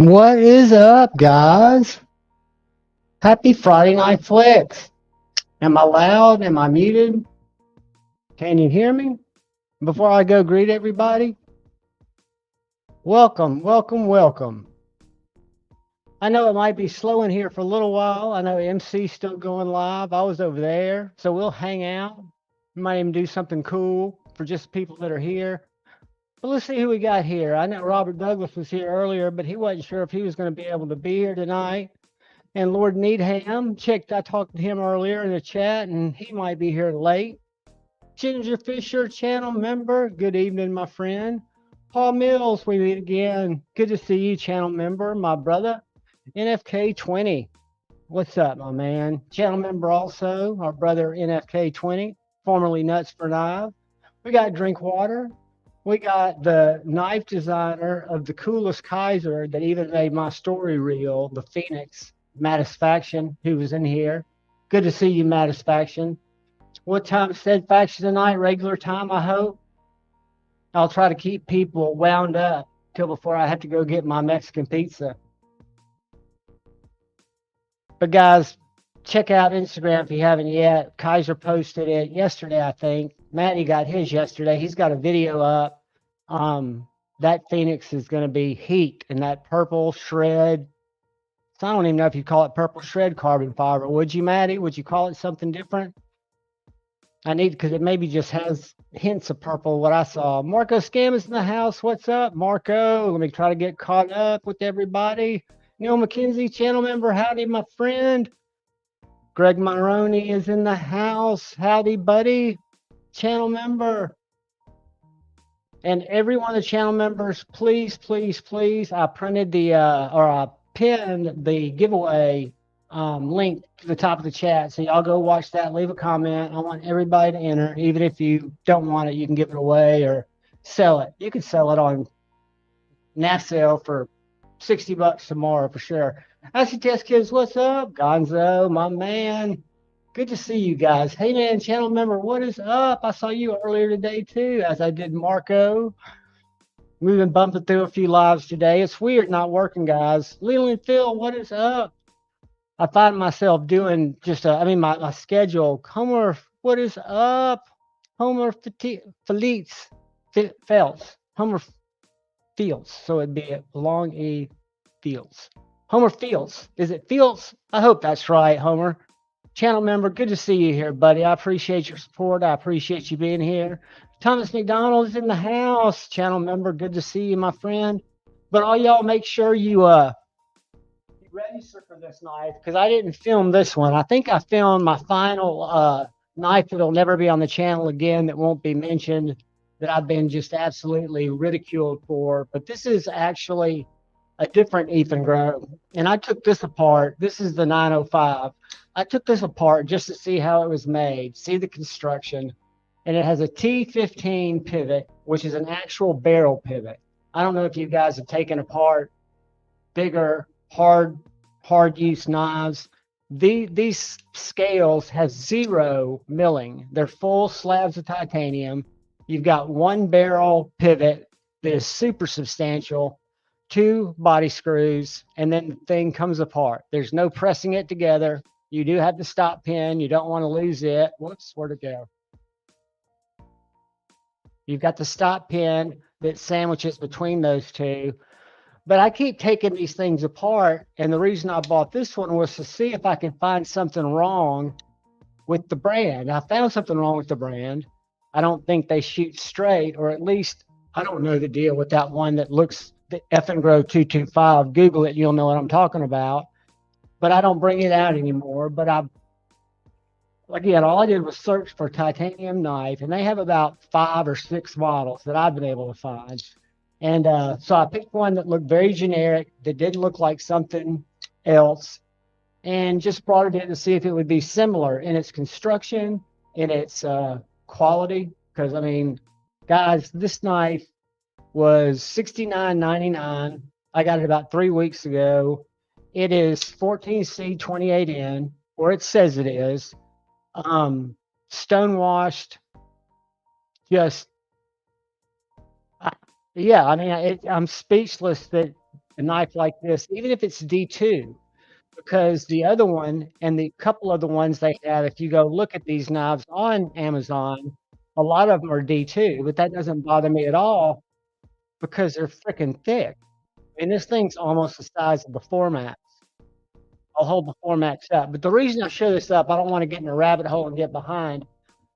What is up, guys? Happy Friday Night Flicks. Am I loud? Am I muted? Can you hear me? Before I go greet everybody, welcome, welcome, welcome. I know it might be slow in here for a little while. I know MC's still going live. I was over there, so we'll hang out. We might even do something cool for just people that are here. But let's see who we got here. I know Robert Douglas was here earlier, but he wasn't sure if he was going to be able to be here tonight. And Lord Needham, I talked to him earlier in the chat, and he might be here late. Ginger Fisher, channel member, good evening, my friend. Paul Mills, we meet again. Good to see you, channel member, my brother. NFK20, what's up, my man? Channel member also, our brother NFK20, formerly Nuts for Knives. We got Drinkwater. We got the knife designer of the coolest Kaiser that even made my story reel, the Phoenix. Mattisfaction, who was in here. Good to see you, Mattisfaction. What time said faction tonight? Regular time, I hope. I'll try to keep people wound up till before I have to go get my Mexican pizza. But guys, check out Instagram if you haven't yet. Kaiser posted it yesterday, I think. Matty got his yesterday. He's got a video up. That Phoenix is going to be heat in that purple shred. So I don't even know if you call it purple shred carbon fiber. Would you, Maddie? Would you call it something different? I need, because it maybe just has hints of purple, what I saw. Marco Scam is in the house. What's up, Marco? Let me try to get caught up with everybody. Neil McKenzie, channel member. Howdy, my friend. Greg Maroney is in the house. Howdy, buddy. Channel member. And every one of the channel members, please, please, please. I printed I pinned the giveaway link to the top of the chat. So y'all go watch that, leave a comment. I want everybody to enter. Even if you don't want it, you can give it away or sell it. You can sell it on NAF sale for $60 tomorrow for sure. Acid Test Kids, what's up? Gonzo, my man. Good to see you guys. Hey man, channel member, what is up? I saw you earlier today too, as I did Marco. We've been bumping through a few lives today. It's weird not working, guys. Leland Phil, what is up? I find myself doing just my schedule. Homer, what is up? Homer Felix Felts. Homer Fields. So it'd be a long E Fields. Homer Fields. Is it Fields? I hope that's right, Homer. Channel member, good to see you here, buddy. I appreciate your support. I appreciate you being here. Thomas McDonald is in the house. Channel member, good to see you, my friend. But all y'all make sure you register for this knife, because I didn't film this one. I think I filmed my final knife that'll never be on the channel again, that won't be mentioned, that I've been just absolutely ridiculed for. But this is actually a different Ethan Grove. And I took this apart. This is the 905. I took this apart just to see how it was made, see the construction. And it has a T15 pivot, which is an actual barrel pivot. I don't know if you guys have taken apart bigger, hard use knives. These scales have 0 milling. They're full slabs of titanium. You've got one barrel pivot that is super substantial, 2 body screws, and then the thing comes apart. There's no pressing it together. You do have the stop pin. You don't want to lose it. Whoops, where'd it go? You've got the stop pin that sandwiches between those two. But I keep taking these things apart, and the reason I bought this one was to see if I can find something wrong with the brand. I found something wrong with the brand. I don't think they shoot straight, or at least I don't know the deal with that one that looks the Grove 225. Google it, you'll know what I'm talking about. But I don't bring it out anymore. But again, all I did was search for titanium knife, and they have about 5 or 6 models that I've been able to find. And so I picked one that looked very generic, that didn't look like something else, and just brought it in to see if it would be similar in its construction, in its quality. Because, I mean, guys, this knife was $69.99. I got it about 3 weeks ago. It is 14C 28N, or it says it is. Stonewashed, just yeah, I mean, I'm speechless that a knife like this, even if it's D2, because the other one and the couple of the ones they have, if you go look at these knives on Amazon, a lot of them are D2, but that doesn't bother me at all because they're freaking thick. And this thing's almost the size of the Formax. I'll hold the Formax up. But the reason I show this up, I don't want to get in a rabbit hole and get behind,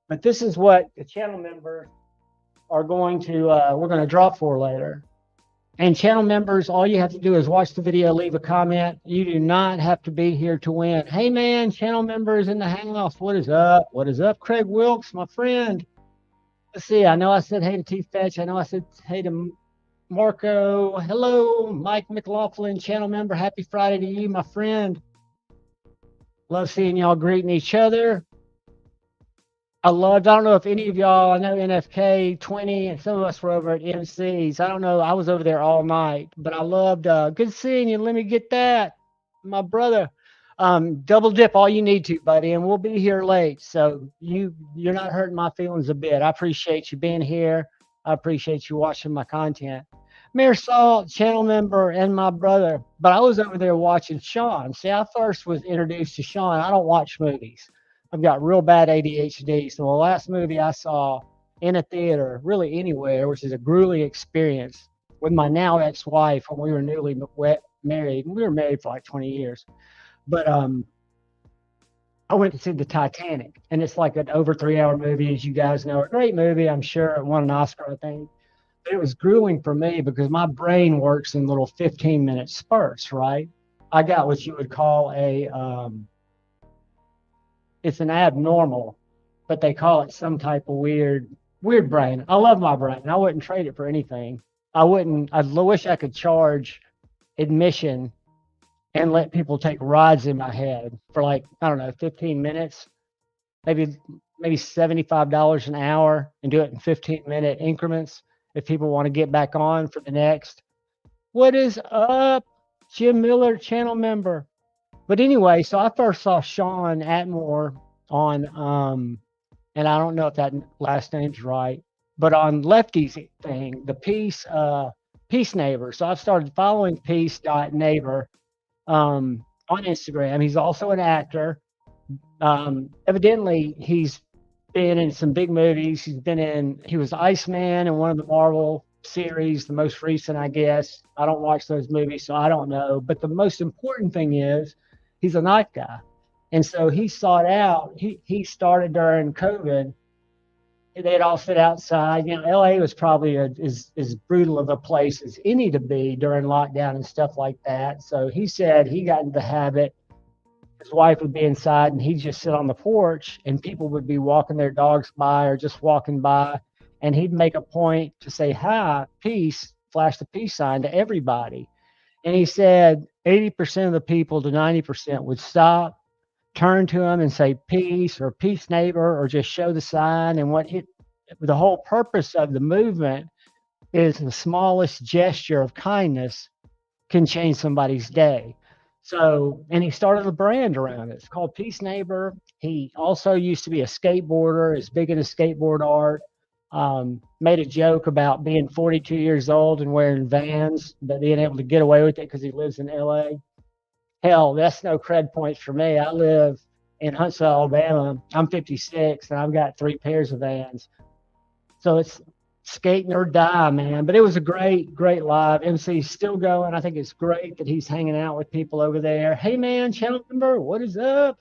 but this is what the channel members are going to, we're going to draw for later. And channel members, all you have to do is watch the video, leave a comment. You do not have to be here to win. Hey man, channel members in the house. What is up? What is up? Craig Wilkes, my friend. Let's see. I know I said hey to T Fetch. I know I said hey to Marco. Hello, Mike McLaughlin, channel member. Happy Friday to you, my friend. Love seeing y'all greeting each other. I don't know if any of y'all, I know NFK 20 and some of us were over at MC's. I don't know. I was over there all night, but I loved, good seeing you. Let me get that. My brother, double dip all you need to, buddy. And we'll be here late. So you're not hurting my feelings a bit. I appreciate you being here. I appreciate you watching my content. Mayor Salt, channel member, and my brother. But I was over there watching Sean. See, I first was introduced to Sean. I don't watch movies. I've got real bad ADHD. So the last movie I saw in a theater, really anywhere, which is a grueling experience with my now ex-wife when we were newly married. We were married for like 20 years. But I went to see the Titanic, and it's like an over 3-hour movie, as you guys know. A great movie, I'm sure. It won an Oscar, I think. But it was grueling for me because my brain works in little 15-minute spurts, right? I got what you would call it's an abnormal, but they call it some type of weird brain. I love my brain. I wouldn't trade it for anything. I wish I could charge admission and let people take rides in my head for like, I don't know, 15 minutes, maybe $75 an hour, and do it in 15-minute increments if people want to get back on for the next. What is up, Jim Miller, channel member? But anyway, so I first saw Sean Ashmore on, and I don't know if that last name's right, but on Lefty's thing, the Peace Neighbor. So I've started following Peace.Neighbor on Instagram. He's also an actor. Evidently, he's been in some big movies. He was Iceman in one of the Marvel series, the most recent, I guess. I don't watch those movies, so I don't know. But the most important thing is, he's a knife guy. And so he sought out, he started during COVID. They'd all sit outside. You know, LA was probably as brutal of a place as any to be during lockdown and stuff like that. So he said he got into the habit. His wife would be inside and he'd just sit on the porch and people would be walking their dogs by or just walking by. And he'd make a point to say, hi, peace, flash the peace sign to everybody. And he said 80% of the people to 90% would stop, turn to him and say peace or peace neighbor, or just show the sign. And the whole purpose of the movement is the smallest gesture of kindness can change somebody's day. So, and he started a brand around it. It's called Peace Neighbor. He also used to be a skateboarder, is big into skateboard art. Made a joke about being 42 years old and wearing Vans, but being able to get away with it because he lives in LA. Hell, that's no cred points for me. I live in Huntsville, Alabama. I'm 56 and I've got 3 pairs of Vans. So it's skating or die, man. But it was a great live. MC's still going. I think it's great that he's hanging out with people over there. Hey man, channel member, what is up?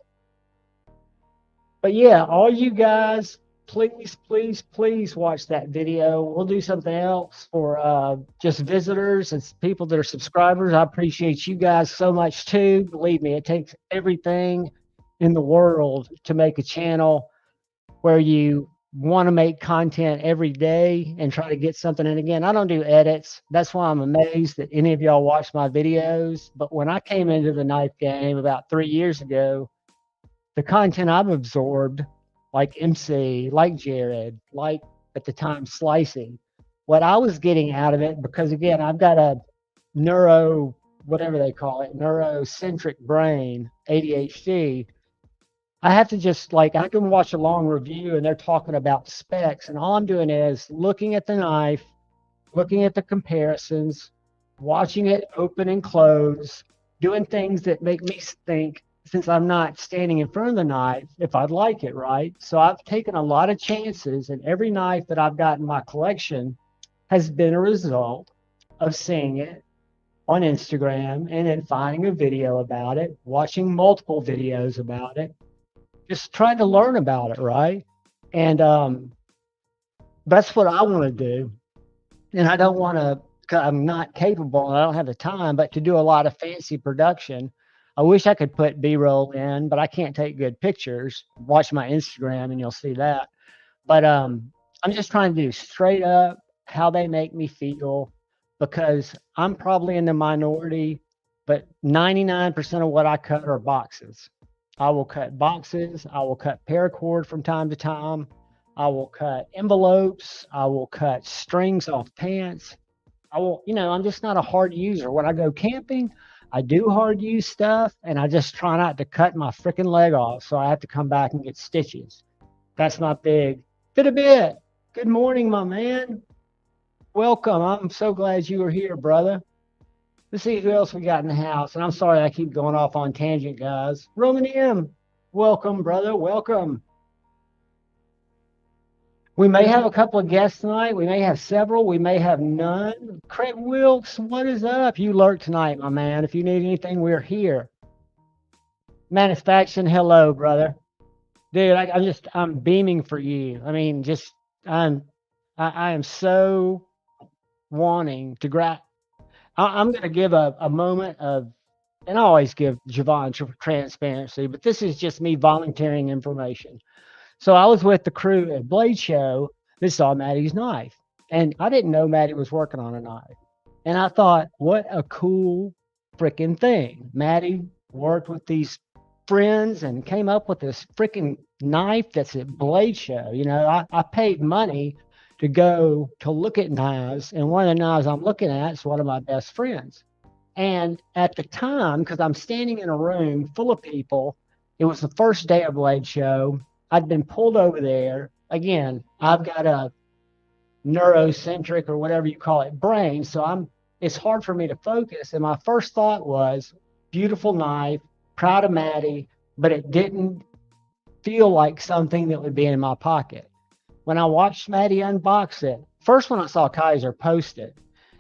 But yeah, all you guys, please watch that video. We'll do something else for just visitors and people that are subscribers. I appreciate you guys so much too. Believe me, it takes everything in the world to make a channel where you want to make content every day and try to get something. And again, I don't do edits. That's why I'm amazed that any of y'all watch my videos. But when I came into the knife game about 3 years ago, the content I've absorbed, like MC, like Jared, like at the time Slicing, what I was getting out of it, because again, I've got a neurocentric brain, ADHD. I have to just I can watch a long review and they're talking about specs, and all I'm doing is looking at the knife, looking at the comparisons, watching it open and close, doing things that make me think, since I'm not standing in front of the knife, if I'd like it, right? So I've taken a lot of chances, and every knife that I've got in my collection has been a result of seeing it on Instagram and then finding a video about it, watching multiple videos about it, just trying to learn about it, right? And that's what I want to do. And I don't want to, I'm not capable and I don't have the time, but to do a lot of fancy production. I wish I could put B-roll in, but I can't take good pictures. Watch my Instagram and you'll see that. But I'm just trying to do straight up how they make me feel, because I'm probably in the minority, but 99% of what I cut are boxes. I will cut boxes. I will cut paracord from time to time. I will cut envelopes. I will cut strings off pants. I will, I'm just not a hard user. When I go camping, I do hard use stuff and I just try not to cut my freaking leg off. So I have to come back and get stitches. That's not big. Fit a bit. Good morning, my man. Welcome. I'm so glad you were here, brother. Let's see who else we got in the house. And I'm sorry I keep going off on tangent, guys. Roman M. Welcome, brother. Welcome. We may have a couple of guests tonight. We may have several. We may have none. Craig Wilkes, what is up? You lurk tonight, my man. If you need anything, we're here. Manufacturing, hello, brother. Dude, I'm beaming for you. I mean, I am so wanting to grab. I'm going to give a moment of, and I always give JuhVon transparency, but this is just me volunteering information. So I was with the crew at Blade Show that saw Maddie's knife, and I didn't know Maddie was working on a knife. And I thought, what a cool freaking thing. Maddie worked with these friends and came up with this freaking knife that's at Blade Show. I paid money to go to look at knives, and one of the knives I'm looking at is one of my best friends. And at the time, because I'm standing in a room full of people, it was the first day of Blade Show. I'd been pulled over there. Again, I've got a neurocentric or whatever you call it brain, so it's hard for me to focus. And my first thought was, beautiful knife, proud of Maddie, but it didn't feel like something that would be in my pocket. When I watched Maddie unbox it, first when I saw Kaiser post it,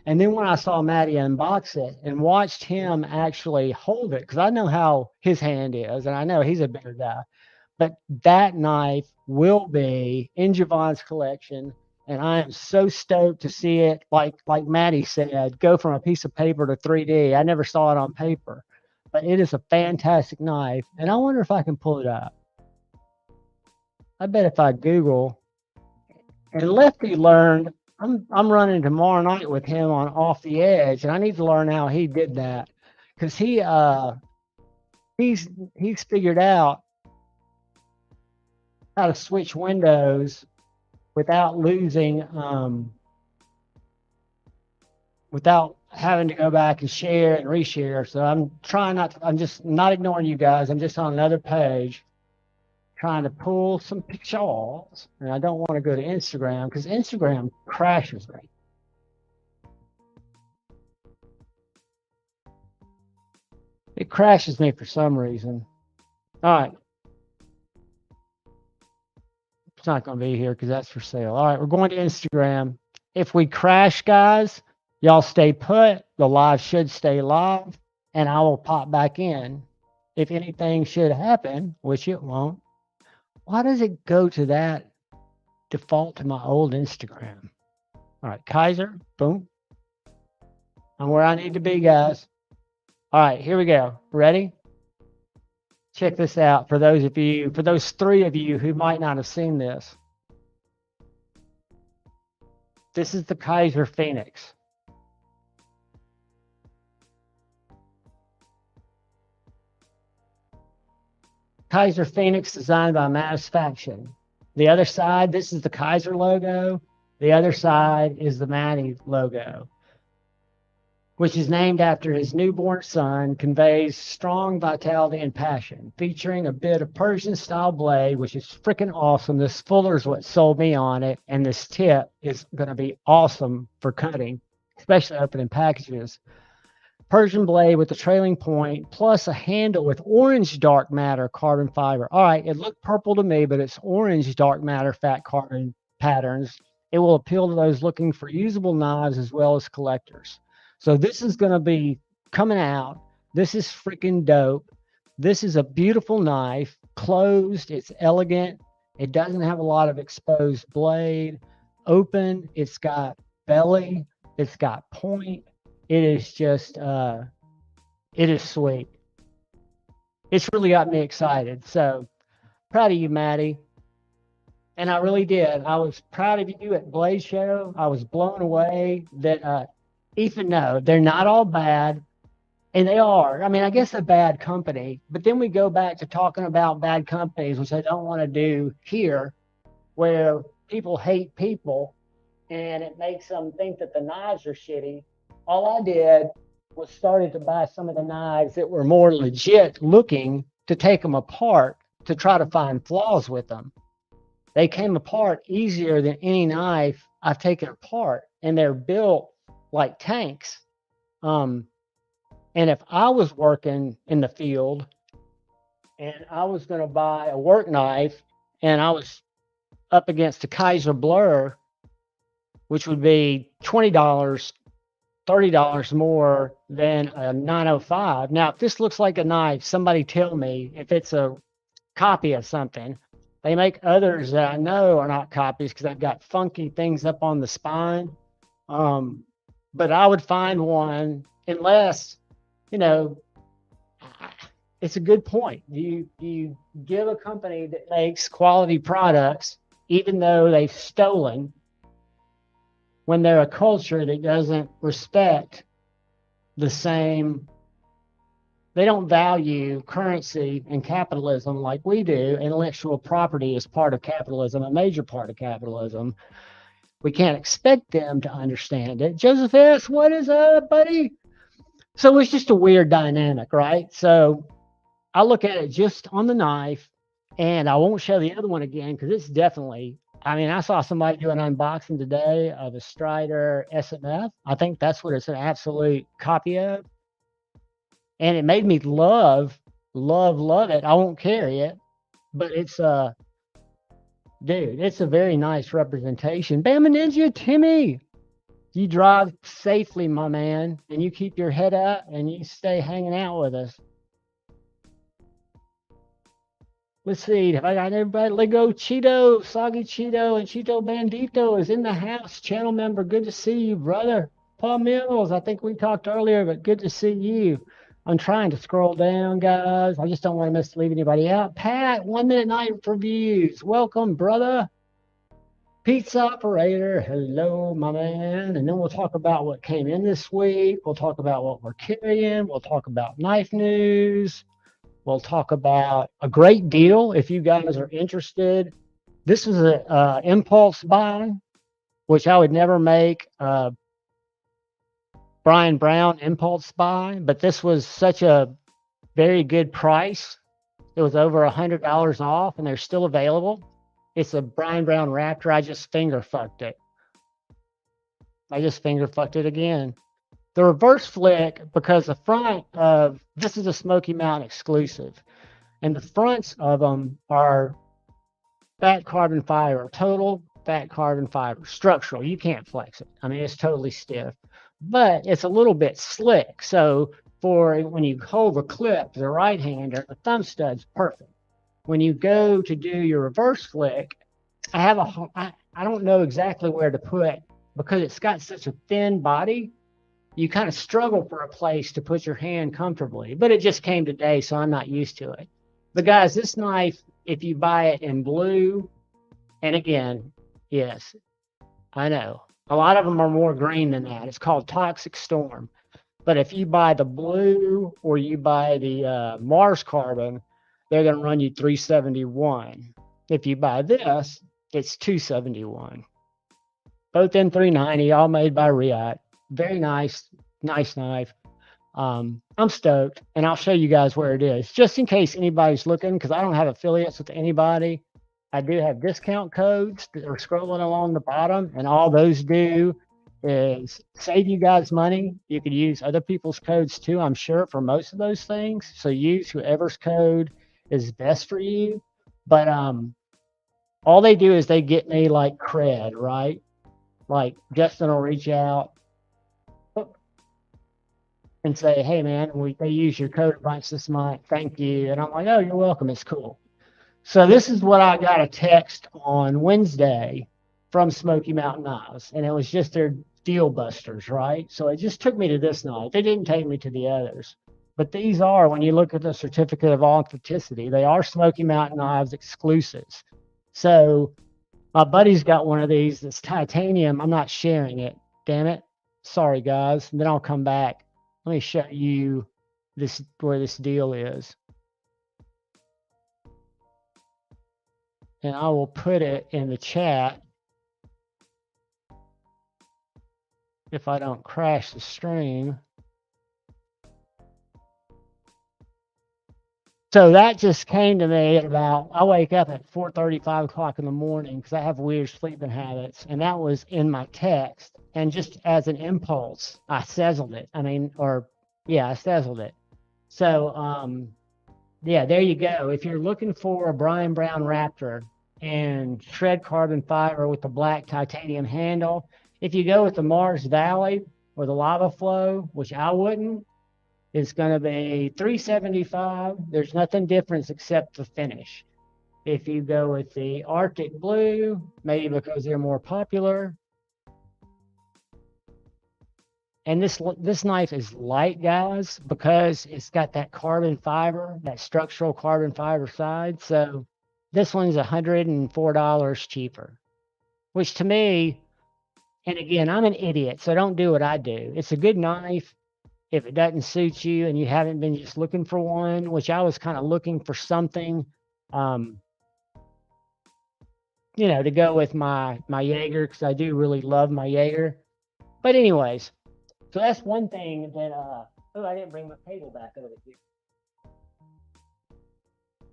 and then when I saw Maddie unbox it and watched him actually hold it, because I know how his hand is, and I know he's a bigger guy, but that knife will be in JuhVon's collection, and I am so stoked to see it, like Maddie said, go from a piece of paper to 3D. I never saw it on paper, but it is a fantastic knife, and I wonder if I can pull it up. I bet if I Google, and Lefty learned, I'm running tomorrow night with him on Off the Edge, and I need to learn how he did that, because he's figured out how to switch windows without losing, without having to go back and share and reshare. So I'm trying not to, I'm just not ignoring you guys. I'm just on another page trying to pull some pictures, and I don't want to go to Instagram because Instagram crashes me. It crashes me for some reason. All right. It's not going to be here because that's for sale. All right, we're going to Instagram. If we crash, guys, y'all stay put. The live should stay live, and I will pop back in. If anything should happen, which it won't, why does it go to that default to my old Instagram? All right, Kaiser, boom. I'm where I need to be, guys. All right, here we go. Ready? Check this out for those of you, for those 3 of you who might not have seen this. This is the Kaiser Phoenix. Kaiser Phoenix designed by Manufacturing. The other side, this is the Kaiser logo. The other side is the Maddie logo, which is named after his newborn son, conveys strong vitality and passion, featuring a bit of Persian-style blade, which is freaking awesome. This fuller is what sold me on it, and this tip is going to be awesome for cutting. especially opening packages. Persian blade with the trailing point, plus a handle with orange dark matter carbon fiber. All right, it looked purple to me, but it's orange dark matter fat carbon patterns. It will appeal to those looking for usable knives as well as collectors. So this is going to be coming out. This is freaking dope. This is a beautiful knife, closed. It's elegant. It doesn't have a lot of exposed blade. Open. It's got belly. It's got point. It is just, it is sweet. It's really got me excited. So proud of you, Maddie. And I really did. I was proud of you at Blade Show. I was blown away that, Ethan, no, they're not all bad. And they are. I mean, I guess a bad company. But then we go back to talking about bad companies, which I don't want to do here, where people hate people and it makes them think that the knives are shitty. All I did was started to buy some of the knives that were more legit looking to take them apart to try to find flaws with them. They came apart easier than any knife I've taken apart, and they're built like tanks. And if I was working in the field and I was going to buy a work knife and I was up against a Kaiser Blur, which would be $20, $30 more than a 905. Now, if this looks like a knife, somebody tell me if it's a copy of something. They make others that I know are not copies because they've got funky things up on the spine. But I would find one unless, you know, it's a good point. You give a company that makes quality products, even though they've stolen, when they're a culture that doesn't respect the same, they don't value currency and capitalism like we do. Intellectual property is part of capitalism, a major part of capitalism. We can't expect them to understand it. Joseph S., what is up, buddy? So it's just a weird dynamic, right? So I look at it just on the knife, and I won't show the other one again because it's definitely, I mean, I saw somebody do an unboxing today of a Strider SMF. I think that's what it's an absolute copy of. And it made me love it. I won't carry it, but it's dude, it's a very nice representation. Bama Ninja Timmy, you drive safely, my man, and you keep your head up and you stay hanging out with us. Let's see, have I got everybody? Lego Cheeto, Soggy Cheeto, and Cheeto Bandito is in the house. Channel member, good to see you, brother. Paul Mills, I think we talked earlier, but good to see you. I'm trying to scroll down, guys. I just don't want to mislead anybody out. Pat, 1 Minute Night Reviews. Welcome, brother. Pizza Operator, hello, my man. And then we'll talk about what came in this week. We'll talk about what we're carrying. We'll talk about knife news. We'll talk about a great deal if you guys are interested. This is an impulse buy, which I would never make Brian Brown impulse buy, but this was such a very good price. It was over $100 off, and they're still available. It's a Brian Brown Raptor. I just finger fucked it. I just finger fucked it again. The reverse flick, because the front of this is a Smoky Mountain exclusive, and the fronts of them are fat carbon fiber, total fat carbon fiber, structural. You can't flex it. I mean, it's totally stiff, but it's a little bit slick. So for when you hold the clip, the right hander, the thumb stud's perfect. When you go to do your reverse flick, I don't know exactly where to put, because it's got such a thin body. You kind of struggle for a place to put your hand comfortably, but it just came today, so I'm not used to it. But guys, this knife, if you buy it in blue, and again, yes, I know, a lot of them are more green than that. It's called Toxic Storm. But if you buy the blue or you buy the Mars Carbon, they're going to run you $371. If you buy this, it's $271. Both M390, all made by Riot. Very nice knife. I'm stoked, and I'll show you guys where it is, just in case anybody's looking, because I don't have affiliates with anybody. I do have discount codes that are scrolling along the bottom, and all those do is save you guys money. You could use other people's codes too, I'm sure, for most of those things. So use whoever's code is best for you. But all they do is they get me like cred, right? Like Justin will reach out and say, "Hey man, they use your code a bunch this month. Thank you." And I'm like, "Oh, you're welcome. It's cool." So this is what I got a text on Wednesday from Smoky Mountain Knives, and it was just their deal busters, right? So it just took me to this knife. They didn't take me to the others. But these are, when you look at the certificate of authenticity, they are Smoky Mountain Knives exclusives. So my buddy's got one of these that's titanium. I'm not sharing it. Damn it. Sorry, guys. And then I'll come back. Let me show you this where this deal is. And I will put it in the chat if I don't crash the stream. So that just came to me at about, I wake up at 4:30, 5 o'clock in the morning because I have weird sleeping habits. And that was in my text. And just as an impulse, I sizzled it. I sizzled it. So, yeah, there you go. If you're looking for a Brian Brown Raptor and shred carbon fiber with the black titanium handle, if you go with the Mars Valley or the Lava Flow, which I wouldn't, it's going to be $375. There's nothing different except the finish. If you go with the Arctic Blue, maybe because they're more popular. And this knife is light, guys, because it's got that carbon fiber, that structural carbon fiber side. So this one's $104 cheaper, which to me, and again, I'm an idiot, so don't do what I do. It's a good knife. If it doesn't suit you and you haven't been just looking for one, which I was kind of looking for something, to go with my Jaeger, because I do really love my Jaeger. But anyways, so that's one thing that, I didn't bring my cable back over here.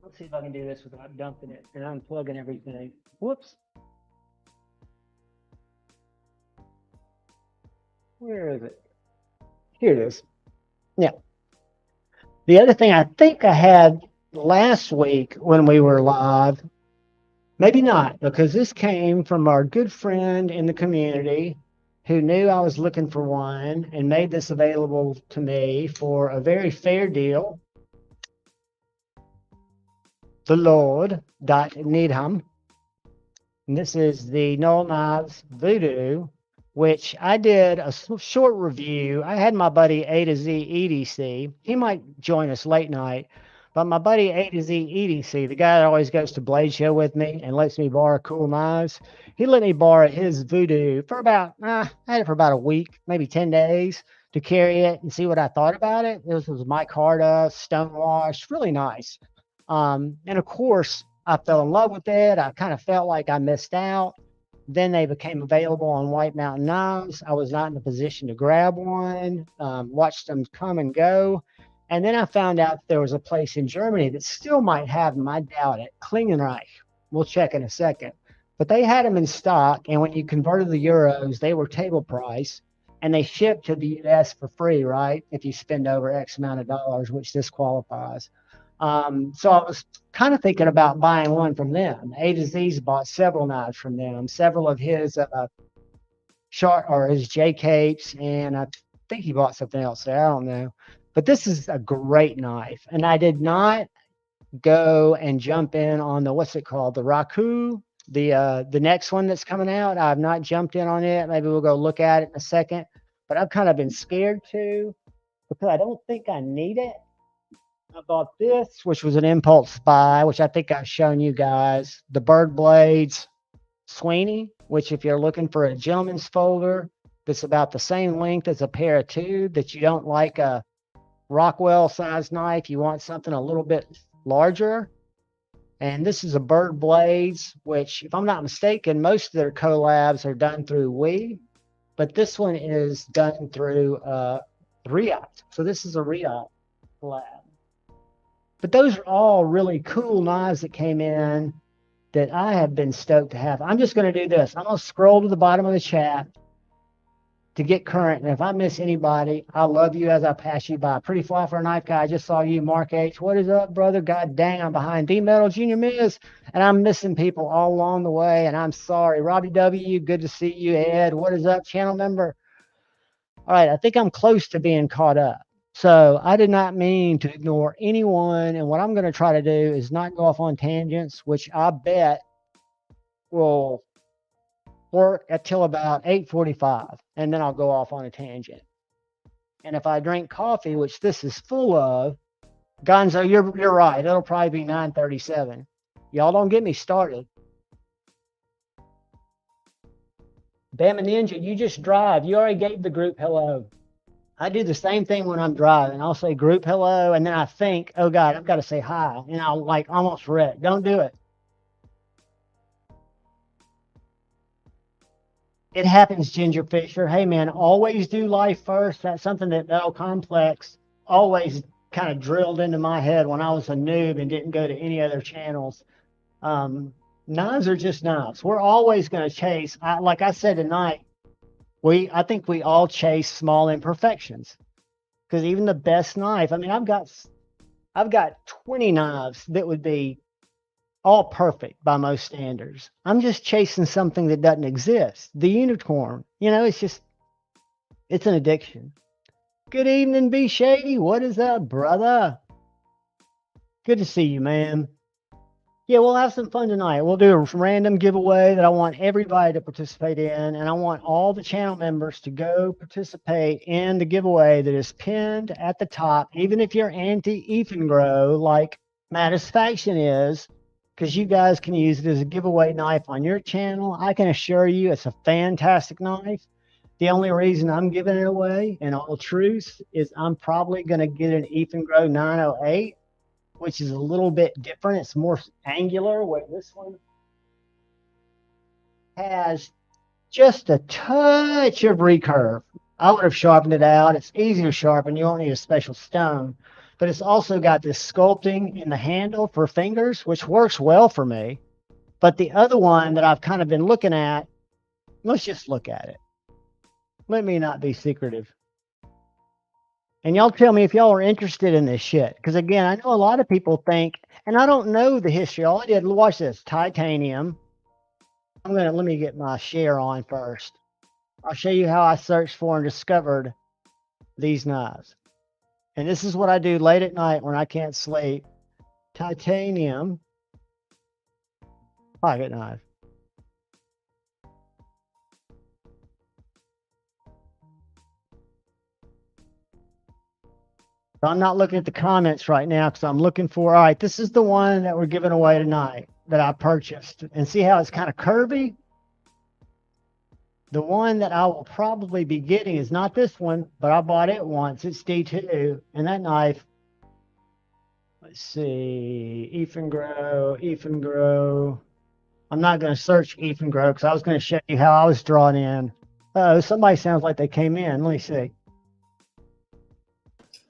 Let's see if I can do this without dumping it and unplugging everything. Whoops. Where is it? Here it is. Yeah. The other thing I think I had last week when we were live, maybe not, because this came from our good friend in the community who knew I was looking for one and made this available to me for a very fair deal. The Lord Needham. And this is the Null Knives Voodoo, which I did a short review. I had my buddy A to Z EDC. He might join us late night, but my buddy A to Z EDC, the guy that always goes to Blade Show with me and lets me borrow cool knives, he let me borrow his Voodoo for about, I had it for about a week, maybe 10 days to carry it and see what I thought about it. This was Mike Harda, stonewashed, really nice. And of course, I fell in love with it. I kind of felt like I missed out. Then they became available on White Mountain Knives. I was not in a position to grab one, watched them come and go. And then I found out there was a place in Germany that still might have them. I doubt it. Klingenreich. We'll check in a second. But they had them in stock. And when you converted the euros, they were table price. And they shipped to the US for free, right? If you spend over X amount of dollars, which this qualifies. So I was kind of thinking about buying one from them. A to Z's bought several knives from them, several of his his J capes, and I think he bought something else there. I don't know. But this is a great knife. And I did not go and jump in on the, what's it called? The Raku, the next one that's coming out. I've not jumped in on it. Maybe we'll go look at it in a second. But I've kind of been scared to, because I don't think I need it. I bought this, which was an impulse buy, which I think I've shown you guys. The Bird Blades Sweeney, which if you're looking for a gentleman's folder that's about the same length as a pair of two, that you don't like a Rockwell size knife, you want something a little bit larger. And this is a Bird Blades, which if I'm not mistaken, most of their collabs are done through WE, but this one is done through Riot. So this is a Riot collab. But those are all really cool knives that came in that I have been stoked to have. I'm just going to do this. I'm going to scroll to the bottom of the chat. to get current. And if I miss anybody, I love you as I pass you by. Pretty Fly for a Knife Guy, I just saw you. Mark H, what is up, brother? God dang, I'm behind. D-Metal Junior Miz, and I'm missing people all along the way, and I'm sorry. Robbie W, good to see you. Ed, what is up, channel member? All right, I think I'm close to being caught up. So I did not mean to ignore anyone, and what I'm going to try to do is not go off on tangents, which I bet will work until about 8:45, and then I'll go off on a tangent. And if I drink coffee, which this is full of, Gonzo, you're right. It'll probably be 9:37. Y'all don't get me started. Bama Ninja, you just drive. You already gave the group hello. I do the same thing when I'm driving. I'll say group hello, and then I think, oh God, I've got to say hi, and I'll like almost wreck. Don't do it. It happens, Ginger Fisher. Hey, man, always do life first. That's something that Bell Complex always kind of drilled into my head when I was a noob and didn't go to any other channels. Knives are just knives. We're always going to chase. Like I said tonight, I think we all chase small imperfections, because even the best knife, I mean, I've got 20 knives that would be all perfect by most standards. I'm just chasing something that doesn't exist. The unicorn, it's an addiction. Good evening, B Shady. What is up, brother? Good to see you, man. Yeah, we'll have some fun tonight. We'll do a random giveaway that I want everybody to participate in, and I want all the channel members to go participate in the giveaway that is pinned at the top, even if you're anti-Ethan like Mattisfaction is, because you guys can use it as a giveaway knife on your channel. I can assure you it's a fantastic knife. The only reason I'm giving it away, in all truth, is I'm probably going to get an Ethan Grow 908, which is a little bit different. It's more angular, where this one has just a touch of recurve. I would have sharpened it out. It's easy to sharpen. You don't need a special stone. But it's also got this sculpting in the handle for fingers, which works well for me. But the other one that I've kind of been looking at, let's just look at it. Let me not be secretive. And y'all tell me if y'all are interested in this shit. Because again, I know a lot of people think, and I don't know the history. All I did, watch this, titanium. Let me get my share on first. I'll show you how I searched for and discovered these knives. And this is what I do late at night when I can't sleep. Titanium pocket knife. So I'm not looking at the comments right now because I'm looking for, all right, this is the one that we're giving away tonight that I purchased. And see how it's kind of curvy? The one that I will probably be getting is not this one, but I bought it once. It's D2. And that knife, let's see, Ethan Grow. I'm not going to search Ethan Grow because I was going to show you how I was drawn in. Oh, somebody sounds like they came in. Let me see.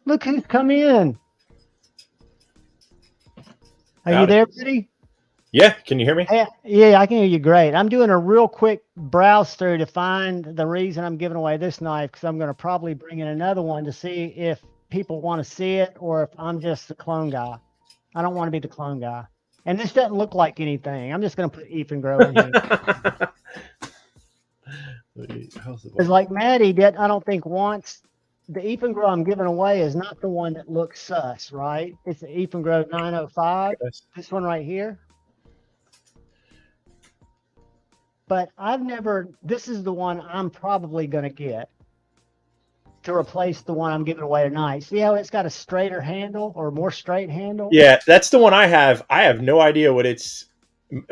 Look who's come in. Are you there, buddy? Yeah, can you hear me? Yeah, I can hear you great. I'm doing a real quick browse through to find the reason I'm giving away this knife, because I'm going to probably bring in another one to see if people want to see it or if I'm just the clone guy. I don't want to be the clone guy. And this doesn't look like anything. I'm just going to put Ethan Grow in here. Because like Maddie did, I don't think once. The Ethan Grow I'm giving away is not the one that looks sus, right? It's the Ethan Grow 905. Yes. This one right here. But this is the one I'm probably going to get to replace the one I'm giving away tonight. See how it's got a straighter handle or more straight handle? Yeah, that's the one I have. I have no idea what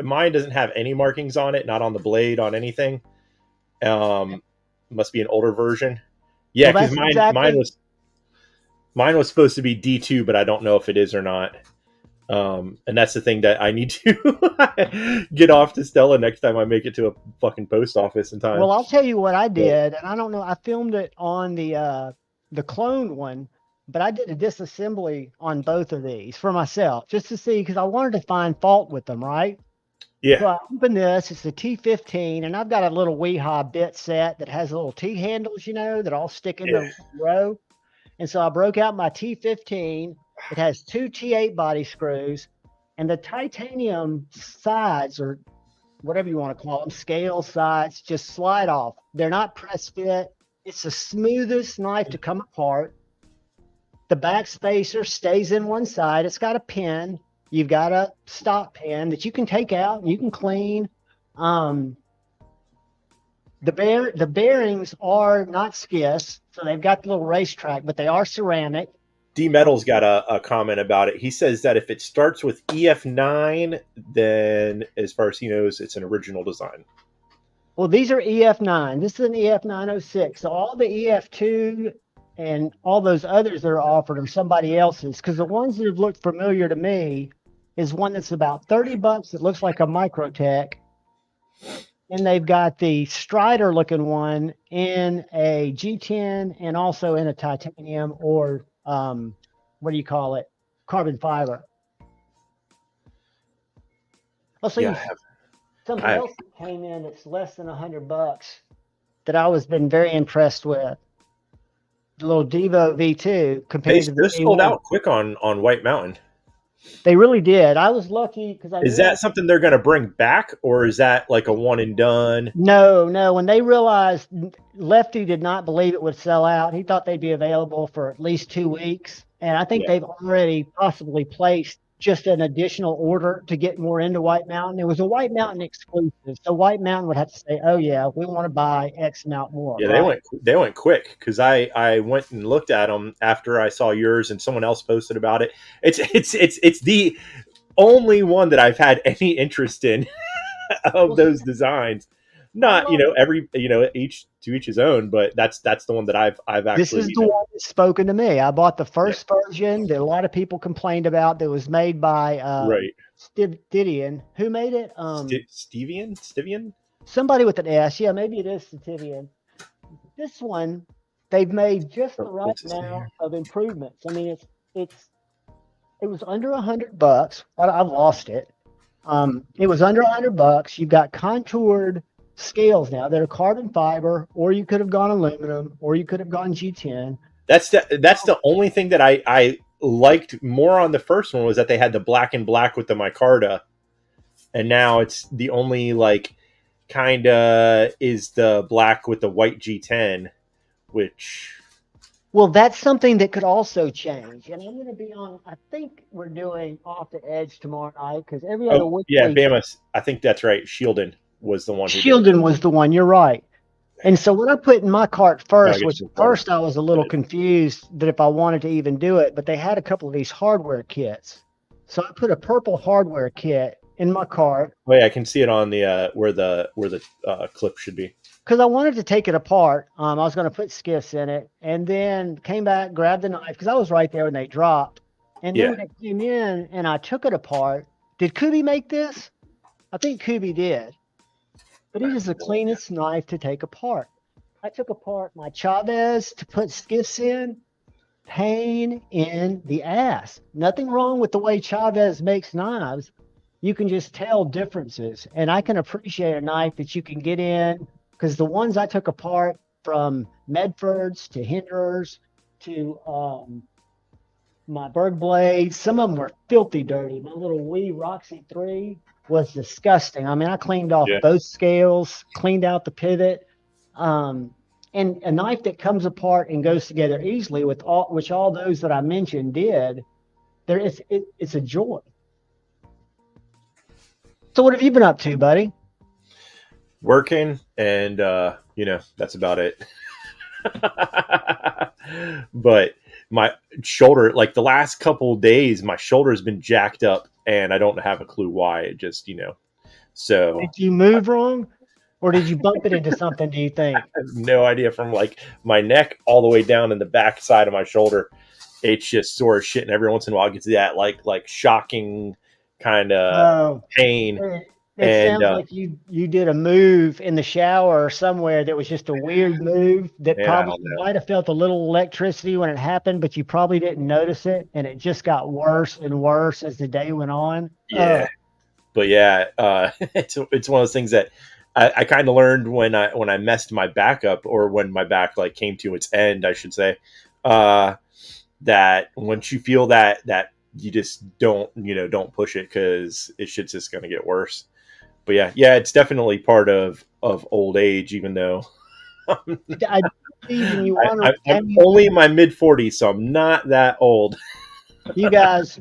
mine doesn't have any markings on it, not on the blade, on anything. Must be an older version. Yeah, because mine was supposed to be D2, but I don't know if it is or not. And that's the thing that I need to get off to Stella next time I make it to a fucking post office in time. Well, I'll tell you what I did, and I don't know. I filmed it on the clone one, but I did a disassembly on both of these for myself just to see, because I wanted to find fault with them, right? Yeah. So I open this, it's the T15, and I've got a little WeHa bit set that has little T handles, that all stick in Yeah. the row. And so I broke out my T15. It has two T8 body screws, and the titanium sides, or whatever you want to call them, scale sides, just slide off. They're not press fit. It's the smoothest knife to come apart. The back spacer stays in one side. It's got a pin. You've got a stop pin that you can take out and you can clean. The bearings are not skis, so they've got the little racetrack, but they are ceramic. D Metal's got a comment about it. He says that if it starts with EF9, then as far as he knows, it's an original design. Well, these are EF9. This is an EF906. So all the EF2 and all those others that are offered are somebody else's, because the ones that have looked familiar to me is one that's about $30. It looks like a Microtech. And they've got the Strider looking one in a G10 and also in a titanium, or what do you call it? Carbon fiber. Also, Yeah, something else that came in that's less than $100 that I was been very impressed with. The little Devo V2 compared to the those sold out quick on White Mountain. They really did. I was lucky because Is that something they're going to bring back, or is that like a one and done? No. When they realized Lefty did not believe it would sell out, he thought they'd be available for at least 2 weeks. And I think they've already possibly placed just an additional order to get more into White Mountain. It was a White Mountain exclusive. So White Mountain would have to say, oh yeah, we want to buy X amount more. Yeah, right? they went quick, because I went and looked at them after I saw yours and someone else posted about it. It's the only one that I've had any interest in of those designs. Not each to each his own, but that's the one that I've actually. This is the one that's spoken to me. I bought the first version that a lot of people complained about, that was made by right. Stivian. Who made it? Stivian? Somebody with an S. Yeah, maybe it is Stivian. This one, they've made just the right amount of improvements. I mean, it was under $100. I've lost it. It was under $100. You've got contoured scales now that are carbon fiber, or you could have gone aluminum, or you could have gone G10. That's the only thing that I liked more on the first one, was that they had the black and black with the micarta, and now it's the only kind of is the black with the white G10, which. Well, that's something that could also change. And I'm going to be on, I think we're doing Off the Edge tomorrow night, because every other week. Yeah, Bama, I think that's right. Shieldon was the one. Shieldon was the one, you're right. And so what I put in my cart first, which at first I was a little confused that if I wanted to even do it, but they had a couple of these hardware kits. So I put a purple hardware kit in my cart. Oh yeah, I can see it on the where the clip should be. Because I wanted to take it apart. I was going to put skiffs in it, and then came back, grabbed the knife, because I was right there when they dropped. And then when it came in and I took it apart, did Kubi make this? I think Kubi did. But it is the cleanest knife to take apart. I took apart my Chavez to put skiffs in. Pain in the ass. Nothing wrong with the way Chavez makes knives. You can just tell differences. And I can appreciate a knife that you can get in, because the ones I took apart, from Medfords to Hinderers to my Berg blades, some of them were filthy dirty. My little wee Roxy 3 was disgusting. I mean, I cleaned off both scales, cleaned out the pivot, and a knife that comes apart and goes together easily, with which all those that I mentioned did. It's a joy. So what have you been up to, buddy? Working, and that's about it. But my shoulder, the last couple of days, my shoulder has been jacked up, and I don't have a clue why. It just, so. Did you move wrong, or did you bump it into something, do you think? I have no idea. From my neck all the way down in the back side of my shoulder, it's just sore as shit, and every once in a while it gets that shocking kind of pain. It sounds like you did a move in the shower or somewhere that was just a weird move that probably might have felt a little electricity when it happened, but you probably didn't notice it, and it just got worse and worse as the day went on. Yeah. But yeah, it's one of those things that I kind of learned when I messed my back up, or when my back like came to its end, I should say. That once you feel that you just don't push it, because it's just going to get worse. But yeah, it's definitely part of old age, even though I believe in you want I'm only in my mid-40s, so I'm not that old. you guys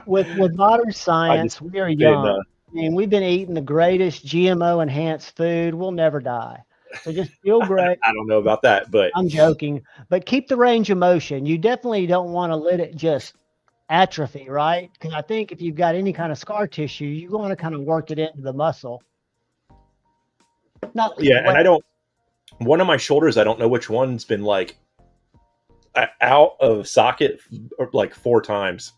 with modern I just science. We are been young. I mean, we've been eating the greatest GMO enhanced food. We'll never die. So just feel great. I don't know about that, but I'm joking, but keep the range of motion. You definitely don't want to let it just atrophy, right? Because I think if you've got any kind of scar tissue, you want to kind of work it into the muscle. Not yeah, and I don't. One of my shoulders, I don't know which one's been like out of socket like 4 times,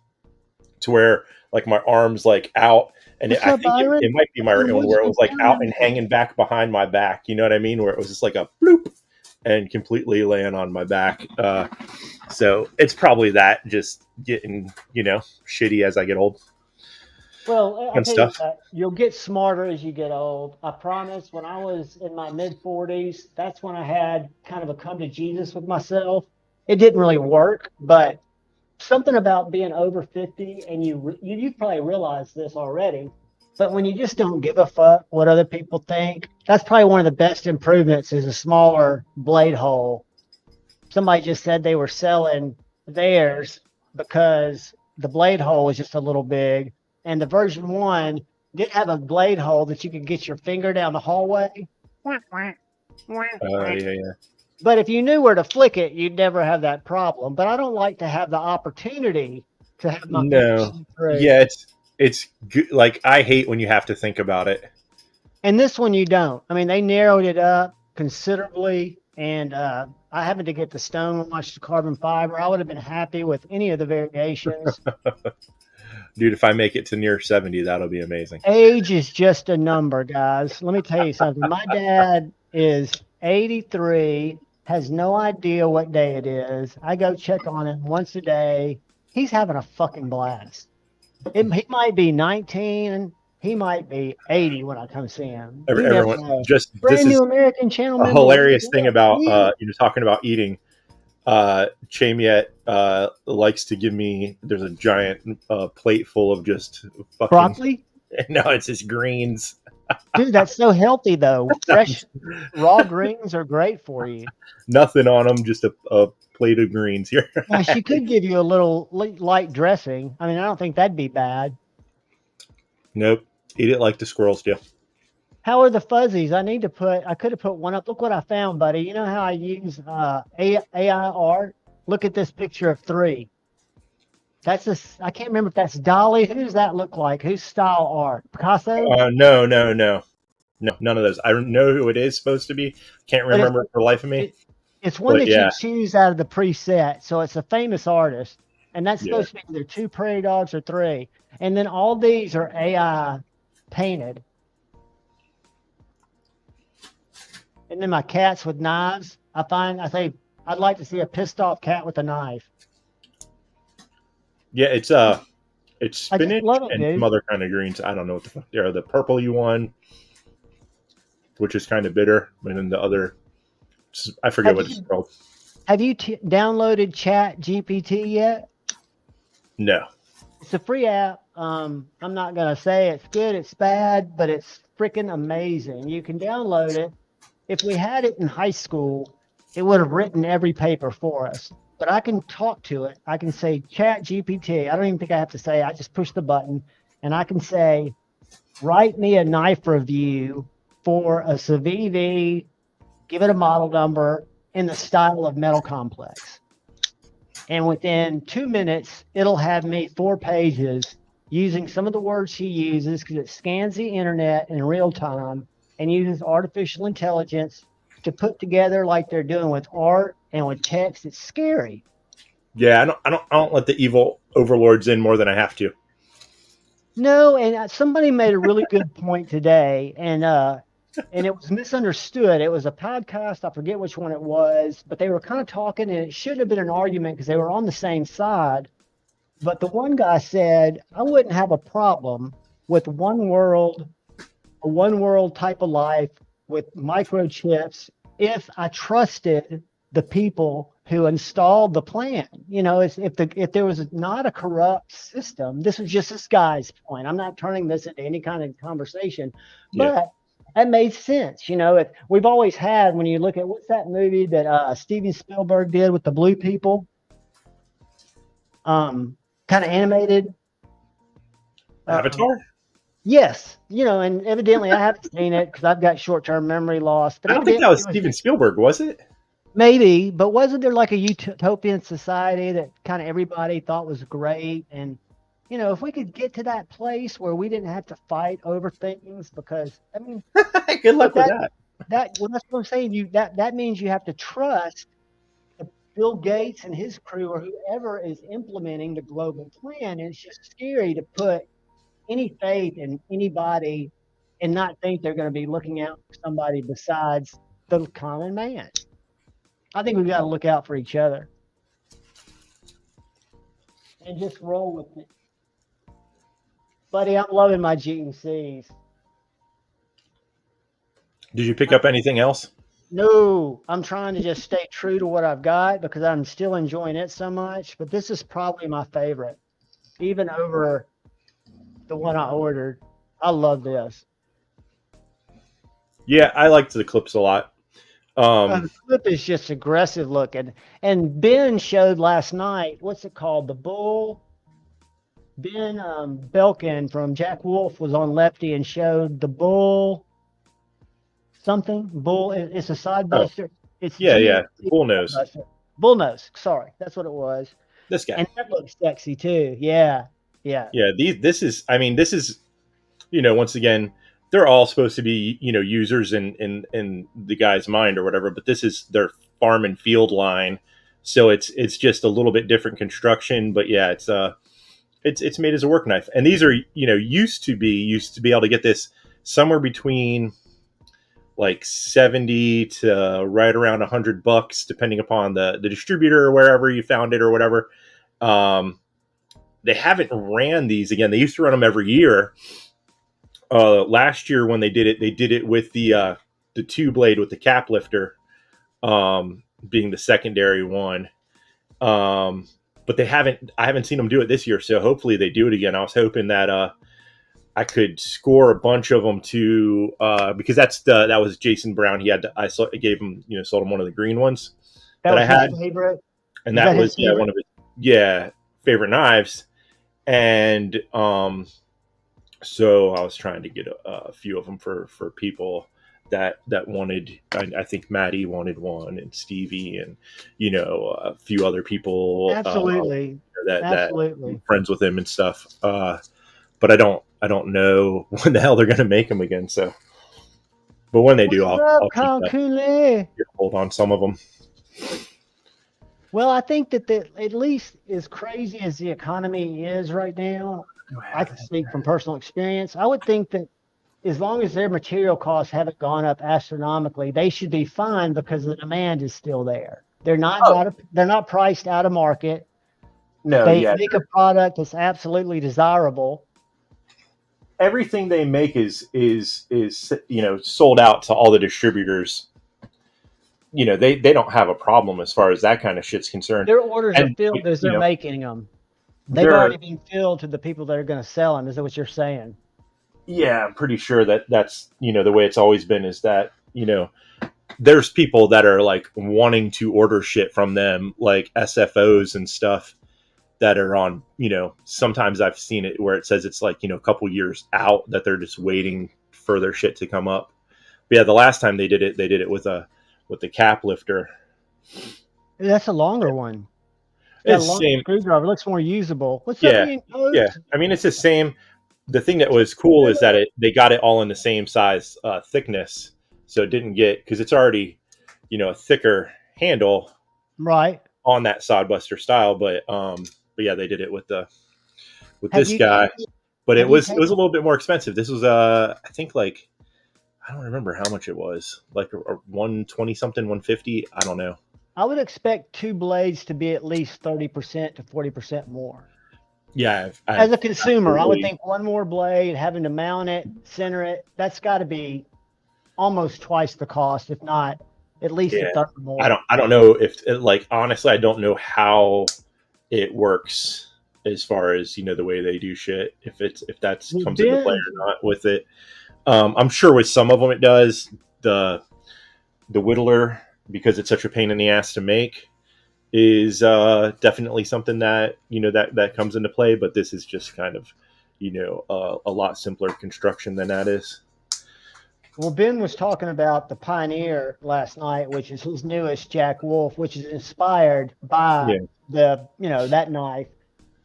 to where like my arm's like out, and I think it might be my right one, where it was like out and hanging back behind my back. You know what I mean? Where it was just like a bloop and completely laying on my back. So it's probably that, just getting shitty as I get old. Well, I And tell you stuff. what, you'll get smarter as you get old. I promise. When I was in my mid 40s, that's when I had kind of a come to Jesus with myself. It didn't really work, but something about being over 50, and you probably realized this already, but when you just don't give a fuck what other people think, that's probably one of the best improvements, is a smaller blade hole. Somebody just said they were selling theirs because the blade hole was just a little big, and the version 1 did have a blade hole that you could get your finger down the hallway. Yeah. But if you knew where to flick it, you'd never have that problem. But I don't like to have the opportunity to have my No. Yeah, it's good. Like, I hate when you have to think about it. And this one you don't. I mean, they narrowed it up considerably, and I happened to get the stone watch, the carbon fiber. I would have been happy with any of the variations. Dude, if I make it to near 70, that'll be amazing. Age is just a number, guys. Let me tell you something. My dad is 83, has no idea what day it is. I go check on him once a day. He's having a fucking blast. He might be 19. He might be 80 when I come see him. You never Everyone, know. just this Brand is new American channel a member. hilarious thing about talking about eating. Chamiet likes to give me. There's a giant plate full of just fucking broccoli. No, it's just greens. Dude, that's so healthy though. Fresh raw greens are great for you. Nothing on them, just a plate of greens here. Now, she could give you a little light dressing. I mean, I don't think that'd be bad. Nope. Eat it like the squirrels do. How are the fuzzies? I could have put one up. Look what I found, buddy. You know how I use AI art? Look at this picture of 3. I can't remember if that's Dolly. Who does that look like? Whose style art? Picasso? No, none of those. I don't know who it is supposed to be. Can't remember it for the life of me. It's one that yeah. you choose out of the preset. So it's a famous artist, and that's supposed to be either 2 prairie dogs or 3. And then all these are AI painted. And then my cats with knives. I say I'd like to see a pissed off cat with a knife. Yeah, it's spinach and some other kind of greens. I don't know what the fuck they are. The purple one, which is kind of bitter, and then the other, I forget what it's called. Have you downloaded Chat GPT yet? No. It's a free app. I'm not gonna say it's good, it's bad, but it's freaking amazing. You can download it. If we had it in high school, it would have written every paper for us. But I can talk to it. I can say, Chat GPT. I don't even think I have to say, I just push the button, and I can say, write me a knife review for a Civivi, give it a model number in the style of Metal Complex. And within 2 minutes, it'll have me 4 pages using some of the words she uses, because it scans the internet in real time and uses artificial intelligence to put together like they're doing with art and with text. It's scary. Yeah, I don't let the evil overlords in more than I have to. No, and somebody made a really good point today, and it was misunderstood. It was a podcast. I forget which one it was, but they were kind of talking, and it shouldn't have been an argument because they were on the same side. But the one guy said, I wouldn't have a problem with a one world type of life with microchips if I trusted the people who installed the plan. You know, if there was not a corrupt system, this was just this guy's point. I'm not turning this into any kind of conversation, but that made sense. You know, we've always had, when you look at what's that movie that Steven Spielberg did with the blue people, kind of animated. Avatar? Yes, you know, and evidently I haven't seen it because I've got short-term memory loss. But I don't think that was Steven Spielberg, was it? maybe. But wasn't there like a utopian society that kind of everybody thought was great? And you know, if we could get to that place where we didn't have to fight over things, because I mean, Good luck with that that. well, that's what I'm saying. That means you have to trust Bill Gates and his crew or whoever is implementing the global plan. And it's just scary to put any faith in anybody and not think they're going to be looking out for somebody besides the common man. I think we've got to look out for each other and just roll with it. Buddy, I'm loving my GMCs. Did you pick up anything else? No, I'm trying to just stay true to what I've got because I'm still enjoying it so much. But this is probably my favorite, even over the one I ordered. I love this. Yeah, I liked the clips a lot. The clip is just aggressive looking. And Ben showed last night, what's it called? The Bull. Ben Belkin from Jack Wolf was on Lefty and showed the Bull something. Bull, it's a side buster. It's Bull nose. Bull nose. Sorry, that's what it was. This guy. And that looks sexy too. Yeah. This is, you know, once again, they're all supposed to be, you know, users in the guy's mind or whatever, but this is their farm and field line, so it's just a little bit different construction. But yeah, it's made as a work knife, and these are, you know, used to be able to get this somewhere between like 70 to right around $100, depending upon the distributor or wherever you found it or whatever. They haven't ran these again. They used to run them every year. Last year when they did it with the 2-blade with the cap lifter, being the secondary one. But I haven't seen them do it this year. So hopefully they do it again. I was hoping that, I could score a bunch of them to, because that was Jason Brown. I gave him, you know, sold him one of the green ones that I had. Favorite? And that was one of his, favorite knives. And, so I was trying to get a few of them for people that wanted. I think Maddie wanted one, and Stevie, and you know, a few other people. Absolutely, that friends with him and stuff. But I don't know when the hell they're going to make them again. So, but when they do, I'll hold on some of them. Well, I think that at least as crazy as the economy is right now, I can speak from personal experience. I would think that as long as their material costs haven't gone up astronomically, they should be fine because the demand is still there. They're not priced out of market. No, they make a product that's absolutely desirable. Everything they make is you know, sold out to all the distributors. You know, they don't have a problem as far as that kind of shit's concerned. Their orders are filled as they're making them. They've already been filled to the people that are going to sell them. Is that what you're saying? Yeah, I'm pretty sure that's, you know, the way it's always been, is that, you know, there's people that are like wanting to order shit from them, like SFOs and stuff that are on, you know, sometimes I've seen it where it says it's like, you know, a couple years out that they're just waiting for their shit to come up. But yeah, the last time they did it with the cap lifter. That's a longer one. It's the same screwdriver. It looks more usable. What's yeah. I mean, it's the same. The thing that was cool is that they got it all in the same size thickness, so it didn't get, because it's already, you know, a thicker handle right on that sodbuster style. But yeah, they did it with this guy, but it was a little bit more expensive. This was I think like, I don't remember how much it was, like a 120 something, 150. I don't know. I would expect 2 blades to be at least 30% to 40% more. Yeah, As a consumer, I would absolutely- think one more blade, having to mount it, center it, that's got to be almost twice the cost, if not at least a yeah. third more. I don't know if like honestly, I don't know how it works as far as the way they do shit. If that's Well, comes into play Ben, or not with it. I'm sure with some of them it does. The whittler, because it's such a pain in the ass to make, is definitely something that that comes into play. But this is just kind of a lot simpler construction than that is. well, Ben was talking about the Pioneer last night, which is his newest Jack Wolf, which is inspired by Yeah, that knife.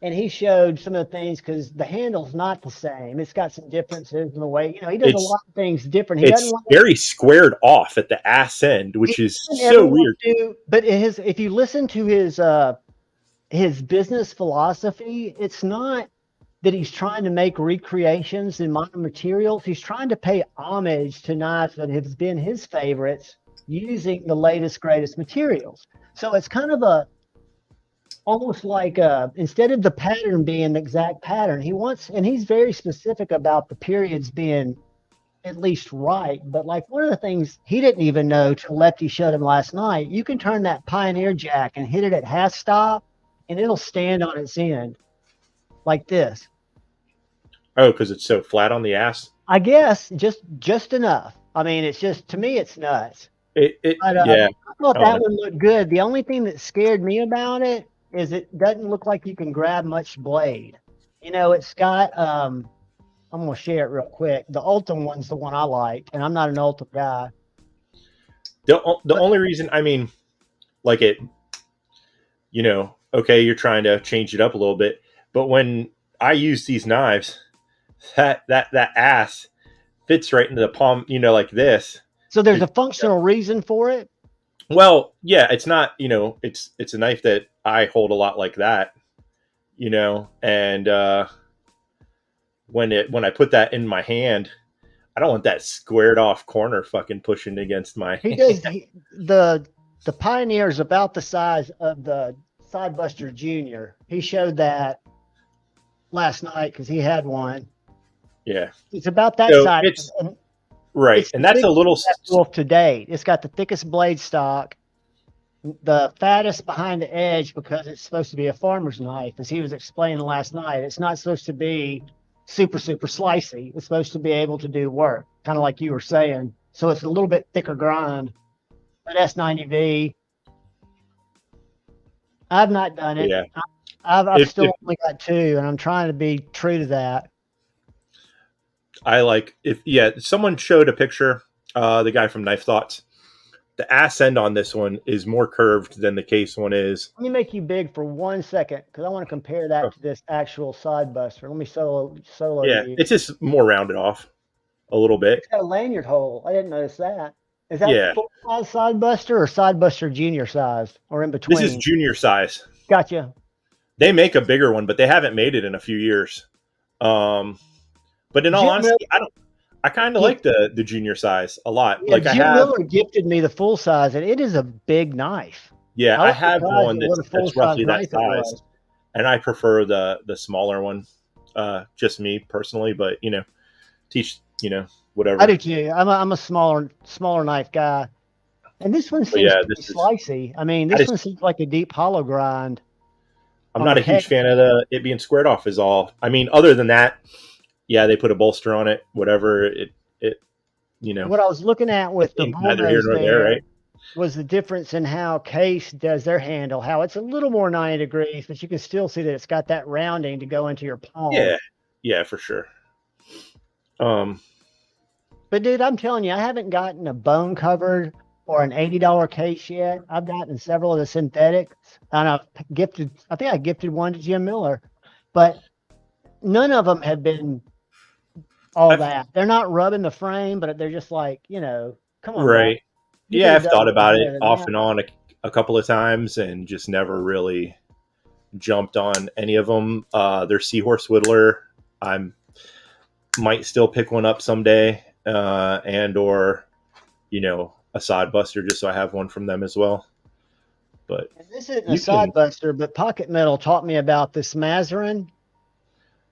And he showed some of the things because the handle's not the same. It's got some differences in the way, he does a it's lot of things different. He doesn't it's want very squared off at the ass end, he which is doesn't ever so want weird. to, but if you listen to his business philosophy, it's not that he's trying to make recreations in modern materials. He's trying to pay homage to knives that have been his favorites using the latest, greatest materials. So it's kind of almost like instead of the pattern being the exact pattern, and he's very specific about the periods being at least right. But like one of the things he didn't even know till Lefty showed him last night, you can turn that Pioneer jack and hit it at half stop and it'll stand on its end like this. Oh, because it's so flat on the ass. I guess just enough. I mean, it's just, to me, it's nuts. But Yeah. I thought I don't that know. one looked good. The only thing that scared me about it is it doesn't look like you can grab much blade. It's got I'm gonna share it real quick. The Ultim one's the one I like, and I'm not an Ultim guy. The But only reason, I mean, like it, okay, you're trying to change it up a little bit, but when I use these knives, that ass fits right into the palm, like this. so there's It- a functional reason for it. well, yeah, it's not, it's a knife that I hold a lot like that, and when I put that in my hand, I don't want that squared off corner fucking pushing against my. He does the Pioneer is about the size of the Sidebuster Junior. He showed that last night because he had one. Yeah. It's about that So size. it's And right, it's the and that's a biggest little. Wolf to date. It's got the thickest blade stock, the fattest behind the edge because it's supposed to be a farmer's knife, as he was explaining last night. It's not supposed to be super, super slicey. It's supposed to be able to do work, kind of like you were saying. So it's a little bit thicker grind. But S90V, I've not done it. Yeah. I've If still only got two, and I'm trying to be true to that. I like if yeah, someone showed a picture, the guy from Knife Thoughts. The ass end on this one is more curved than the case one is. Let me make you big for 1 second because I want to compare that to this actual side buster. Let me solo Yeah, you. it's just more rounded off a little bit. It's got a lanyard hole. I didn't notice that. Is that Yeah, full size side buster or side buster junior size or in this is between? junior size. Gotcha. They make a bigger one, but they haven't made it in a few years. But in all Jim Miller, honesty, I kind of like the junior size a lot. yeah, Like I Jim have, Miller gifted me the full size, and it is a big knife. yeah, I I was have surprised one at what a full that's size roughly that knife it size, was. and I prefer the smaller one. Just me personally, but teach I whatever. do too. I'm a smaller knife guy, and this one But seems yeah, pretty this is. slicey. I mean, I this just one seems like a deep hollow grind I'm on not the a huge head. fan of it being squared off. Is all. I mean, other than that, yeah, they put a bolster on it. Whatever it What I was looking at with the neither here Volvos nor there, there right? was the difference in how Case does their handle, how it's a little more 90 degrees, but you can still see that it's got that rounding to go into your palm. Yeah, yeah, for sure. Um, But dude, I'm telling you, I haven't gotten a bone covered or an $80 case yet. I've gotten several of the synthetics, and I think I gifted one to Jim Miller, but none of them have been all that. They're not rubbing the frame, but they're just like, come on, bro. right. You could Yeah, have I've done a thought little about it better than off that. and on a couple of times, and just never really jumped on any of them. Their Seahorse Whittler, I might still pick one up someday, and or a sod buster, just so I have one from them as well. But And this isn't a you side can, buster, but Pocket Metal taught me about this Mazarin.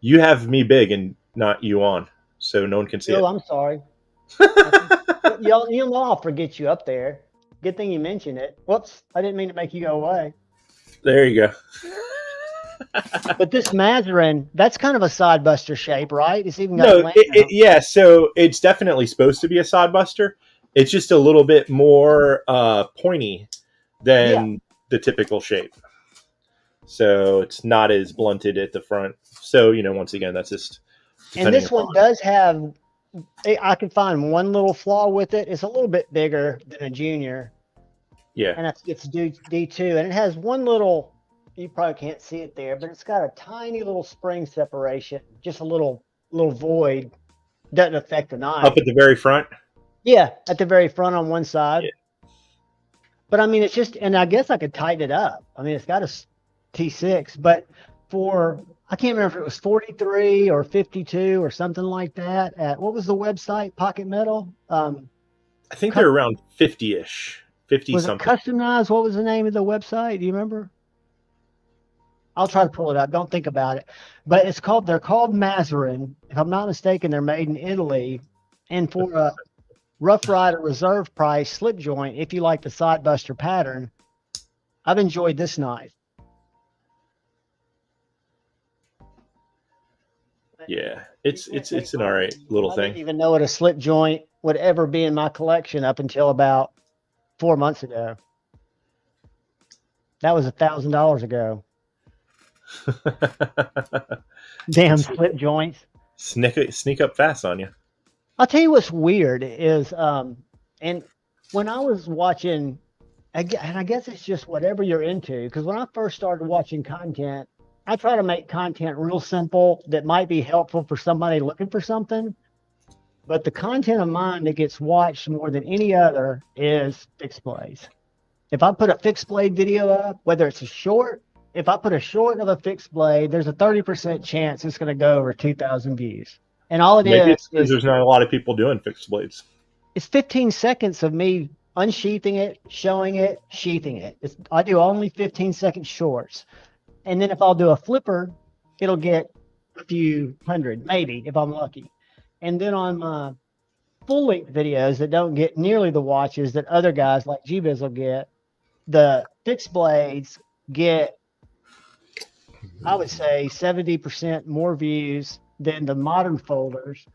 You have me big and not you on, so no one can see Oh, it. I'm sorry. You'll know I'll forget you up there. Good thing you mentioned it. Whoops, I didn't mean to make you go away. There you go. But this Mazarin, that's kind of a side buster shape, right? It's even got No, flame out. yeah. So it's definitely supposed to be a sod buster. It's just a little bit more pointy Yeah. than the typical shape. So it's not as blunted at the front. So, once again, that's just And depending this upon. one does have, I can find one little flaw with it. It's a little bit bigger than a junior. Yeah. And it's D2. And it has one little, you probably can't see it there, but it's got a tiny little spring separation, just a little void. Doesn't affect the knife. Up at the very front. Yeah, at the very front on one side. Yeah. But I mean, it's just, and I guess I could tighten it up. I mean, it's got a T6, but I can't remember if it was 43 or 52 or something like that. What was the website? Pocket Metal? I think they're around 50-ish. 50 Was it something. Customized? What was the name of the website? Do you remember? I'll try to pull it up. Don't think about it. But they're called Mazarin. If I'm not mistaken, they're made in Italy. And for a Rough Rider reserve price slip joint, if you like the side buster pattern, I've enjoyed this knife. Yeah, it's an all right little I thing. didn't even know what a slip joint would ever be in my collection up until about 4 months ago. That was $1,000 ago. Damn slip joints. Sneak up fast on you. I'll tell you what's weird is, and when I was watching, and I guess it's just whatever you're into, because when I first started watching content, I try to make content real simple that might be helpful for somebody looking for something. But the content of mine that gets watched more than any other is fixed blades. If I put a fixed blade video up, whether it's a short, if I put a short of a fixed blade, there's a 30% chance it's going to go over 2,000 views. And all Maybe it's because is there's not a lot of people doing fixed blades. it's 15 seconds of me unsheathing it, showing it, sheathing it. I do only 15-second shorts. And then if I'll do a flipper, it'll get a few hundred, maybe, if I'm lucky. And then on my full-length videos that don't get nearly the watches that other guys like GBiz will get, the fixed blades get, I would say, 70% more views than the modern folders.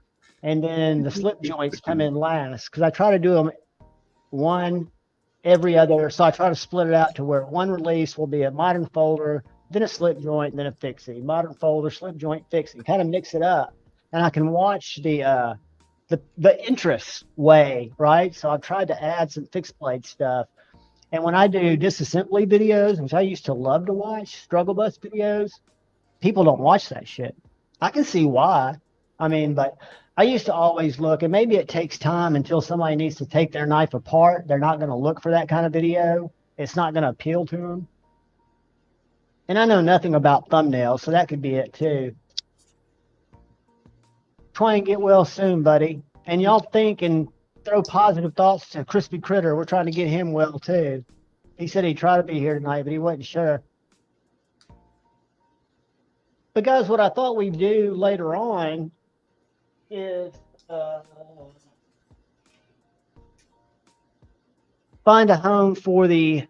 And then the slip joints come in last because I try to do them one every other. So I try to split it out to where one release will be a modern folder, then a slip joint, then a fixie. Modern folder, slip joint, fixie. Kind of mix it up. And I can watch the interest way, right? So I've tried to add some fixed blade stuff. And when I do disassembly videos, which I used to love to watch, struggle bus videos, people don't watch that shit. I can see why. I mean, but I used to always look, and maybe it takes time until somebody needs to take their knife apart. They're not going to look for that kind of video. It's not going to appeal to them. And I know nothing about thumbnails, so that could be it too. Try and get well soon, buddy. And y'all think and throw positive thoughts to Crispy Critter. We're trying to get him well too. He said he'd try to be here tonight, but he wasn't sure. But guys, what I thought we'd do later on is find a home for the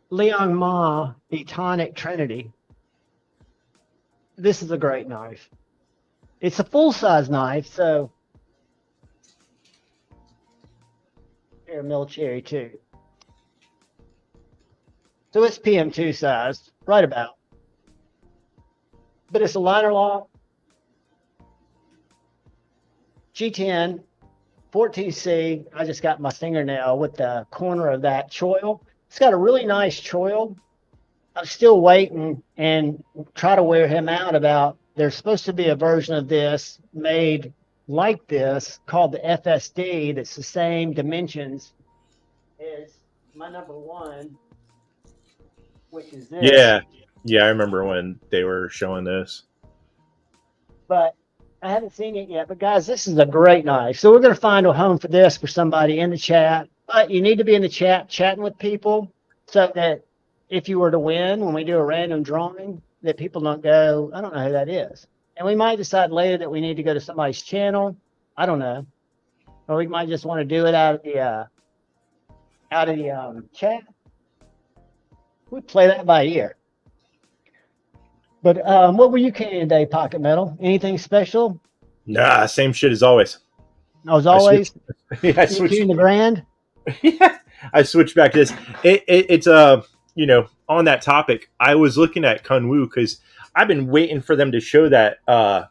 Liang Ma Etonic Trinity. This is a great knife. It's a full-size knife, so here, military too. So it's PM2 size, right about. But it's a liner lock, G10, 14C. I just got my fingernail with the corner of that choil. It's got a really nice choil. I'm still waiting and try to wear him out about, there's supposed to be a version of this made like this called the FSD that's the same dimensions as my number one, which is this. Yeah, I remember when they were showing this. But I haven't seen it yet. But guys, this is a great knife. So we're going to find a home for this for somebody in the chat. But you need to be in the chat chatting with people so that if you were to win when we do a random drawing, that people don't go, I don't know who that is. And we might decide later that we need to go to somebody's channel. I don't know. Or we might just want to do it out of the chat. We play that by ear. But what were you carrying today, Pocket Metal? Anything special? Nah, same shit as always. As always, Yeah, I you switched. carrying the brand? Yeah, I switched back to this. It's you know, on that topic, I was looking at Kunwu because I've been waiting for them to show that the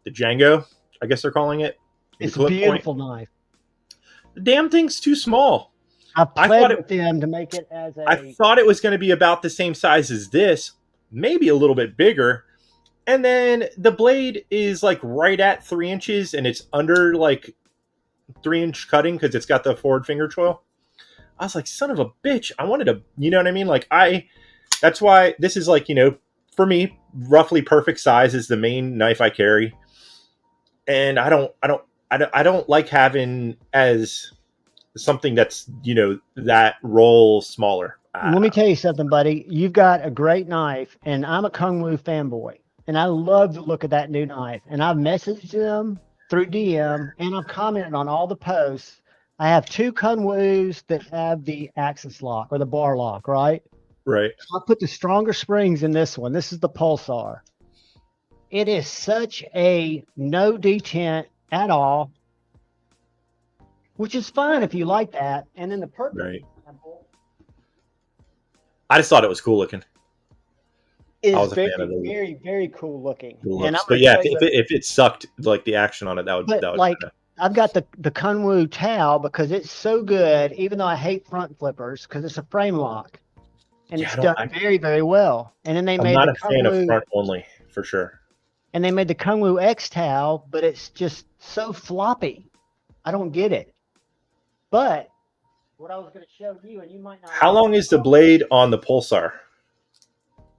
Django, I guess they're calling it. It's a beautiful knife. The damn thing's too small. I played with them to make it as a. I thought it was going to be about the same size as this, maybe a little bit bigger. And then the blade is like right at 3 inches, and it's under like 3-inch cutting because it's got the forward finger choil. I was like, son of a bitch. I wanted to, you know what I mean? Like that's why this is like, you know, for me, roughly perfect size is the main knife I carry. And I don't like having as something that's, you know, that roll smaller. Let me tell you something, buddy. You've got a great knife, and I'm a Kunwu fanboy, and I love the look of that new knife. And I've messaged them through DM, and I've commented on all the posts. I have 2 Kunwus that have the axis lock or the bar lock, right? Right. I put the stronger springs in this one. This is the Pulsar. It is such a no detent at all, which is fine if you like that. And then the purple. Right. I just thought it was cool looking. I was a fan of the very, very cool looking. But yeah, if it sucked like the action on it, that would like I've got the Kunwu Tau because it's so good, even though I hate front flippers because it's a frame lock. And it's done very, very well. And then I'm not a fan of front only, for sure. And they made the Kunwu X Tau, but it's just so floppy. I don't get it. But what I was going to show you, and you might not. How long is the blade on the Pulsar?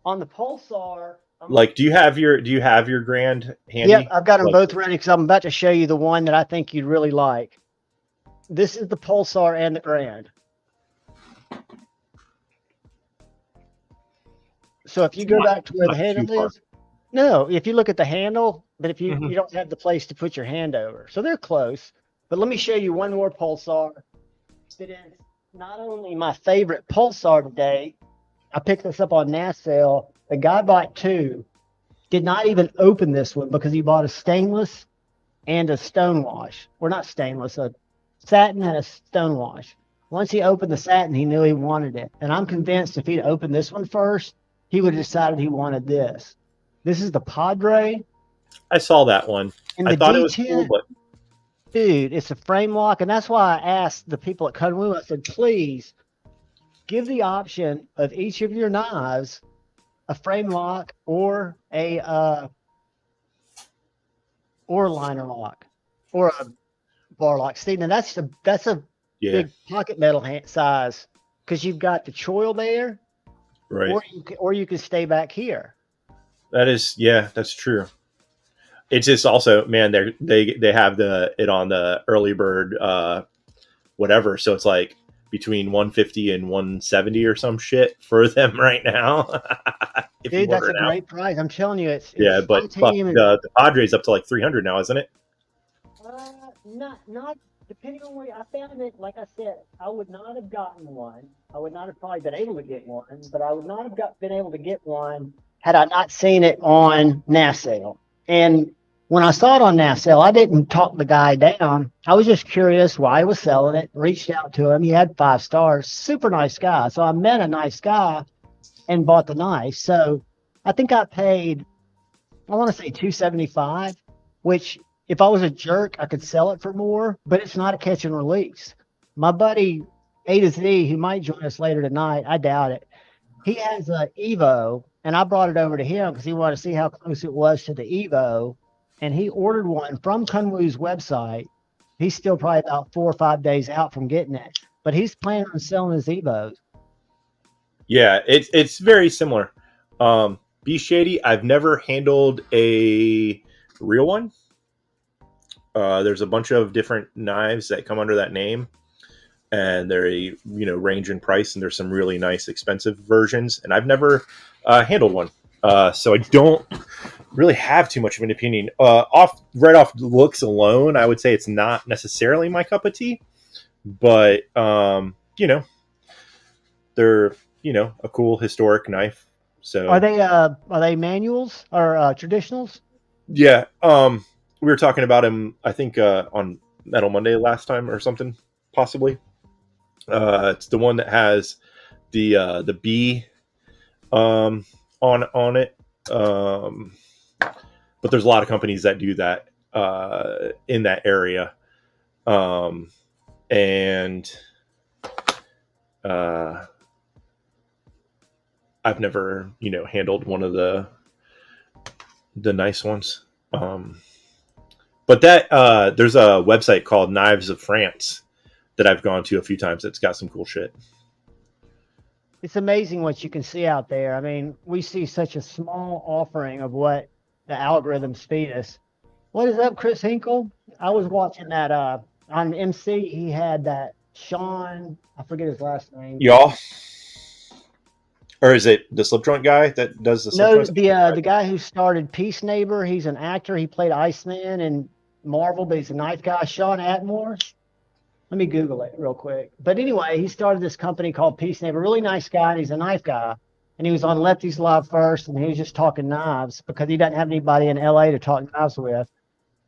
On the Pulsar. Like, do you have your Grand handy? Yep, I've got them both ready because I'm about to show you the one that I think you'd really like. This is the Pulsar and the Grand. So if you go back to where the handle is, no, if you look at the handle, but if you don't have the place to put your hand over. So they're close. But let me show you one more Pulsar that is not only my favorite Pulsar today. I picked this up on NASL. The guy bought 2, did not even open this one because he bought a stainless and a stonewash. Or not stainless, a satin and a stonewash. Once he opened the satin, he knew he wanted it. And I'm convinced if he'd opened this one first, he would have decided he wanted this. This is the Padre. I saw that one. And I thought it was cool, but dude, it's a frame lock, and that's why I asked the people at Kunwu. I said, please give the option of each of your knives a frame lock or a liner lock or a bar lock. See, now that's a big pocket metal size because you've got the choil there, right? Or you can stay back here. That is, that's true. It's just also, man, they have it on the early bird whatever, so it's like between 150 and 170 or some shit for them right now. Dude, that's a great price. I'm telling you, it's but the Padre's up to like 300 now, isn't it? Not depending on where I found it. Like I said, I would not have gotten one. I would not have probably been able to get one, but I would not have been able to get one had I not seen it on NASL. And when I saw it on NASL, I didn't talk the guy down. I was just curious why he was selling it. Reached out to him. He had 5 stars. Super nice guy. So I met a nice guy and bought the knife. So I think I paid, I want to say $275, which if I was a jerk, I could sell it for more, but it's not a catch and release. My buddy A to Z, who might join us later tonight, I doubt it. He has an Evo, and I brought it over to him because he wanted to see how close it was to the Evo. And he ordered one from Kunwu's website. He's still probably about 4 or 5 days out from getting it, but he's planning on selling his Evos. Yeah, it's very similar. Be Shady, I've never handled a real one. There's a bunch of different knives that come under that name, and they're range in price, and there's some really nice expensive versions, and I've never handled one. So I don't really have too much of an opinion. Right off looks alone, I would say it's not necessarily my cup of tea, but you know, they're a cool historic knife. So Are they manuals or traditionals? yeah, we were talking about him, I think, on Metal Monday last time or something, possibly. It's the one that has the B on it. But there's a lot of companies that do that in that area, and I've never handled one of the nice ones. But that there's a website called Knives of France that I've gone to a few times. That's got some cool shit. It's amazing what you can see out there. I mean, we see such a small offering of what the algorithms feed us. What is up, Chris Hinkle? I was watching that on MC. He had that Sean, I forget his last name. Y'all, or is it the slip joint guy that does the slip No, joint? the guy who started Peace Neighbor. He's an actor. He played Iceman in Marvel, but he's a knife guy. Sean Ashmore. Let me Google it real quick. But anyway, he started this company called Peace Neighbor. Really nice guy, and he's a knife guy. And he was on Lefty's Live first, and he was just talking knives because he doesn't have anybody in LA to talk knives with.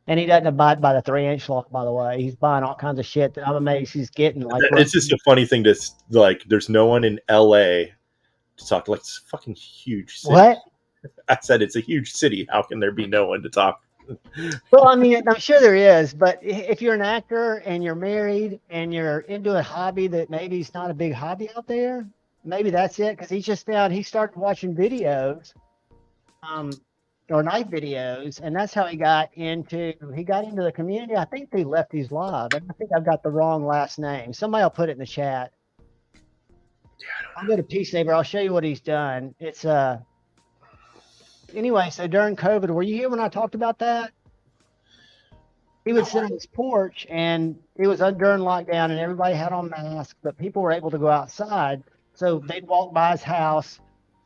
And he doesn't abide by the 3-inch law, by the way. He's buying all kinds of shit that I'm amazed he's getting. Like, it's just a funny thing to like. There's no one in LA to talk. Like, it's a fucking huge city. What? I said it's a huge city. How can there be no one to talk? Well, I mean, I'm sure there is, but if you're an actor and you're married and you're into a hobby that maybe it's not a big hobby out there, maybe that's it. Because he started watching videos, or knife videos, and that's how he got into the community. I think they Lefty's Live, and I think I've got the wrong last name. Somebody will put it in the chat. Yeah, I'll go to Peace Neighbor. I'll show you what he's done. It's anyway, so during COVID, were you here when I talked about that? He would sit on his porch, and it was during lockdown, and everybody had on masks, but people were able to go outside. So they'd walk by his house,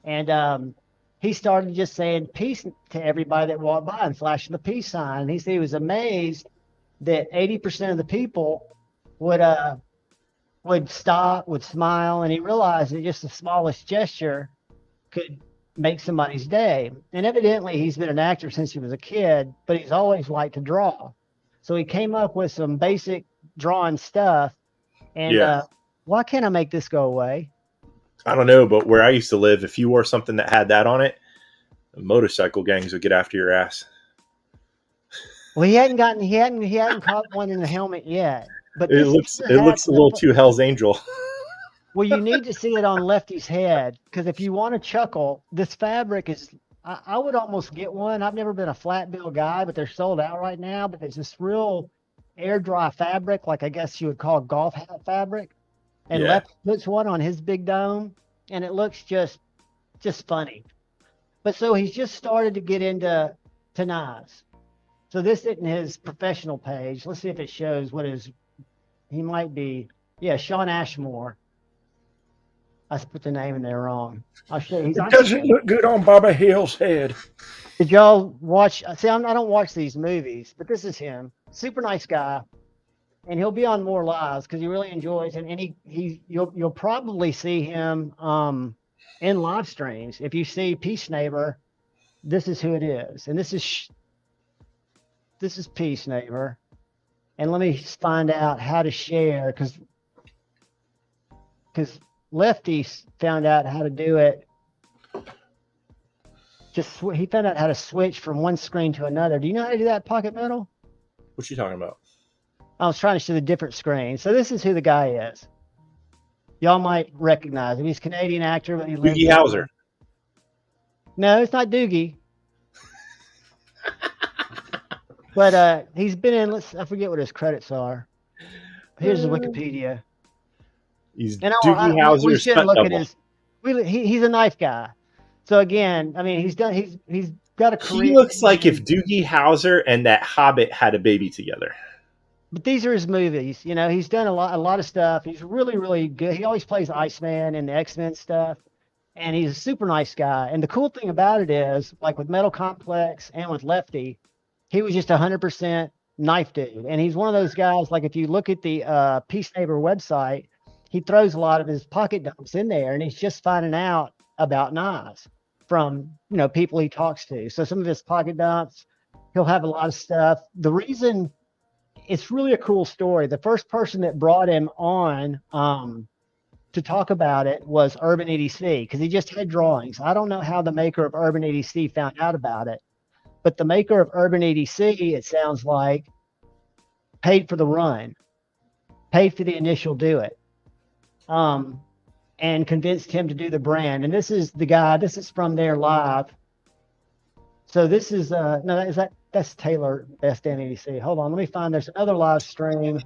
and he started just saying peace to everybody that walked by and flashing the peace sign. And he said he was amazed that 80% of the people would stop, would smile, and he realized that just the smallest gesture could make somebody's day. And evidently he's been an actor since he was a kid, but he's always liked to draw. So he came up with some basic drawing stuff. And why can't I make this go away? I don't know, but where I used to live, if you wore something that had that on it, the motorcycle gangs would get after your ass. Well, he hadn't caught one in the helmet yet. But it looks a little too Hell's Angel. Well, you need to see it on Lefty's head, because if you want to chuckle, this fabric is, I would almost get one. I've never been a flat bill guy, but they're sold out right now. But there's this real air dry fabric, like I guess you would call golf hat fabric. And Lefty puts one on his big dome, and it looks just funny. But so he's just started to get into knives. So this isn't his professional page. Let's see if it shows he might be. Yeah, Sean Ashmore. I put the name in there wrong. I'll show you. It doesn't look good on Baba Hill's head. Did y'all watch? See, I don't watch these movies, but this is him. Super nice guy, and he'll be on more lives because he really enjoys it. And you'll probably see him in live streams. If you see Peace Neighbor, this is who it is, and this is Peace Neighbor. And let me find out how to share, because Lefty found out how to do it. He found out how to switch from one screen to another. Do you know how to do that, Pocket Metal? What you talking about? I was trying to show the different screens. So this is who the guy is. Y'all might recognize him. He's a Canadian actor, but he lives. Doogie Howser. No, it's not Doogie. But he's been in. I forget what his credits are. Here's the Wikipedia. He's Doogie Howser's we should look double. at his. He's a knife guy. So again, I mean, he's got a career. He looks like if Doogie Howser and that Hobbit had a baby together. But these are his movies. You know, he's done a lot of stuff. He's really, really good. He always plays Iceman and the X-Men stuff. and he's a super nice guy. And the cool thing about it is, like with Metal Complex and with Lefty, he was just 100% knife dude. And he's one of those guys, like if you look at the Peace Neighbor website, he throws a lot of his pocket dumps in there, and he's just finding out about knives from, people he talks to. So some of his pocket dumps, he'll have a lot of stuff. The reason it's really a cool story, the first person that brought him on to talk about it was Urban EDC, because he just had drawings. I don't know how the maker of Urban EDC found out about it, but the maker of Urban EDC, it sounds like, paid for the run, paid for the initial do it, and convinced him to do the brand. And this is the guy, this is from their live. So this is, no, that's Taylor Best in EDC. Hold on, let me find, there's another live stream.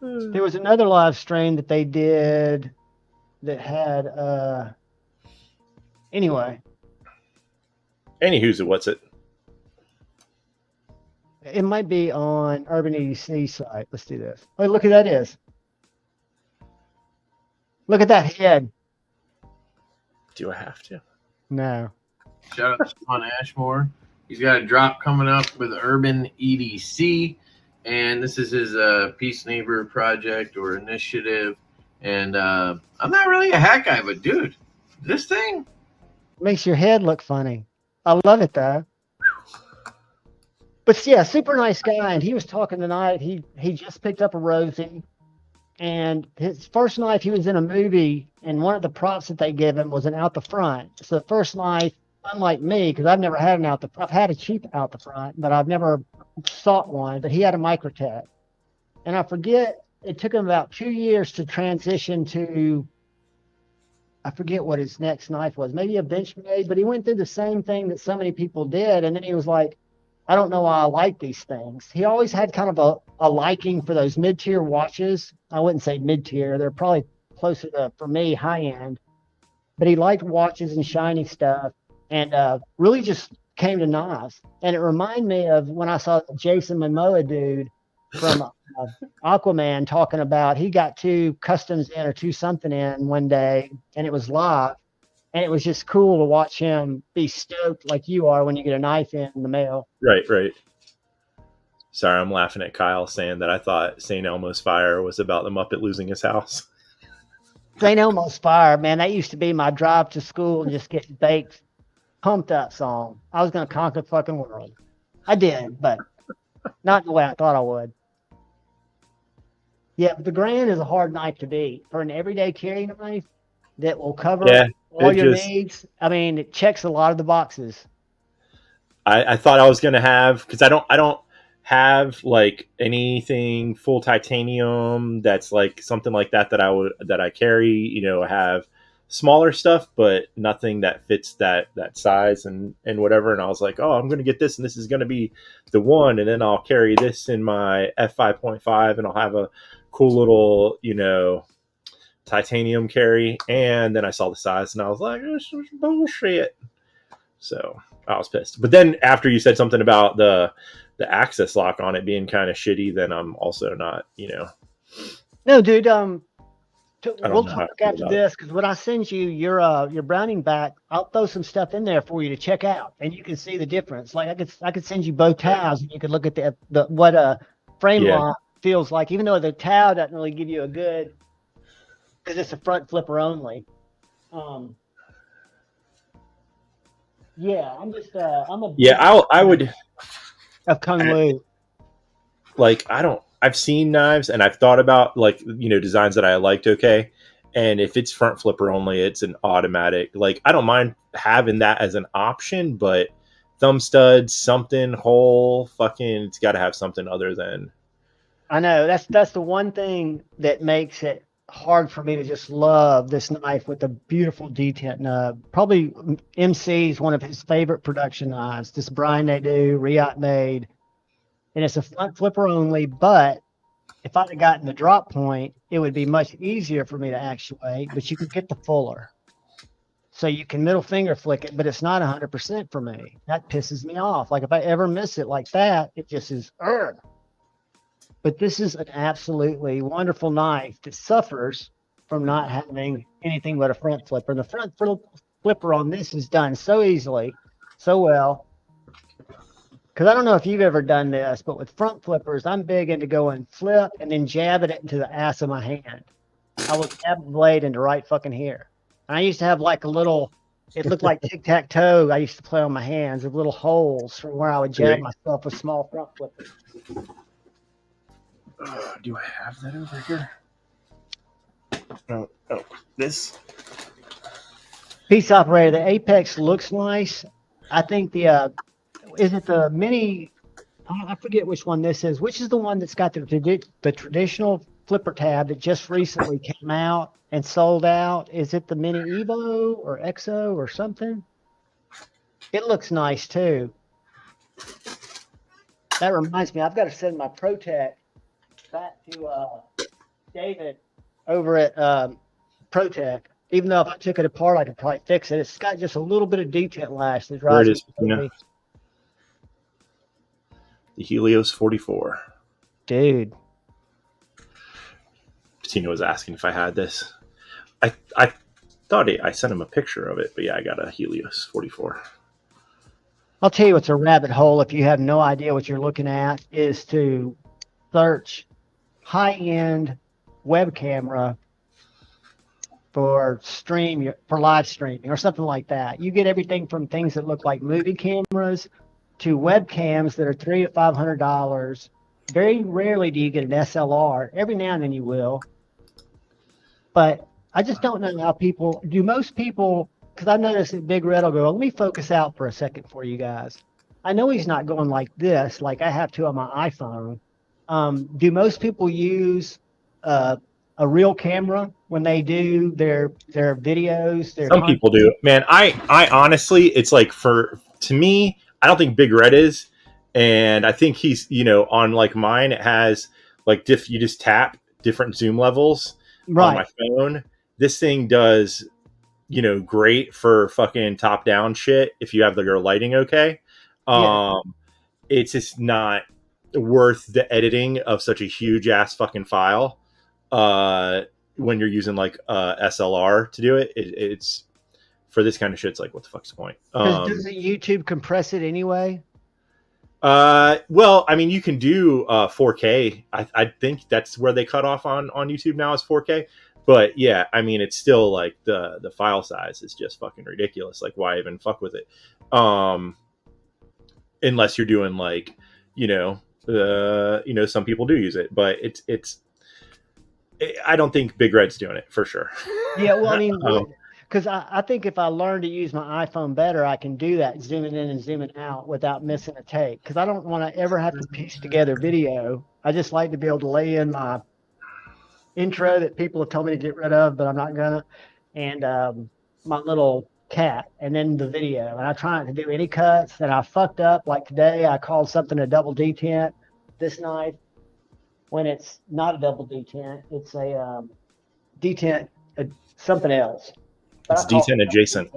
There was another live stream that they did that had, anyway. Anywho's it, what's it? It might be on Urban EDC site. Let's do this. Oh, look who that is. Look at that head. Do I have to? No. Shout out to Sean Ashmore. He's got a drop coming up with Urban EDC, and this is his Peace Neighbor project or initiative. And I'm not really a hat guy, but dude, this thing makes your head look funny. I love it though. But yeah, super nice guy. And he was talking tonight. He just picked up a Rosie, and his first knife, he was in a movie, and one of the props that they gave him was an out the front. So the first knife, unlike me, because I've never had an out the front. I've had a cheap out the front, but I've never sought one. But he had a Microtech, and I forget, it took him about 2 years to transition to, I forget what his next knife was, maybe a Benchmade, but he went through the same thing that so many people did. And then he was like, I don't know why I like these things. He always had kind of a liking for those mid-tier watches. I wouldn't say mid-tier. They're probably closer to, for me, high-end. But he liked watches and shiny stuff, and really just came to knives. And it reminded me of when I saw Jason Momoa dude from Aquaman talking about he got 2 customs in or 2 something in one day, and it was live. And it was just cool to watch him be stoked like you are when you get a knife in the mail. Right. Sorry, I'm laughing at Kyle saying that I thought St. Elmo's Fire was about the Muppet losing his house. St. Elmo's Fire, man, that used to be my drive to school and just get baked, pumped up song. I was going to conquer the fucking world. I did, but not the way I thought I would. Yeah, but the Grand is a hard knife to beat. For an everyday carry knife that will cover all your needs, I mean, it checks a lot of the boxes. I thought I was going to have, because I don't have like anything full titanium that's like something like that I carry. I have smaller stuff, but nothing that fits that size and whatever. And I was like, oh, I'm going to get this, and this is going to be the one, and then I'll carry this in my f5.5, and I'll have a cool little titanium carry. And then I saw the size, and I was like, this is bullshit. So I was pissed. But then after you said something about the access lock on it being kind of shitty, then I'm also not, No, dude. We'll talk after this, because when I send you your Browning back, I'll throw some stuff in there for you to check out, and you can see the difference. Like I could send you both towels, and you could look at the what a frame lock feels like, even though the towel doesn't really give you a good, because it's a front flipper only. Yeah, I'm just I would of Kung Lu. Like I've seen knives, and I've thought about designs that I liked. Okay. And if it's front flipper only, it's an automatic. Like, I don't mind having that as an option, but thumb studs, something whole, it's got to have something other than. I know that's the one thing that makes it hard for me to just love this knife with the beautiful detent nub. Probably MC's one of his favorite production knives. This Brian they do, Riot made, and it's a front flipper only. But if I'd have gotten the drop point, it would be much easier for me to actuate. But you can get the fuller, so you can middle finger flick it. But it's not 100% for me. That pisses me off. Like if I ever miss it like that, it just is. But this is an absolutely wonderful knife that suffers from not having anything but a front flipper. The front flipper on this is done so easily, so well. Because I don't know if you've ever done this, but with front flippers, I'm big into going flip and then jabbing it into the ass of my hand. I will jab the blade into right fucking here. And I used to have like a little, it looked like tic-tac-toe. I used to play on my hands with little holes from where I would jab myself with small front flippers. Do I have that over here? Oh, this. Piece operator, the Apex looks nice. I think the, is it the mini, I forget which one this is. Which is the one that's got the traditional flipper tab that just recently came out and sold out? Is it the Mini Evo or Exo or something? It looks nice too. That reminds me, I've got to send my ProTech back to David over at ProTech. Even though if I took it apart, I could probably fix it. It's got just a little bit of detail lash that drives Where it is, Patina? The Helios 44. Dude. Patina was asking if I had this. I thought I sent him a picture of it, but yeah, I got a Helios 44. I'll tell you what's a rabbit hole if you have no idea what you're looking at is to high-end web camera for live streaming or something like that. You get everything from things that look like movie cameras to webcams that are $300 to $500. Very rarely do you get an SLR. Every now and then you will. But I just don't know how most people, because I noticed that Big Red will go, let me focus out for a second for you guys. I know he's not going like this, like I have to on my iPhone. Do most people use a real camera when they do their videos? Some people do. Man, I honestly, it's like to me, I don't think Big Red is. And I think he's, on like mine, it has like you just tap different zoom levels on my phone. This thing does, great for fucking top down shit if you have your lighting okay. It's just not worth the editing of such a huge ass fucking file when you're using like SLR to do it. It's for this kind of shit. It's like, what the fuck's the point? Doesn't YouTube compress it anyway? Well, I mean, you can do 4K. I think that's where they cut off on YouTube now is 4K. But yeah, I mean, it's still like the file size is just fucking ridiculous. Like, why even fuck with it? Unless you're doing like, some people do use it, but I don't think Big Red's doing it for sure. Yeah, well, I mean, because I think if I learn to use my iPhone better, I can do that zooming in and zooming out without missing a take. Because I don't want to ever have to piece together video. I just like to be able to lay in my intro that people have told me to get rid of, but I'm not gonna, and my little cat, and then the video. And I try not to do any cuts. And I fucked up. Like today, I called something a double detent. This night, when it's not a double detent, it's a detent, something else. It's detent adjacent.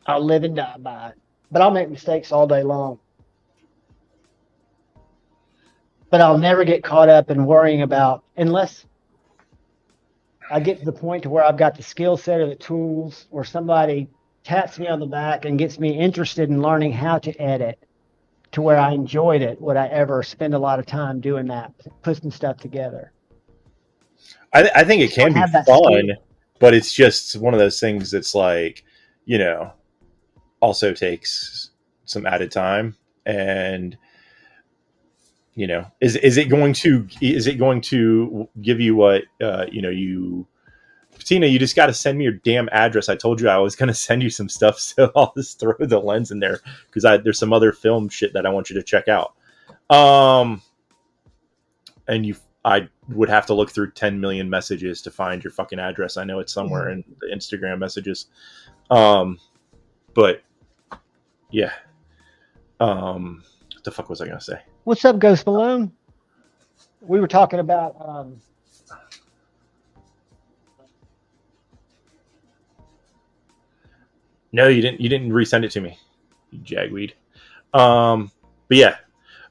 I'll live and die by it. But I'll make mistakes all day long. But I'll never get caught up in worrying about, unless I get to the point to where I've got the skill set or the tools, or somebody taps me on the back and gets me interested in learning how to edit to where I enjoyed it. Would I ever spend a lot of time doing that, putting stuff together? I think it can be fun, but it's just one of those things that's like, also takes some added time. And, is it going to give you what, Tina, you just got to send me your damn address. I told you I was going to send you some stuff. So I'll just throw the lens in there because there's some other film shit that I want you to check out. And I would have to look through 10 million messages to find your fucking address. I know it's somewhere in the Instagram messages. But yeah. What the fuck was I going to say? What's up, Ghost Balloon? We were talking about, No, you didn't resend it to me, you jagweed. But yeah.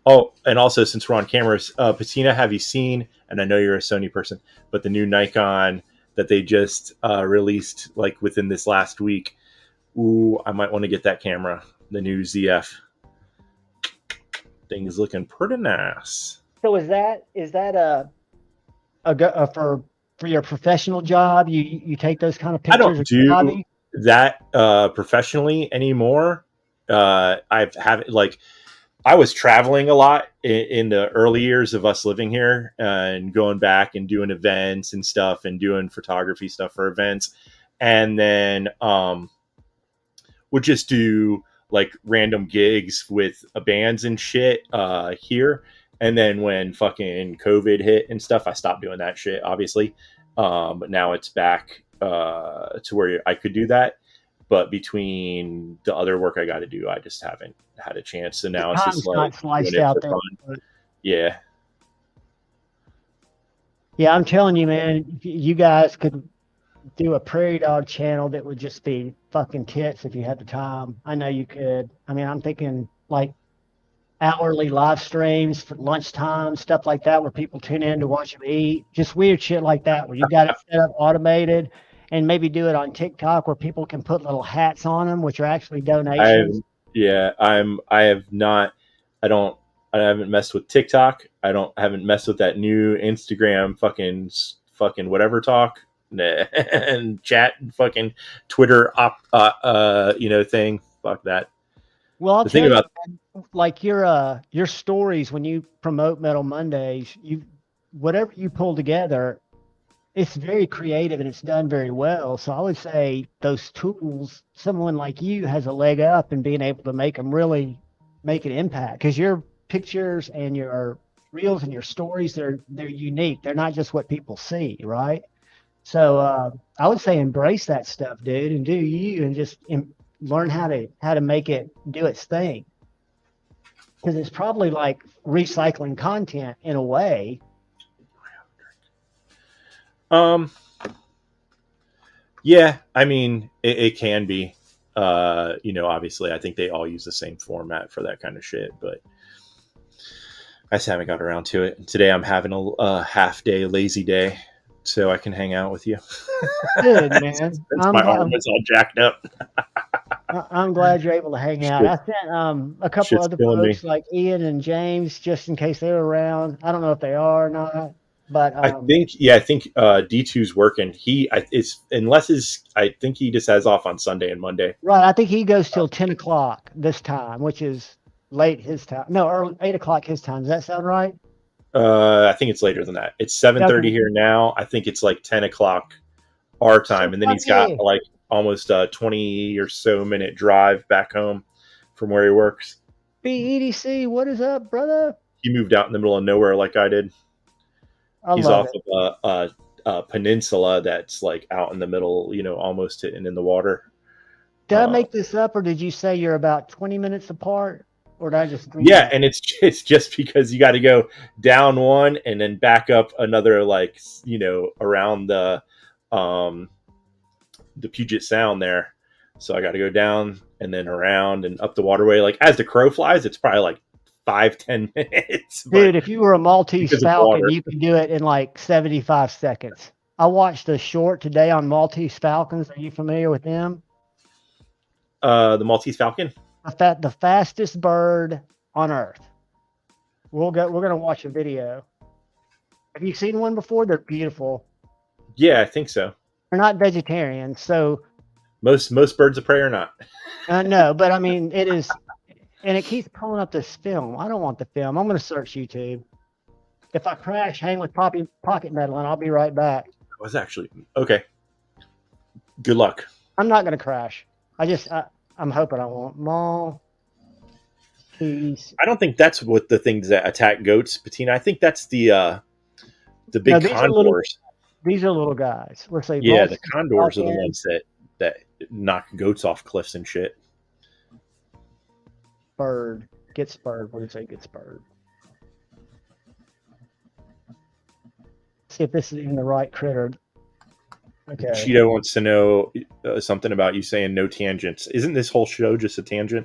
Oh, and also since we're on cameras, Patina, have you seen? And I know you're a Sony person, but the new Nikon that they just released like within this last week. Ooh, I might want to get that camera. The new ZF thing is looking pretty nice. So is that for your professional job? You take those kind of I pictures? don't of your do hobby? that professionally anymore. I've have like I was traveling a lot in the early years of us living here and going back and doing events and stuff and doing photography stuff for events, and then would just do like random gigs with bands and shit here. And then when fucking COVID hit and stuff, I stopped doing that shit, obviously. But now it's back to where I could do that. But between the other work I got to do, I just haven't had a chance. So now it's just like sliced doing it out for there. fun. Yeah. Yeah, I'm telling you, man, you guys could do a prairie dog channel that would just be fucking tits if you had the time. I know you could. I mean, I'm thinking like hourly live streams for lunchtime, stuff like that, where people tune in to watch them eat. Just weird shit like that, where you got it set up automated, and maybe do it on TikTok where people can put little hats on them, which are actually donations. I have not. I haven't messed with TikTok. I haven't messed with that new Instagram fucking whatever talk and chat and fucking Twitter thing. Fuck that. Well, I'll The thing tell you, about man, like your stories when you promote Metal Mondays, whatever you pull together, it's very creative and it's done very well. So I would say those tools, someone like you has a leg up in being able to make them really make an impact, because your pictures and your reels and your stories, they're unique. They're not just what people see, right? So I would say embrace that stuff, dude, and do you, and just learn how to make it do its thing, because it's probably like recycling content in a way. Yeah, I mean, it can be. Obviously, I think they all use the same format for that kind of shit, but I just haven't got around to it. Today, I'm having a half day lazy day, so I can hang out with you. Good, man. Since my arm is all jacked up. I'm glad you're able to hang out. I sent a couple Shit's other killing me. folks like Ian and James, just in case they're around. I don't know if they are or not, but I think D2's working. I think he just has off on Sunday and Monday. right. I think he goes till 10 o'clock this time, which is late his time. No, early 8 o'clock his time. Does that sound right? I think it's later than that. It's 7:30 here now. I think it's like 10 o'clock our time, and then he's got like almost a 20 or so minute drive back home from where he works. BEDC, what is up, brother? He moved out in the middle of nowhere like I did. He's off of a peninsula that's like out in the middle, almost hitting in the water. Did I make this up, or did you say you're about 20 minutes apart? Or did I just and it's just because you got to go down one and then back up another, like, around the Puget Sound there. So I got to go down and then around and up the waterway. Like, as the crow flies, it's probably like 5-10 minutes. Dude, if you were a Maltese Falcon, you could do it in like 75 seconds. I watched a short today on Maltese Falcons. Are you familiar with them? The Maltese Falcon? The fastest bird on Earth. We're gonna watch a video. Have you seen one before? They're beautiful. Yeah, I think so. They're not vegetarian, so most birds of prey are not. No, but I mean it is, and it keeps pulling up this film. I don't want the film. I'm gonna search YouTube. If I crash, hang with Pocket Metal, and I'll be right back. It was actually okay. Good luck. I'm not gonna crash. I'm hoping I won't. Maltese. I don't think that's what the things that attack goats, Patina. I think that's the big condors. These are little guys. Let's say the condors are the ones that knock goats off cliffs and shit. Bird gets spurred. What do you say? Gets spurred. See if this is even the right critter. Okay. Cheeto wants to know something about you saying no tangents. Isn't this whole show just a tangent?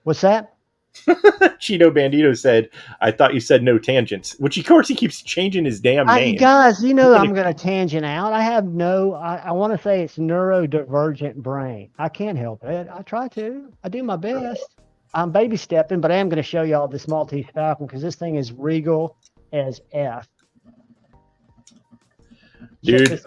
What's that? Cheeto Bandito said, "I thought you said no tangents," which of course he keeps changing his damn name. Guys, you know I'm going to tangent out. I want to say it's neurodivergent brain. I can't help it. I try to. I do my best. I'm baby stepping, but I am going to show y'all this Maltese Falcon because this thing is regal as F. Dude,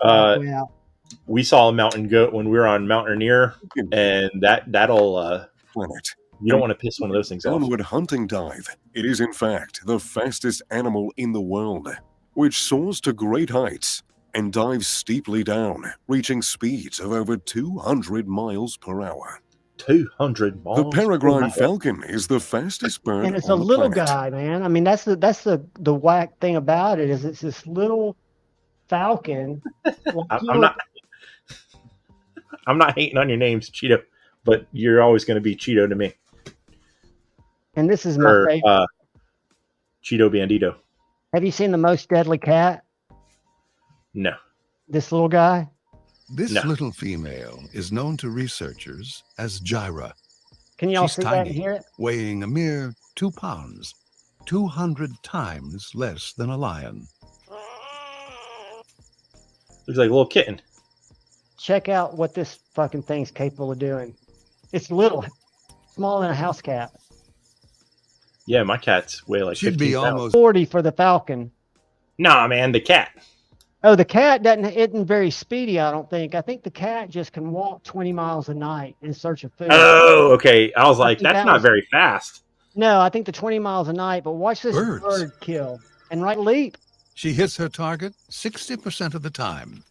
we saw a mountain goat when we were on Mountaineer, and that'll planet. You don't want to piss one of those things off. Onward hunting dive. It is in fact the fastest animal in the world, which soars to great heights and dives steeply down, reaching speeds of over 200 miles per hour. 200 miles. The peregrine falcon is the fastest bird, and it's on a the little planet. guy, man. I mean, that's the whack thing about it is it's this little falcon. I'm not hating on your names, Cheeto, but you're always going to be Cheeto to me. And this is my favorite. Cheeto Bandito. Have you seen The Most Deadly Cat? No. This little guy? This little female is known to researchers as Gyra. Can y'all She's see tiny, that and hear it? weighing a mere 2 pounds, 200 times less than a lion. Looks like a little kitten. Check out what this fucking thing's capable of doing. It's little, smaller than a house cat. Yeah, my cats weigh like She'd be 15 pounds. almost 40 for the falcon. Nah, man, the cat. Oh, the cat isn't very speedy, I don't think. I think the cat just can walk 20 miles a night in search of food. Oh, okay. I was like, think that's that not was- very fast. No, I think the 20 miles a night, but watch this Birds. bird kill. And right leap. She hits her target 60% of the time.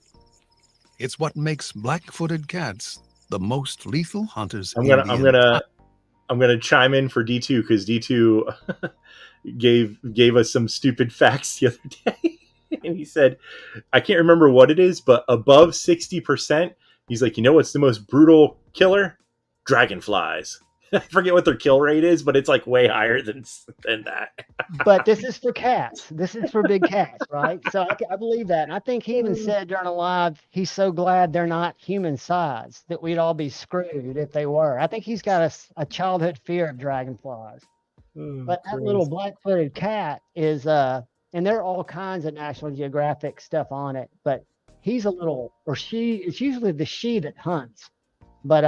It's what makes black-footed cats the most lethal hunters. I'm gonna chime in for D2 because D2 gave us some stupid facts the other day. And he said, I can't remember what it is, but above 60%, he's like, you know what's the most brutal killer? Dragonflies. I forget what their kill rate is, but it's like way higher than that. But this is for cats. This is for big cats, right? So I believe that. And I think he even said during a live, he's so glad they're not human size, that we'd all be screwed if they were. I think he's got a childhood fear of dragonflies. But that little black-footed cat is, and there are all kinds of National Geographic stuff on it, but he's a little, or she, it's usually the she that hunts. But,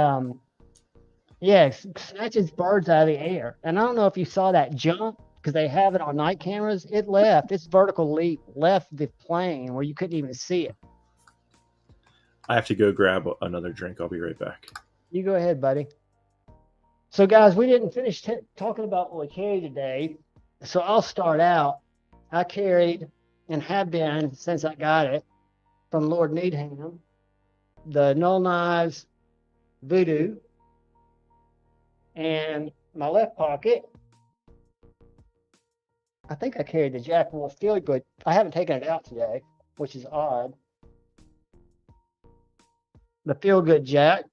yeah, snatches birds out of the air. And I don't know if you saw that jump, because they have it on night cameras. It left, its vertical leap left the plane where you couldn't even see it. I have to go grab another drink. I'll be right back. You go ahead, buddy. So, guys, we didn't finish talking about what we carried today. So I'll start out. I carried, and have been since I got it, from Lord Needham, the Null Knives Voodoo. And my left pocket, I think I carried the Jack Wolf Feel Good. I haven't taken it out today, which is odd. The Feel Good Jack.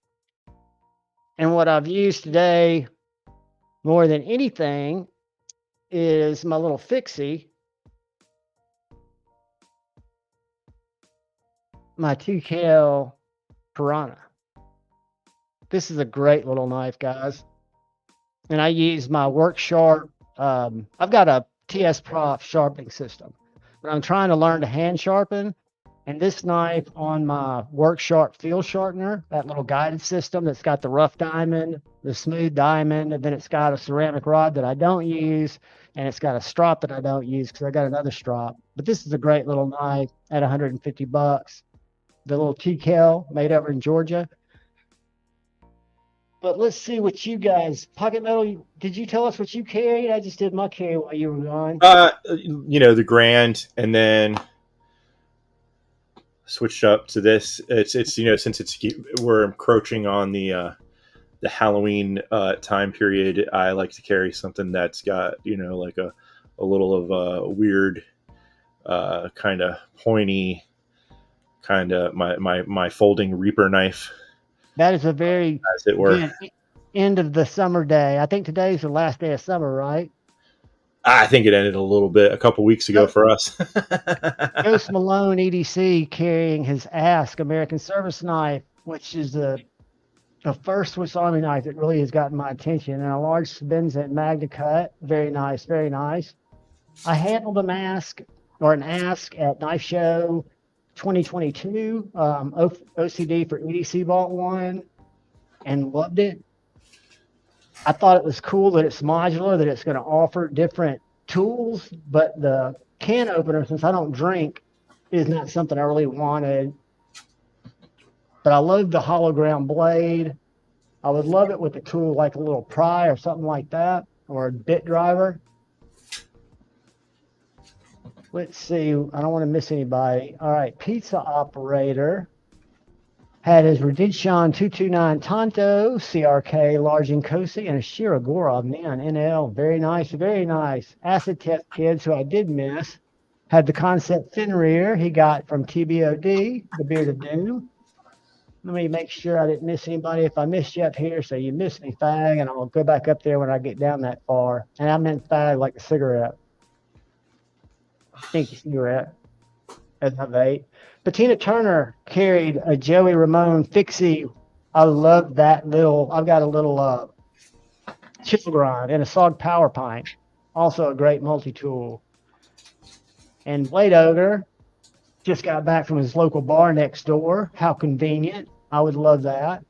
And what I've used today more than anything is my little fixie. My 2KL Piranha. This is a great little knife, guys. And I use my Work Sharp. I've got a TS Prof sharpening system, but I'm trying to learn to hand sharpen. And this knife on my Work Sharp field sharpener, that little guided system that's got the rough diamond, the smooth diamond, and then it's got a ceramic rod that I don't use, and it's got a strop that I don't use because I got another strop. But this is a great little knife at $150. The little TKL made over in Georgia. But let's see what you guys, Pocket Metal, did you tell us what you carried? I just did my carry while you were gone. The Grand, and then switched up to this. It's since we're encroaching on the Halloween time period, I like to carry something that's got like a little of a weird kind of pointy kind of my folding Reaper knife. That is a very as it were good end of the summer day. I think today's the last day of summer, right? I think it ended a couple weeks ago for us. Ghost Malone EDC carrying his Ask American Service knife, which is a the first Swiss Army knife that really has gotten my attention, and a large Sebenza Magna Cut. Very nice, very nice. I handled a mask or an ask at Knife Show 2022. OCD for EDC bought one and loved it. I thought it was cool that it's modular, that it's going to offer different tools, but the can opener, since I don't drink, is not something I really wanted. But I love the hologram blade. I would love it with a tool like a little pry or something like that, or a bit driver. Let's see. I don't want to miss anybody. All right. Pizza operator had his Reddition 229 Tonto, CRK, large Nkosi, and a Shirogorov Neon NL. Very nice. Very nice. Acid Test Kids, who I did miss, had the Concept Fin Rear he got from TBOD, the Beard of Doom. Let me make sure I didn't miss anybody. If I missed you up here, so you missed me, fag, and I'll go back up there when I get down that far. And I meant fag like a cigarette. Stinky cigarette, as I vape. Bettina Turner carried a Joey Ramone Fixie. I love that little, I've got a little chisel grind and a SOG power pint. Also a great multi-tool. And Blade Ogre just got back from his local bar next door. How convenient. I would love that.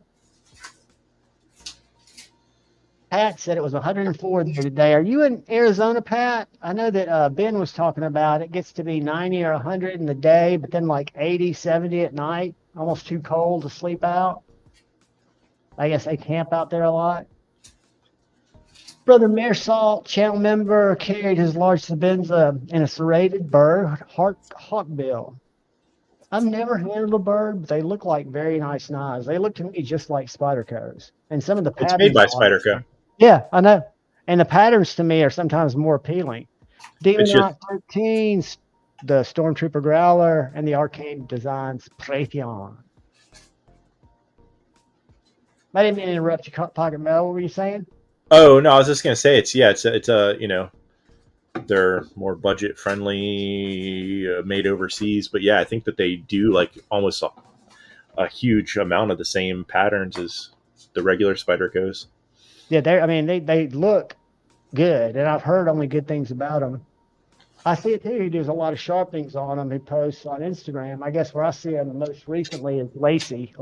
Pat said it was 104 there today. Are you in Arizona, Pat? I know that Ben was talking about it. Gets to be 90 or 100 in the day, but then like 80, 70 at night. Almost too cold to sleep out. I guess they camp out there a lot. Brother Meersalt, channel member, carried his large Sebenza in a serrated bird hawkbill. I've never handled a bird, but they look like very nice knives. They look to me just like Spyderco's. And some of the patterns. It's made by Spyderco. Yeah, I know. And the patterns to me are sometimes more appealing. Demon Knight 13, the Stormtrooper Growler, and the Arcane Designs Praytheon. I didn't mean to interrupt you, Pocket Metal. What were you saying? Oh no, I was just gonna say it's you know, they're more budget friendly, made overseas, but yeah, I think that they do like almost a huge amount of the same patterns as the regular Spyderco's. Yeah, they look good, and I've heard only good things about them. I see it too. He does a lot of sharpenings on them. He posts on Instagram. I guess where I see him most recently is Lacey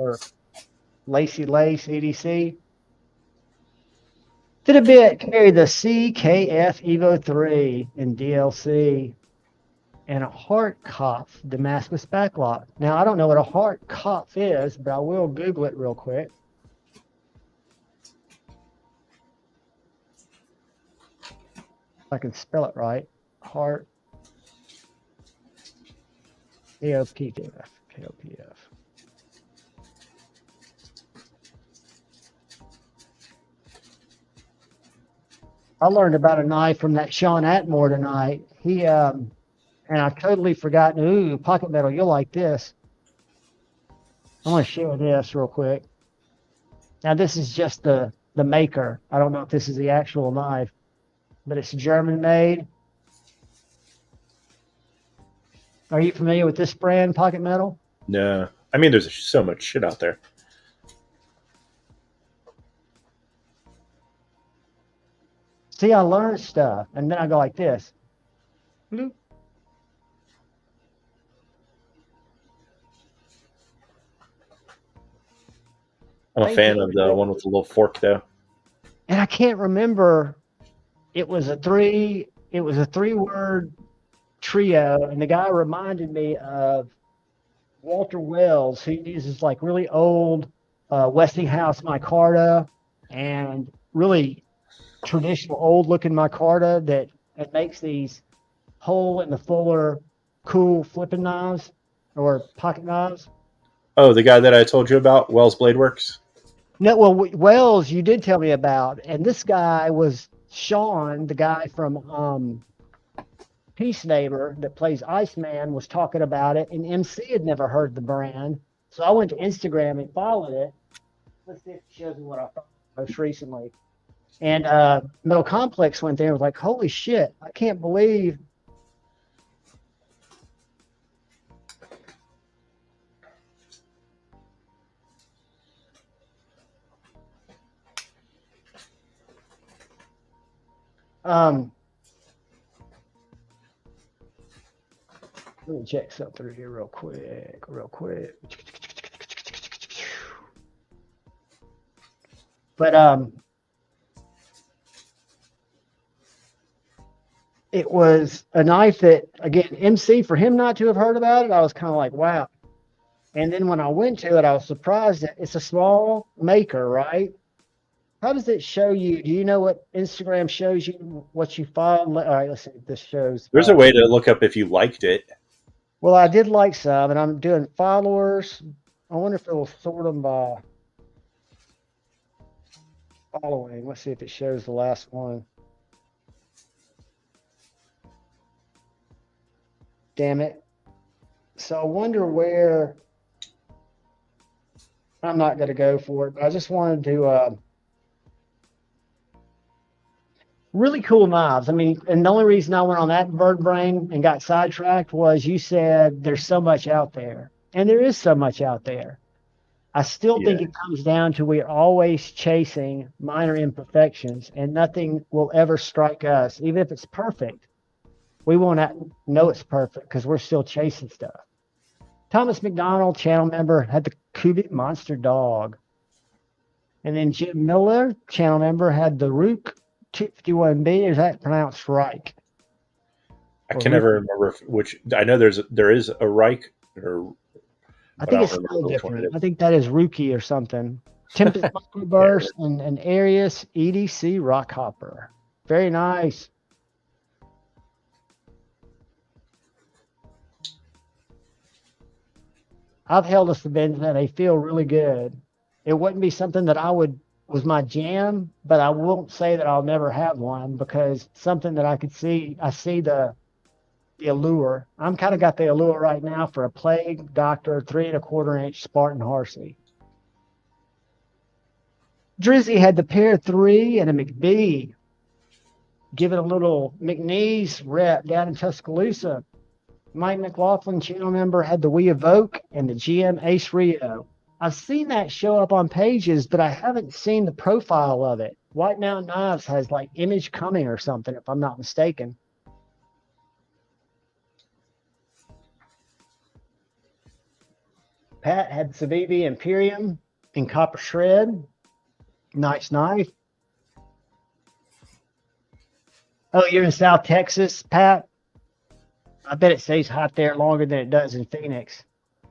Lace EDC. Did a bit carry the CKF Evo 3 in DLC and a Hart Kopf Damascus backlock. Now, I don't know what a Hart Kopf is, but I will Google it real quick. If I can spell it right. Hart KOPF. I learned about a knife from that Sean Ashmore tonight. He and I've totally forgotten. Ooh, Pocket Metal, you'll like this. I want to share this real quick. Now this is just the maker. I don't know if this is the actual knife, but it's German made. Are you familiar with this brand, Pocket Metal? No, I mean there's so much shit out there. See, I learn stuff, and then I go like this. Bloop. I'm a fan of the one with the little fork though. And I can't remember. It was a three-word trio, and the guy reminded me of Walter Wells, who uses like really old Westinghouse micarta and really traditional old looking micarta that it makes these hole in the fuller cool flipping knives or pocket knives. Oh, the guy that I told you about, Wells Blade Works. No, well, Wells, you did tell me about, and this guy was Sean, the guy from Peace Neighbor that plays Iceman, was talking about it, and MC had never heard the brand, so I went to Instagram and followed it. Let's see if it shows me what I thought most recently. And Metal Complex went there and was like, holy shit, I can't believe. Let me check something here real quick. But it was a knife that, again, MC, for him not to have heard about it, I was kind of like, wow. And then when I went to it, I was surprised that it's a small maker, right? How does it show you? Do you know what Instagram shows you, what you follow? All right, let's see if this shows. There's a way to look up if you liked it. Well, I did like some, and I'm doing followers. I wonder if it will sort them by following. Let's see if it shows the last one. Damn it. So I wonder where. I'm not going to go for it, but I just wanted to. Really cool knives. I mean, and the only reason I went on that bird brain and got sidetracked was you said there's so much out there. And there is so much out there. I still think it comes down to we're always chasing minor imperfections, and nothing will ever strike us. Even if it's perfect, we won't know it's perfect because we're still chasing stuff. Thomas McDonald, channel member, had the Cubic Monster Dog. And then Jim Miller, channel member, had the Rook 251B. Is that pronounced Reich? I can never remember which. I know there is a Reich, or I think it's still different. I think that is Rookie or something. Tempest Microburst and an Arius EDC Rockhopper. Very nice. I've held a Sebenza and they feel really good. It wouldn't be something that was my jam, but I won't say that I'll never have one because something that I see the allure. I'm kind of got the allure right now for a Plague Doctor 3 1/4 inch Spartan Harsey. Drizzy had the Pair 3 and a McBee. Give it a little McNeese rep down in Tuscaloosa. Mike McLaughlin, channel member, had the We Evoke and the GM Ace Rio. I've seen that show up on pages, but I haven't seen the profile of it. White Mountain Knives has like Image Coming or something, if I'm not mistaken. Pat had Civivi Imperium in copper shred. Nice knife. Oh, you're in South Texas, Pat? I bet it stays hot there longer than it does in Phoenix.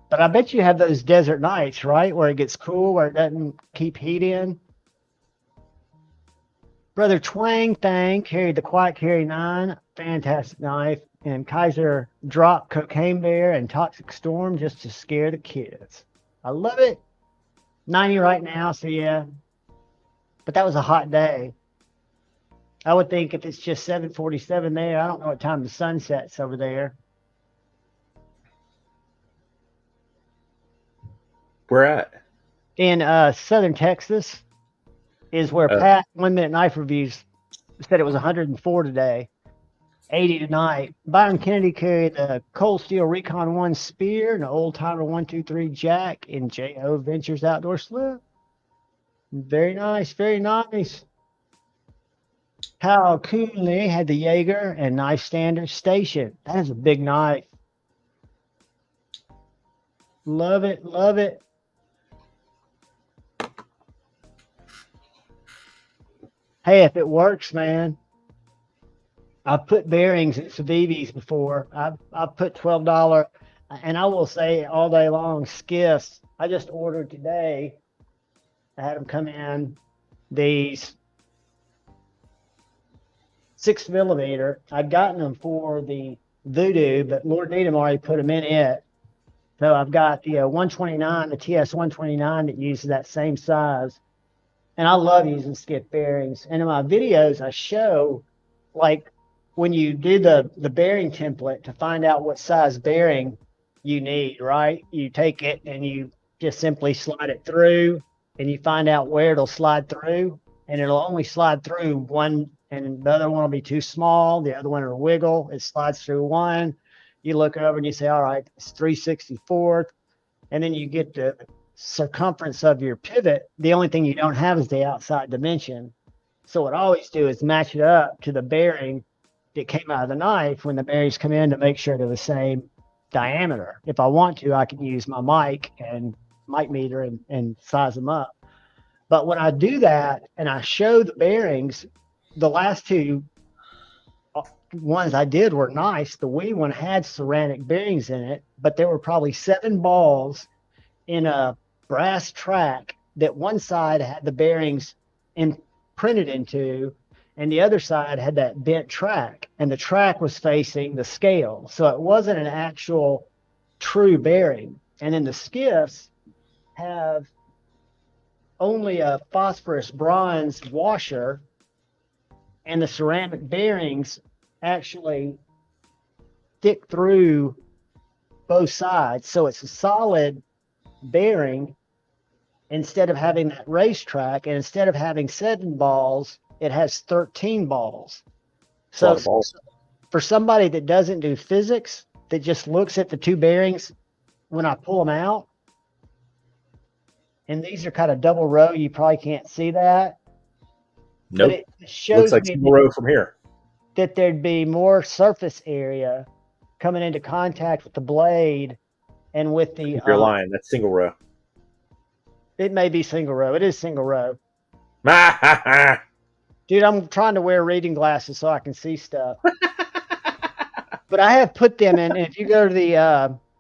But I bet you have those desert nights, right? Where it gets cool, where it doesn't keep heat in. Brother Twang Thang carried the Quiet Carry 9. Fantastic knife. And Kaiser dropped Cocaine Bear and Toxic Storm just to scare the kids. I love it. 90 right now, so yeah. But that was a hot day. I would think if it's just 7:47 there, I don't know what time the sun sets over there. Where at? In southern Texas is where Pat 1 Minute Knife Reviews said it was 104 today, 80 tonight. Byron Kennedy carried the Cold Steel Recon 1 Spear and an Old Timer 123 Jack in J.O. Ventures Outdoor Slip. Very nice, very nice. Hal Coonley had the Jaeger and Knife Standard Station. That is a big knife. Love it, love it. Hey, if it works, man. I've put bearings in Civivis before. I've put $12, and I will say all day long, skiffs. I just ordered today. I had them come in. These 6mm. I'd gotten them for the Voodoo, but Lord Needham already put them in it. So I've got the 129, the TS 129 that uses that same size. And I love using skiff bearings. And in my videos, I show, like, when you do the bearing template to find out what size bearing you need, right? You take it and you just simply slide it through, and you find out where it'll slide through. And it'll only slide through one, and the other one will be too small. The other one will wiggle. It slides through one. You look over and you say, all right, it's 3/64. And then you get the circumference of your pivot. The only thing you don't have is the outside dimension. So what I always do is match it up to the bearing that came out of the knife when the bearings come in to make sure they're the same diameter. If I want to, I can use my mic meter and size them up. But when I do that and I show the bearings, the last two ones I did were nice. The Wii one had ceramic bearings in it, but there were probably 7 balls in a brass track that one side had the bearings printed into, and the other side had that bent track, and the track was facing the scale. So it wasn't an actual true bearing. And then the skiffs have only a phosphorus bronze washer, and the ceramic bearings actually stick through both sides. So it's a solid bearing instead of having that racetrack, and instead of having 7 balls, it has 13 balls. So for somebody that doesn't do physics, that just looks at the 2 bearings when I pull them out, and these are kind of double row, you probably can't see that. Nope. But it shows looks like single row from here. That there'd be more surface area coming into contact with the blade and with the Your line, that's single row. It may be single row. It is single row. Dude, Dude, I'm trying to wear reading glasses so I can see stuff. But I have put them in, and if you go to the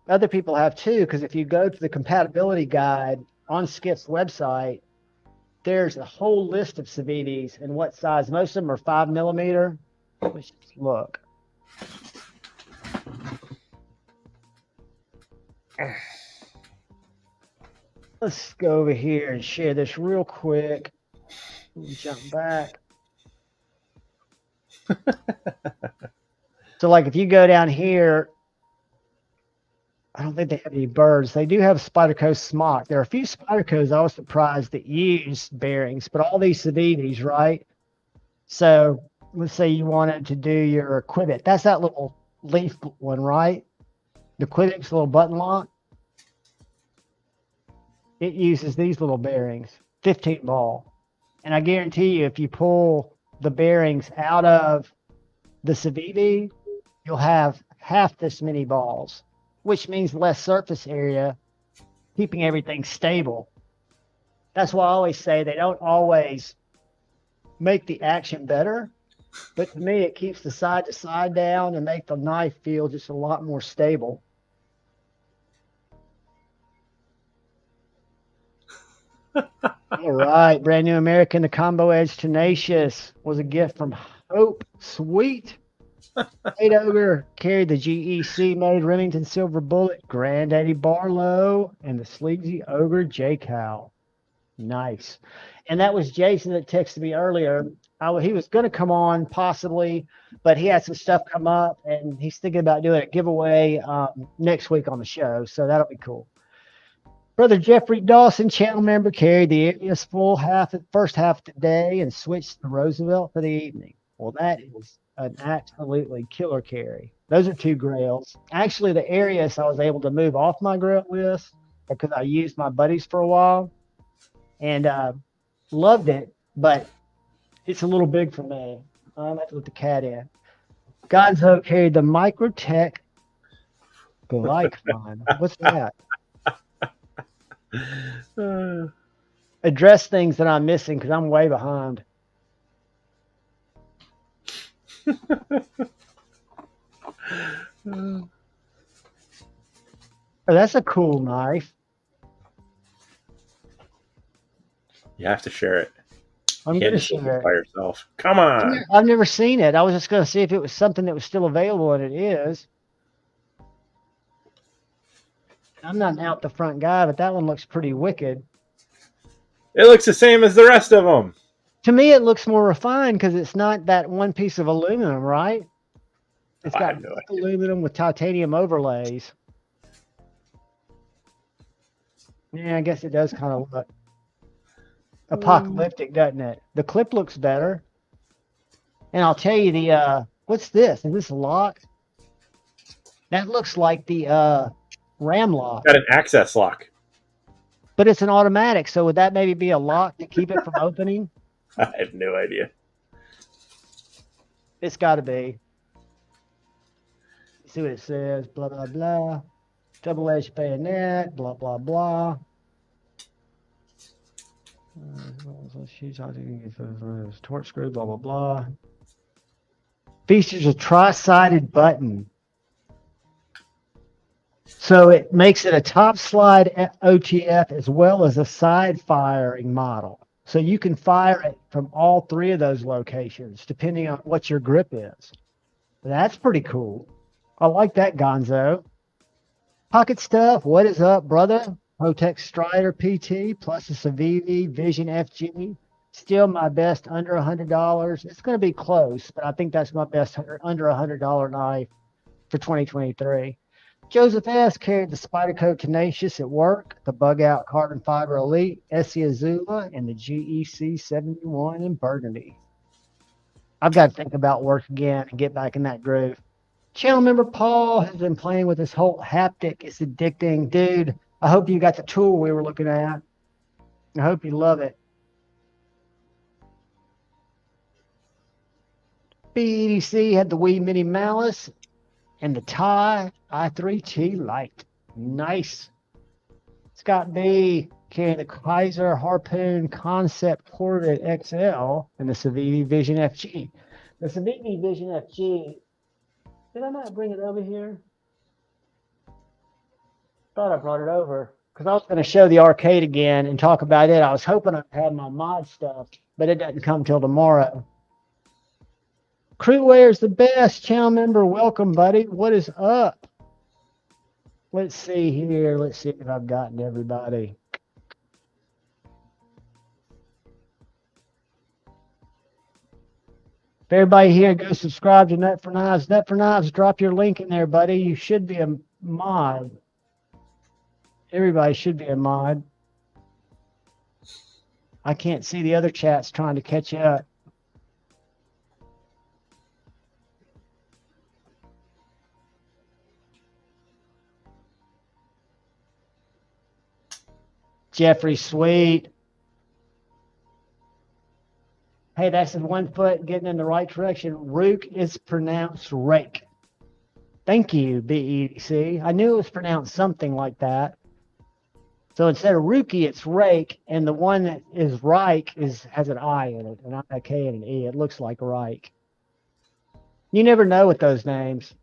other people have too, because if you go to the compatibility guide on Skip's website, there's a whole list of Civities and what size. Most of them are 5mm. Let's just look. Let's go over here and share this real quick. Let me jump back. So like if you go down here, I don't think they have any birds. They do have Spyderco smock. There are a few Spydercos I was surprised that use bearings, but all these Civities, right? So let's say you wanted to do your Quibbit. That's that little leaf one, right? The Quibbit's little button lock. It uses these little bearings, 15 ball. And I guarantee you, if you pull the bearings out of the Civivi, you'll have half this many balls, which means less surface area, keeping everything stable. That's why I always say they don't always make the action better, but to me, it keeps the side to side down and make the knife feel just a lot more stable. All right, brand new American, the Combo Edge Tenacious was a gift from Hope Sweet. Eight Ogre carried the GEC made Remington Silver Bullet, Granddaddy Barlow, and the Sleazy Ogre J Cow. Nice. And that was Jason that texted me earlier. He was going to come on possibly, but he had some stuff come up, and he's thinking about doing a giveaway next week on the show, so that'll be cool. Brother Jeffrey Dawson, channel member, carried the Arius first half of the day and switched to Roosevelt for the evening. Well, that is an absolutely killer carry. Those are 2 grails. Actually, the Arius I was able to move off my grill with because I used my buddies for a while and loved it, but it's a little big for me. I'm have to let the cat in. Gonzo carried the Microtech Glycon. What's that? Address things that I'm missing because I'm way behind. Oh, that's a cool knife. You have to share it. I'm going to share it by yourself. Come on. I've never seen it. I was just going to see if it was something that was still available, and it is. I'm not an out the front guy, but that one looks pretty wicked. It looks the same as the rest of them. To me, it looks more refined because it's not that one piece of aluminum, right? It's got aluminum with titanium overlays. Yeah, I guess it does kind of look apocalyptic, doesn't it? The clip looks better. And I'll tell you what's this? Is this a lock? That looks like the ram lock. Got an access lock. But it's an automatic, so would that maybe be a lock to keep it from opening? I have no idea. It's got to be. See what it says. Blah, blah, blah. Double-edged bayonet. Blah, blah, blah. Torque screw. Blah, blah, blah. Features a tri-sided button. So it makes it a top slide OTF as well as a side firing model. So you can fire it from all three of those locations, depending on what your grip is. That's pretty cool. I like that, Gonzo. Pocket stuff. What is up, brother? Protec Strider PT plus a Civivi Vision FG. Still my best under $100. It's going to be close, but I think that's my best under $100 knife for 2023. Joseph S. carried the Spyderco Tenacious at work, the Bug Out Carbon Fiber Elite, Essie Azula, and the GEC 71 in Burgundy. I've got to think about work again and get back in that groove. Channel member Paul has been playing with this whole haptic. It's addicting. Dude, I hope you got the tool we were looking at. I hope you love it. BEDC had the Wii Mini Malice and the Thai i3T Lite. Nice. Scott B carrying the Kaiser Harpoon Concept Corvette XL and the Civivi Vision FG. The Civivi Vision FG, did I not bring it over here? Thought I brought it over because I was going to show the arcade again and talk about it. I was hoping I'd have my mod stuff, but it doesn't come till tomorrow. Crewware's the best. Channel member, welcome, buddy. What is up? Let's see here. Let's see if I've gotten everybody. If everybody here, go subscribe to Nut for Knives. Nut for Knives, drop your link in there, buddy. You should be a mod. Everybody should be a mod. I can't see the other chats trying to catch up. Jeffrey Sweet. Hey, that's in 1 foot getting in the right direction. Rook is pronounced rake. Thank you, BEDC. I knew it was pronounced something like that. So instead of rookie, it's rake, and the one that is Reich has an I in it, an I-K and an E. It looks like Reich. You never know with those names.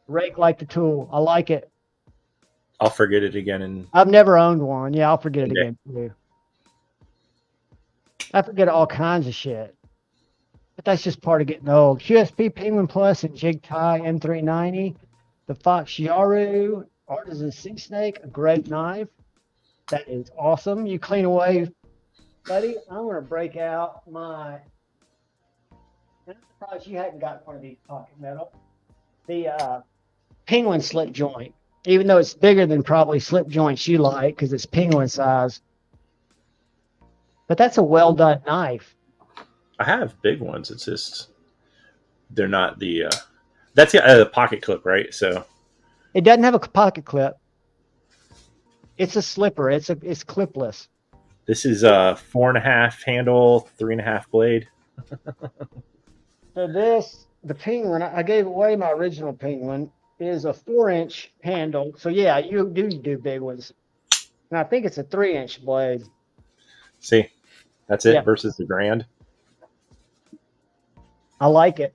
Rake like the tool. I like it. I'll forget it again. And I've never owned one. Yeah, I'll forget it again too. I forget all kinds of shit. But that's just part of getting old. QSP Penguin Plus and Jig Tie M390. The Fox Yaru Artisan Sea Snake, a great knife. That is awesome. You clean away, buddy. I'm going to break out my... I'm surprised you hadn't got one of these pocket metal. The Penguin slip joint. Even though it's bigger than probably slip joints you like because it's penguin size. But that's a well-done knife. I have big ones. It's just they're not the that's the pocket clip, right? So it doesn't have a pocket clip. It's a slipper. It's clipless. This is a 4.5 handle, 3.5 blade. So this, the Penguin, I gave away my original Penguin, is a 4-inch handle. So yeah, you do big ones. And I think it's a 3-inch blade. See, that's it versus the Grand. I like it.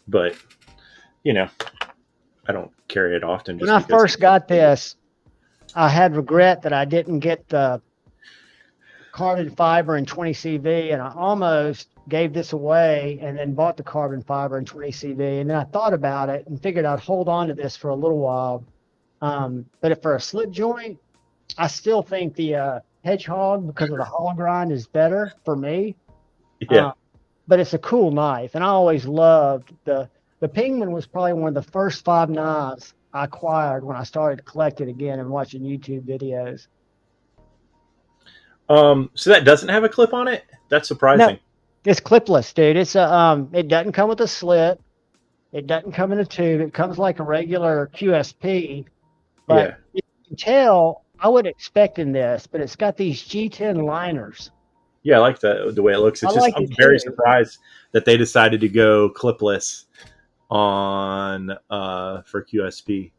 But, you know, I don't carry it often. When I first got this, I had regret that I didn't get the carbon fiber in 20 CV, and I almost gave this away and then bought the carbon fiber in 20 CV. And then I thought about it and figured I'd hold on to this for a little while. But for a slip joint, I still think the Hedgehog, because of the hollow grind, is better for me. Yeah. But it's a cool knife, and I always loved the Penguin. Was probably one of the first 5 knives I acquired when I started collecting again and watching YouTube videos. So that doesn't have a clip on it? That's surprising. No, it's clipless, dude. It's it doesn't come with a slit. It doesn't come in a tube. It comes like a regular QSP. But you can tell, I would expect in this, but it's got these G10 liners. Yeah, I like the way it looks. It's I just like I'm it very too. surprised that they decided to go clipless on for QSP.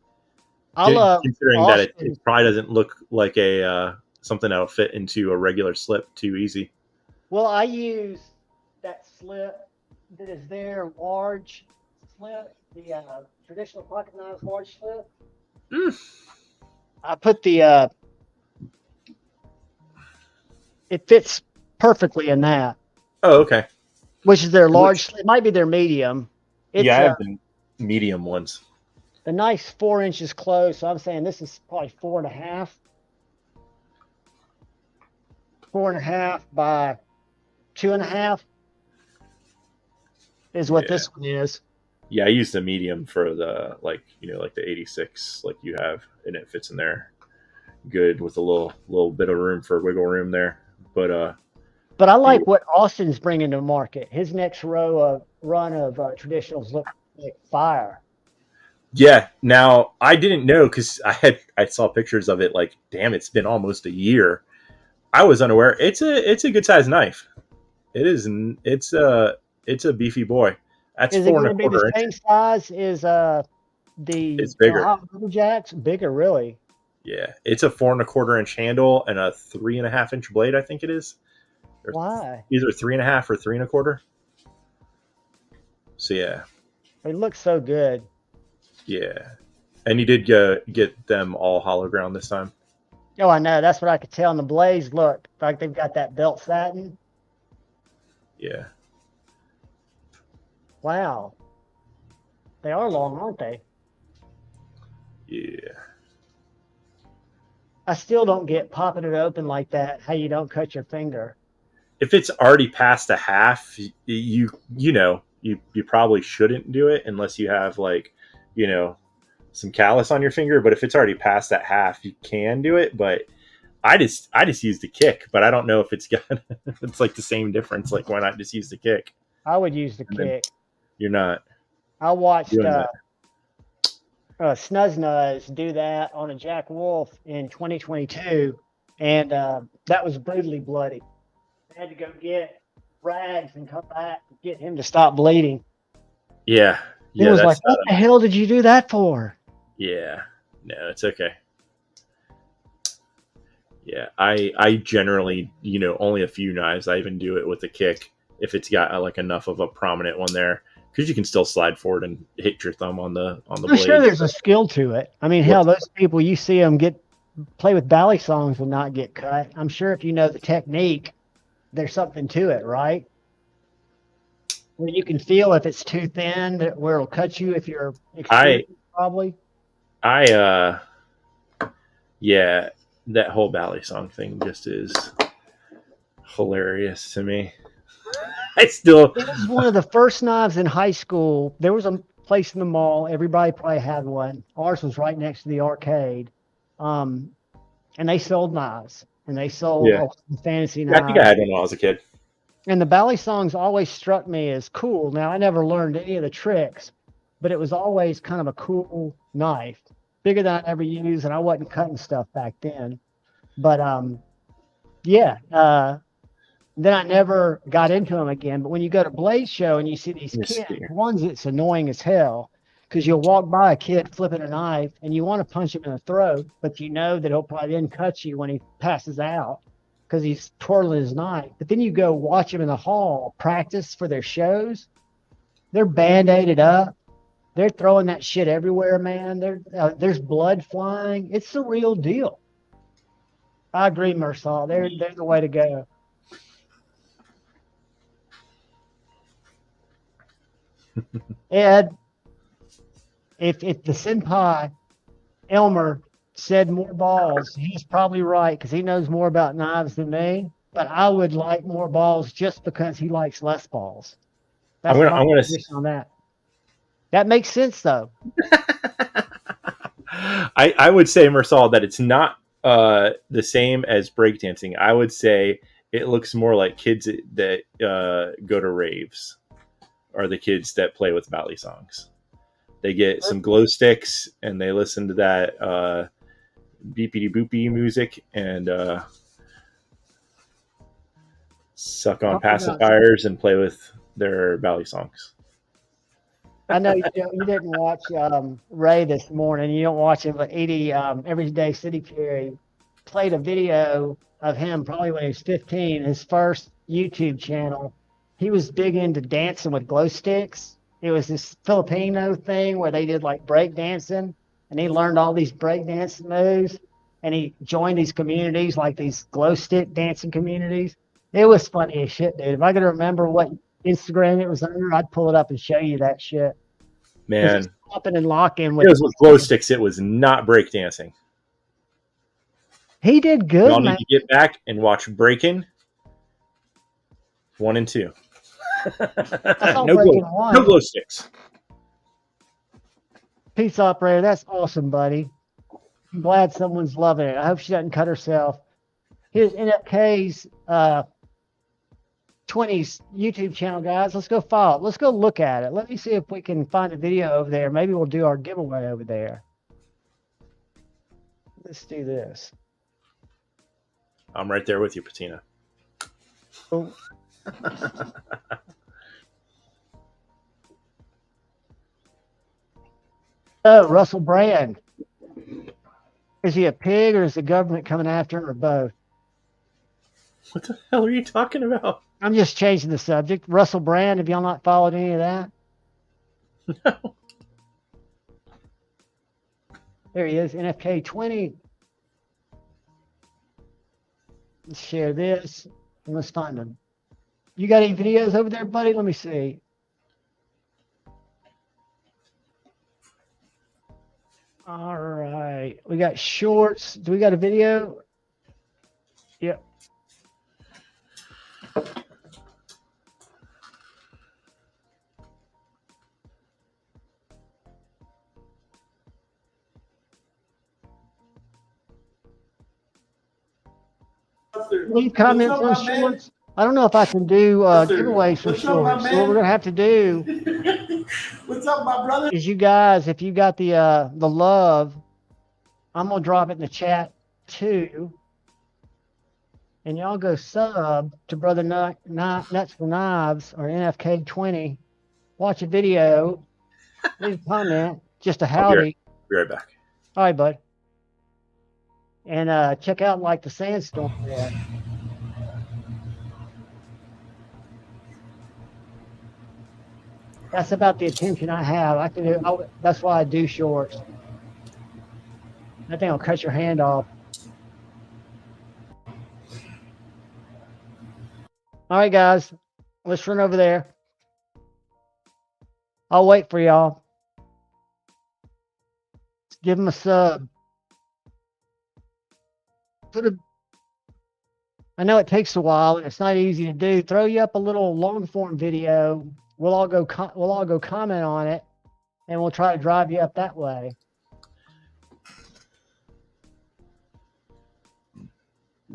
I love Considering that it Austin. probably doesn't look like a something that'll fit into a regular slip too easy. Well, I use that slip that is there, large slip, the traditional pocket knives large slip. Mm. I put it fits perfectly in that, Oh, okay. which is their Which, large. It might be their medium. yeah, It's I have the medium ones. a nice 4 inches close. So I'm saying this is probably 4.5. 4.5 by 2.5 is what Yeah. this one is. Yeah, I use the medium for the like the 86 like you have, and it fits in there good with a little bit of room for wiggle room there. But But I like what Austin's bringing to market. His next run of traditionals look like fire. yeah, now I didn't know because I saw pictures of it. Like, damn, it's been almost a year. I was unaware. It's a good sized knife. It is. It's a beefy boy. That's Is it four and going a to be the quarter same inches. size as the It's bigger. Ohio Jacks? Bigger, really? Yeah, it's a 4 1/4 inch handle and a 3.5 inch blade. I think it is. Or Why? either 3.5 or 3 1/4. So yeah, They look so good. yeah. And you did get them all hollow ground this time. Oh, I know. That's what I could tell in the blades. Look, like they've got that belt satin. Yeah. Wow. They are long, aren't they? Yeah. I still don't get popping it open like that, how you don't cut your finger. If it's already past a half, you probably shouldn't do it unless you have some callus on your finger. But if it's already past that half, you can do it. But I just used the kick, but I don't know if it's got it's like the same difference. Like, why not just use the kick? I would use the And then kick. you're not I watched doing that. Snuz Nuz do that on a Jack Wolf in 2022, and that was brutally bloody. I had to go get rags and come back to get him to stop bleeding. Yeah. He Yeah. was That's like, "What the hell did you do that for?" yeah. No, it's okay. Yeah. I generally, only a few knives. I even do it with a kick if it's got like enough of a prominent one there, because you can still slide forward and hit your thumb on the I'm blade. sure there's a skill to it. I mean, hell, those people you see them play with Balisongs will not get cut. I'm sure if you know the technique, there's something to it, right? Where you can feel if it's too thin, where it'll cut you if you're extreme, probably. Yeah, that whole Balisong thing just is hilarious to me. It was one of the first knives in high school. There was a place in the mall. Everybody probably had one. Ours was right next to the arcade. And they sold knives. And they sold fantasy knives. I think I had one when I was a kid. And the Balisongs always struck me as cool. Now, I never learned any of the tricks, but it was always kind of a cool knife. Bigger than I ever used, and I wasn't cutting stuff back then. But, then I never got into them again. But when you go to Blade Show and you see these kids, one's it's annoying as hell because you'll walk by a kid flipping a knife and you want to punch him in the throat, but you know that he'll probably then cut you when he passes out because he's twirling his knife. But then you go watch him in the hall practice for their shows. They're band-aided up. They're throwing that shit everywhere, man. There's blood flying. It's the real deal. I agree, Mersal. They're the way to go. Ed, if the senpai Elmer said more balls, he's probably right because he knows more about knives than me. But I would like more balls just because he likes less balls. That's my position on that. That makes sense, though. I would say, Mersal, that it's not the same as breakdancing. I would say it looks more like kids that go to raves. Are the kids that play with Balisongs. They get some glow sticks and they listen to that beepity boopy music, and suck on Talk about- pacifiers and play with their Balisongs. I know you didn't watch Ray this morning. You don't watch him, but Edie, Everyday City Carry, played a video of him probably when he was 15, his first YouTube channel. He was big into dancing with glow sticks. It was this Filipino thing where they did like break dancing, and he learned all these break dancing moves, and he joined these communities, like these glow stick dancing communities. It was funny as shit, dude. If I could remember what Instagram it was under, I'd pull it up and show you that shit. Man, Popping and locking it with. was with glow sticks. It was not breakdancing. He did good, Y'all man. need to get back and watch Breaking 1 and 2. No Breaking glow, 1. no glow sticks. Peace, operator. That's awesome, buddy. I'm glad someone's loving it. I hope she doesn't cut herself. Here's NFK's 20's YouTube channel, guys. Let's go follow it. Let's go look at it. Let me see if we can find a video over there. Maybe we'll do our giveaway over there. Let's do this. I'm right there with you, Patina. Oh. Oh, Russell Brand. Is he a pig, or is the government coming after him, or both? What the hell are you talking about? I'm just changing the subject. Russell Brand, have y'all not followed any of that? No. There he is, NFK 20. Let's share this, and let's find him. You got any videos over there, buddy? Let me see. All right. We got shorts. Do we got a video? Yep. Leave comments on shorts. I don't know if I can do giveaways for shorts. So what we're gonna have to do What's up, my brother? is, you guys, if you got the love, I'm gonna drop it in the chat too, and y'all go sub to Brother Nuts for Knives or NFK 20. Watch a video, leave a comment, just a howdy. Be right back. All right, bud. And check out like the sandstorm there. That's about the attention I have. I can do. That's why I do shorts. That thing will cut your hand off. All right, guys, let's run over there. I'll wait for y'all. Give them a sub. I know it takes a while and it's not easy to do. Throw you up a little long form video. We'll all go comment on it, and we'll try to drive you up that way.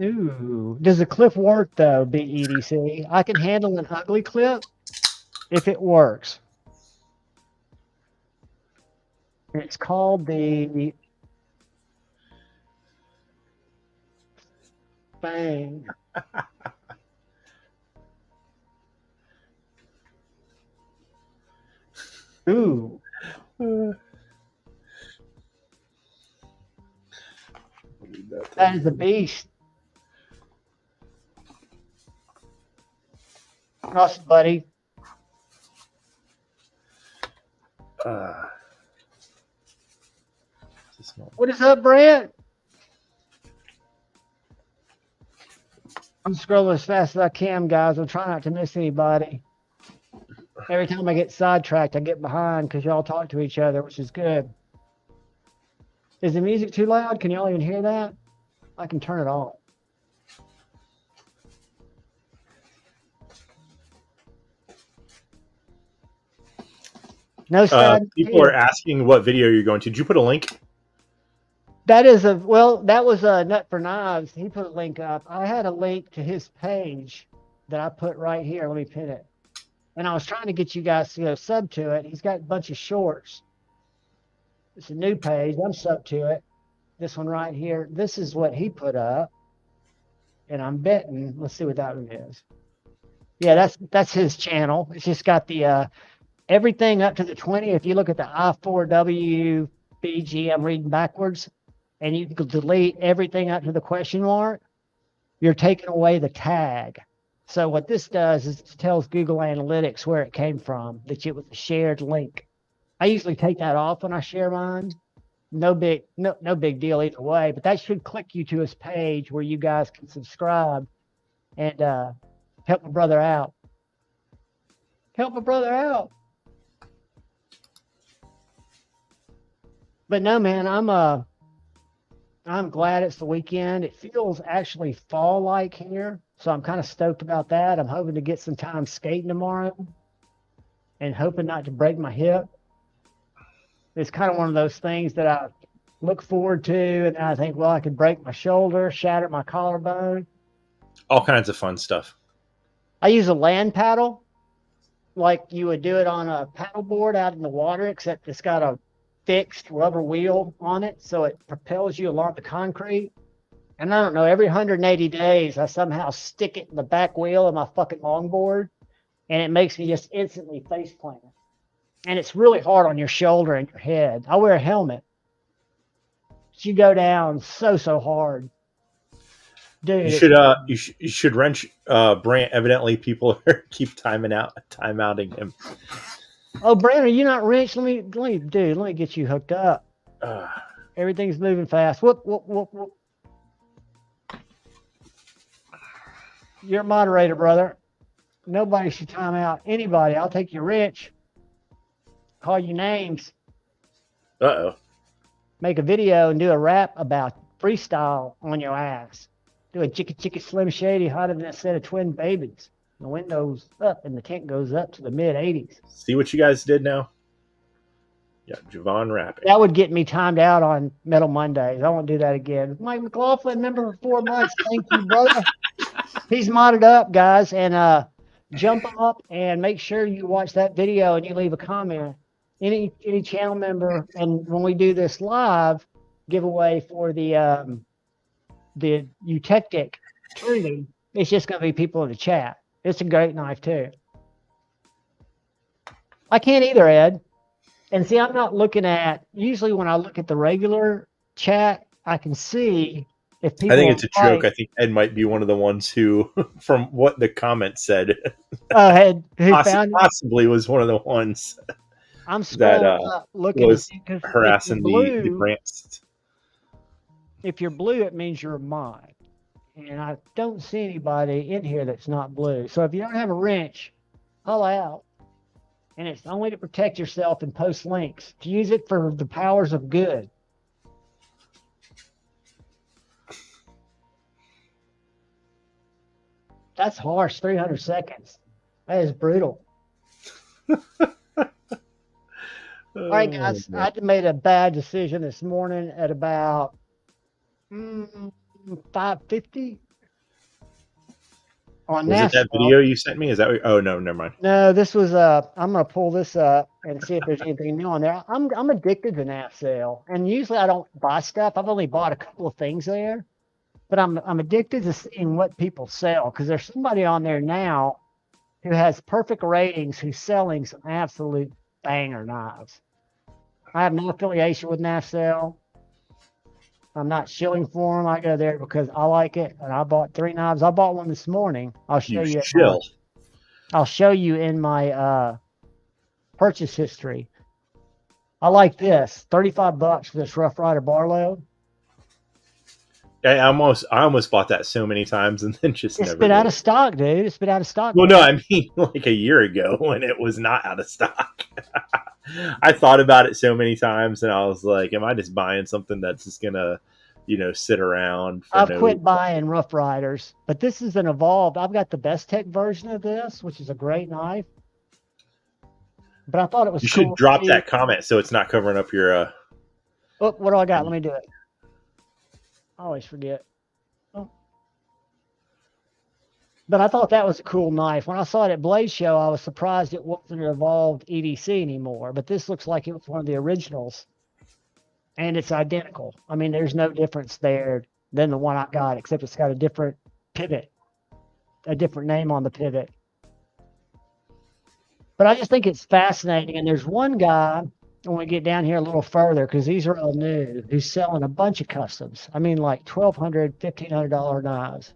Ooh, does the clip work though, BEDC? I can handle an ugly clip if it works. It's called the Bang. Ooh. That is a beast. Awesome, buddy. What is up, Brent? I'm scrolling as fast as I can, guys. I'm trying not to miss anybody. Every time I get sidetracked, I get behind because y'all talk to each other, which is good. Is the music too loud? Can y'all even hear that? I can turn it off. No sad. People are asking what video you're going to. Did you put a link? That is that was a Nut for Knives. He put a link up. I had a link to his page that I put right here. Let me pin it. And I was trying to get you guys to sub to it. He's got a bunch of shorts. It's a new page. I'm sub to it. This one right here. This is what he put up. And I'm betting. Let's see what that one is. Yeah, that's his channel. It's just got the everything up to the 20. If you look at the I4WBG, I'm reading backwards, and you can delete everything up to the question mark, you're taking away the tag. So what this does is it tells Google Analytics where it came from, that it was a shared link. I usually take that off when I share mine. No big deal either way, but that should click you to his page where you guys can subscribe and help my brother out. Help my brother out. But no, man, I'm glad it's the weekend. It feels actually fall-like here, so I'm kind of stoked about that. I'm hoping to get some time skating tomorrow and hoping not to break my hip. It's kind of one of those things that I look forward to, and I think, well, I could break my shoulder, shatter my collarbone. All kinds of fun stuff. I use a land paddle, like you would do it on a paddle board out in the water, except it's got a fixed rubber wheel on it, so it propels you along the concrete. And I don't know, every 180 days, I somehow stick it in the back wheel of my fucking longboard, and it makes me just instantly face plant. And it's really hard on your shoulder and your head. I wear a helmet. You go down so hard. Dude, You should wrench Brant. Evidently people keep timeouting him. Oh, Brandon, are you not wrenched? Let me get you hooked up. Everything's moving fast. Whoop. You're a moderator, brother. Nobody should time out anybody. I'll take your wrench. Call you names. Uh-oh. Make a video and do a rap about freestyle on your ass. Do a chicka slim shady hotter than a set of twin babies. The window's up and the tent goes up to the mid 80s. See what you guys did now? Yeah, JuhVon rapping. That would get me timed out on Metal Mondays. I won't do that again. Mike McLaughlin, member for 4 months. Thank you, brother. He's modded up, guys, and jump up and make sure you watch that video and you leave a comment. Any channel member, and when we do this live giveaway for the Eutectic training, it's just going to be people in the chat. It's a great knife too. I can't either, Ed. And see, I'm not looking at, usually when I look at the regular chat, I can see if people. I think it's a joke. I think Ed might be one of the ones who, from what the comments said, possibly was one of the ones. I'm scrolling up looking was at it, harassing the Brants. If you're blue, it means you're a mod. And I don't see anybody in here that's not blue. So if you don't have a wrench, haul out. And it's only to protect yourself and post links. To use it for the powers of good. That's harsh, 300 seconds. That is brutal. All right, guys. I made a bad decision this morning at about 5:50 on Was it that video you sent me? Is that? Oh no, never mind. No, this was I'm gonna pull this up and see if there's anything new on there. I'm addicted to NAF sale, and usually I don't buy stuff. I've only bought a couple of things there, but I'm addicted to seeing what people sell, because there's somebody on there now who has perfect ratings who's selling some absolute banger knives. I have no affiliation with NAF sale. I'm not shilling for them. I go there because I like it, and I bought 3 knives. I bought one this morning. I'll show you. I'll show you in my purchase history. I like this. $35 for this Rough Rider Barlow. I almost bought that so many times and then just it's never. Been out of stock, dude. It's been out of stock. Well, no, I mean like a year ago when it was not out of stock. I thought about it so many times, and I was like, "Am I just buying something that's just gonna, sit around?" I've quit buying Rough Riders, but this is an evolved. I've got the Best Tech version of this, which is a great knife. But I thought it was. You should drop that comment so it's not covering up your. Oh, what do I got? Let me do it. I always forget. Oh. But I thought that was a cool knife. When I saw it at Blade Show, I was surprised it wasn't an evolved EDC anymore. But this looks like it was one of the originals. And it's identical. I mean, there's no difference there than the one I got, except it's got a different pivot, a different name on the pivot. But I just think it's fascinating. And there's one guy, when we get down here a little further, because these are all new, who's selling a bunch of customs. I mean, like $1,200, $1,500 knives.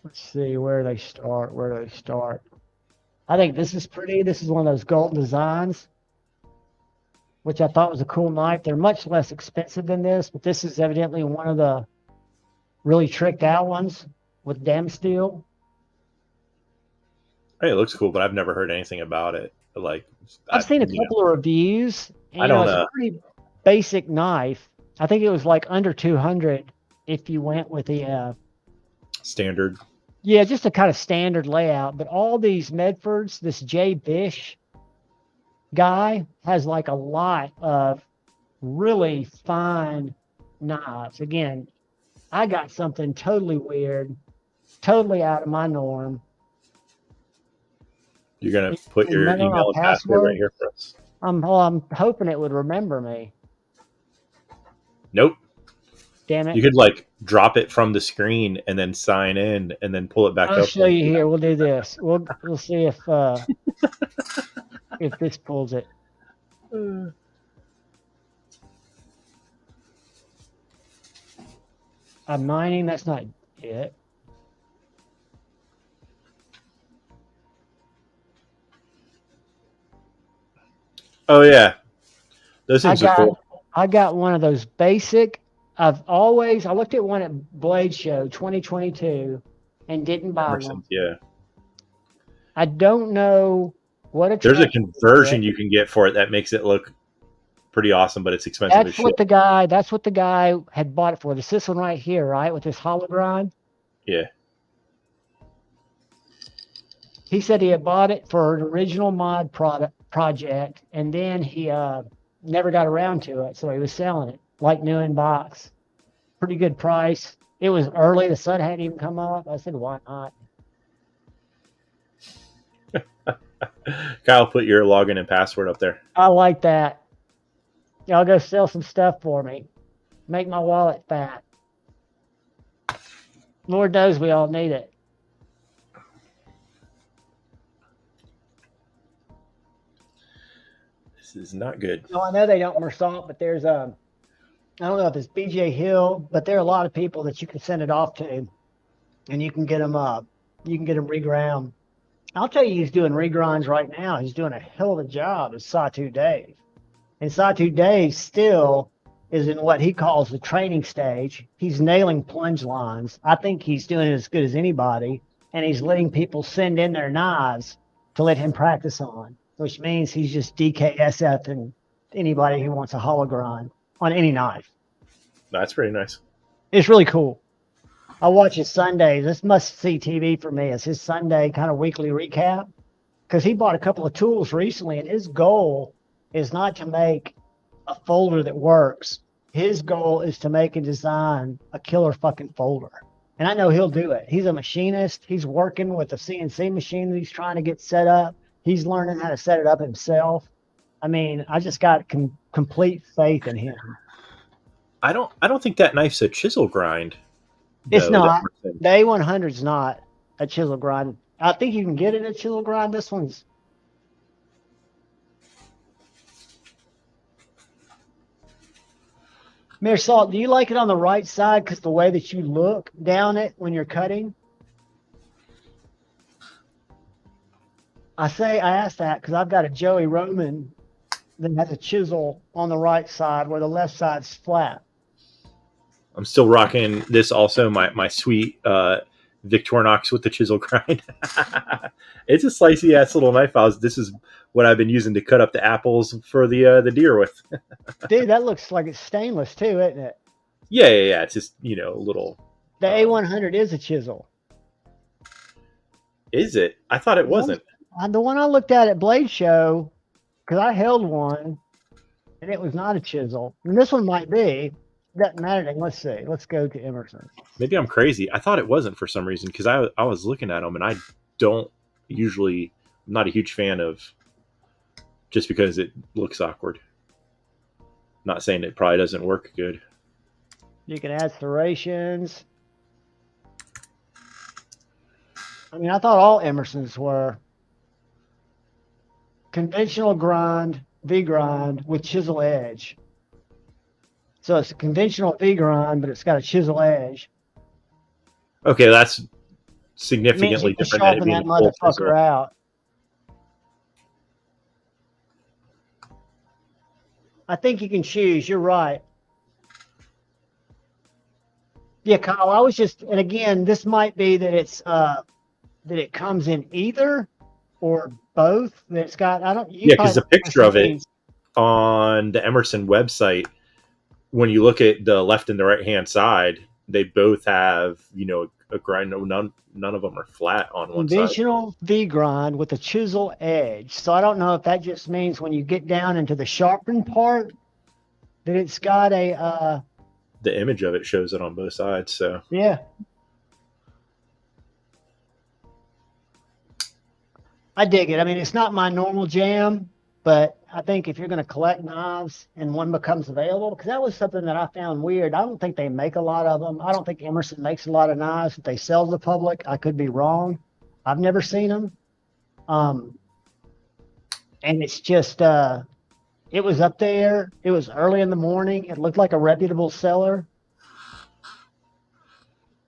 Let's see where they start. Where do they start? I think this is pretty. This is one of those golden designs, which I thought was a cool knife. They're much less expensive than this, but this is evidently one of the really tricked out ones with dam steel. Hey, it looks cool, but I've never heard anything about it. Like, I've seen a couple of reviews. And, I don't it's know. a pretty basic knife. I think it was like under 200 if you went with the Standard. yeah, just a kind of standard layout. But all these Medfords, this Jay Bish guy has like a lot of really fine knives. Again, I got something totally weird, totally out of my norm. You're gonna put your Remember my email and password right here for us. I'm hoping it would remember me. Nope. Damn it. You could like drop it from the screen and then sign in and then pull it back I'll up. show you here. We'll do this. We'll see if this pulls it. I'm mining. That's not it. Oh yeah, those things are cool. I got one of those basic. I looked at one at Blade Show 2022 and didn't buy one. Yeah. I don't know what There's a conversion you can get for it that makes it look pretty awesome, but it's expensive as shit. That's what the guy had bought it for. This one right here, right, with this hollow grind. Yeah. He said he had bought it for an original mod project, and then he never got around to it, so he was selling it like new in box. Pretty good price. It was early. The sun hadn't even come up. I said, why not? Kyle, put your login and password up there. I like that. Y'all go sell some stuff for me. Make my wallet fat. Lord knows we all need it. This is not good. No, I know they don't Mersault, but there's I don't know if it's BJ Hill, but there are a lot of people that you can send it off to, and you can get them reground. I'll tell you, he's doing regrinds right now. He's doing a hell of a job. Is Satu Dave, and Satu Dave still is in what he calls the training stage. He's nailing plunge lines. I think he's doing it as good as anybody, and he's letting people send in their knives to let him practice on, which means he's just DKSFing anybody who wants a hollow grind on any knife. That's pretty nice. It's really cool. I watch his Sundays. This must-see TV for me. It's his Sunday kind of weekly recap, because he bought a couple of tools recently, and his goal is not to make a folder that works. His goal is to make and design a killer fucking folder. And I know he'll do it. He's a machinist. He's working with a CNC machine that he's trying to get set up. He's learning how to set it up himself. I mean, I just got complete faith in him. I don't think that knife's a chisel grind. It's not. The A100's not a chisel grind. I think you can get it at chisel grind. This one's. Mersault, do you like it on the right side because the way that you look down it when you're cutting? I asked that because I've got a Joey Roman that has a chisel on the right side where the left side's flat. I'm still rocking this also, my sweet Victorinox with the chisel grind. It's a slicey ass little knife. This is what I've been using to cut up the apples for the deer with. Dude, that looks like it's stainless too, isn't it? Yeah. It's just, a little. The A100 is a chisel. Is it? I thought it wasn't. The one I looked at Blade Show, because I held one, and it was not a chisel. And this one might be. Doesn't matter. Let's see. Let's go to Emerson. Maybe I'm crazy. I thought it wasn't for some reason, because I was looking at them, and I don't usually. I'm not a huge fan of. Just because it looks awkward. Not saying it probably doesn't work good. You can add serrations. I mean, I thought all Emersons were conventional grind, V grind with chisel edge. So it's a conventional V grind, but it's got a chisel edge. Okay, that's It means significantly you can different than it sharpen being that a full motherfucker chisel. out. I think you can choose. You're right. Yeah, Kyle, I was just, and again, this might be that it's that it comes in either or both. That it's got, I don't, you Yeah, because probably the know what picture this of it means. on the Emerson website, when you look at the left and the right hand side, they both have, you know, a grind. No, none of them are flat on one side. Conventional V grind with a chisel edge. So I don't know if that just means when you get down into the sharpen part that it's got a The image of it shows it on both sides. So yeah. I dig it. I mean, it's not my normal jam, but I think if you're going to collect knives and one becomes available, because that was something that I found weird. I don't think they make a lot of them. I don't think Emerson makes a lot of knives that they sell to the public. I could be wrong. I've never seen them. And it's just, it was up there. It was early in the morning. It looked like a reputable seller.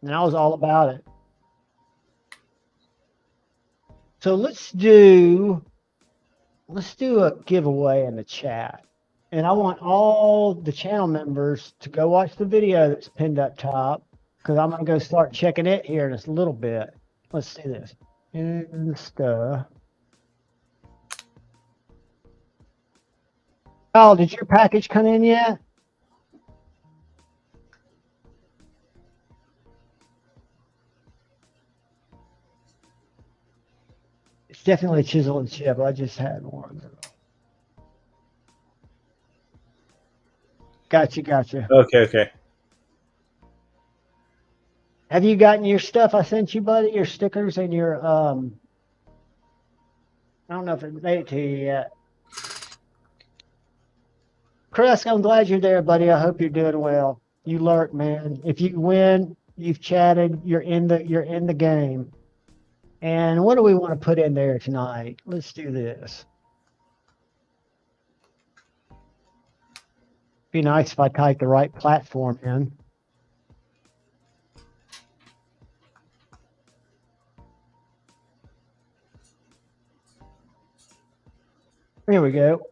And I was all about it. So let's do a giveaway in the chat. And I want all the channel members to go watch the video that's pinned up top, because I'm going to go start checking it here in a little bit. Let's see this. Insta. Oh, did your package come in yet? It's definitely chisel and chip. I just had one. Gotcha. okay. Have you gotten your stuff I sent you, buddy? Your stickers and your I don't know if it made it to you yet. Chris, I'm glad you're there, buddy. I hope you're doing well. You lurk, man. If you win, you've chatted, you're in the game. And what do we want to put in there tonight? Let's do this. Be nice if I type the right platform in. Here we go.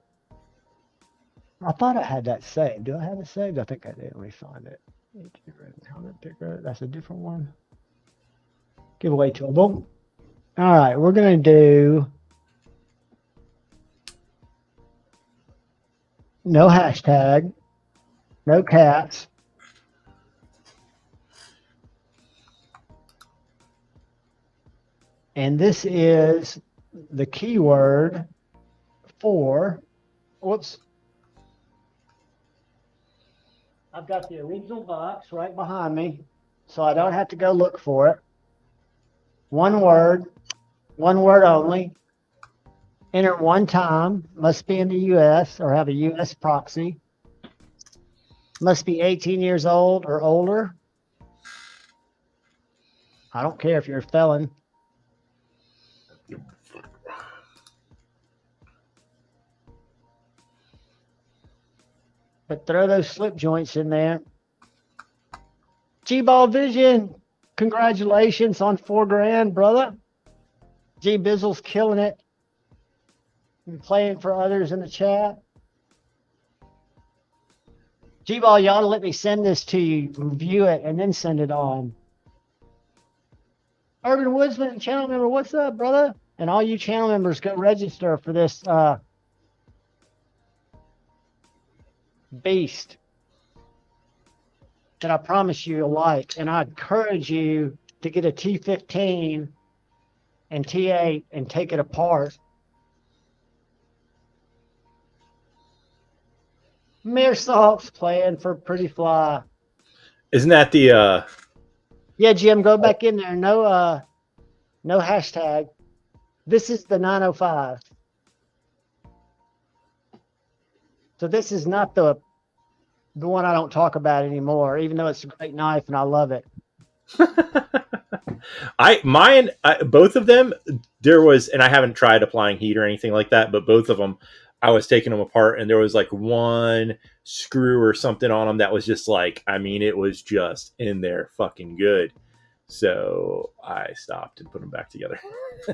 I thought I had that saved. Do I have it saved? I think I did. Let me find it. That's a different one. Giveaway toolable. All right, we're going to do no hashtag, no cats. And this is the keyword for, whoops. I've got the original box right behind me, so I don't have to go look for it. One word only. Enter one time, must be in the U.S. or have a U.S. proxy. Must be 18 years old or older. I don't care if you're a felon. But throw those slip joints in there. G-Ball Vision, congratulations on $4,000, brother. G Bizzle's killing it. And playing for others in the chat. G-Ball, you ought to let me send this to you, review it, and then send it on. Urban Woodsman, channel member, what's up, brother? And all you channel members, go register for this beast that I promise you you'll like. And I encourage you to get a T15 and T8 and take it apart. Mere Salt's playing for Pretty Fly. Isn't that the Yeah, Jim, go back in there. No hashtag. This is the 905. So this is not the one I don't talk about anymore, even though it's a great knife and I love it. Both of them, there was, and I haven't tried applying heat or anything like that, but both of them, I was taking them apart and there was like one screw or something on them that was just like, I mean, it was just in there fucking good. So I stopped and put them back together.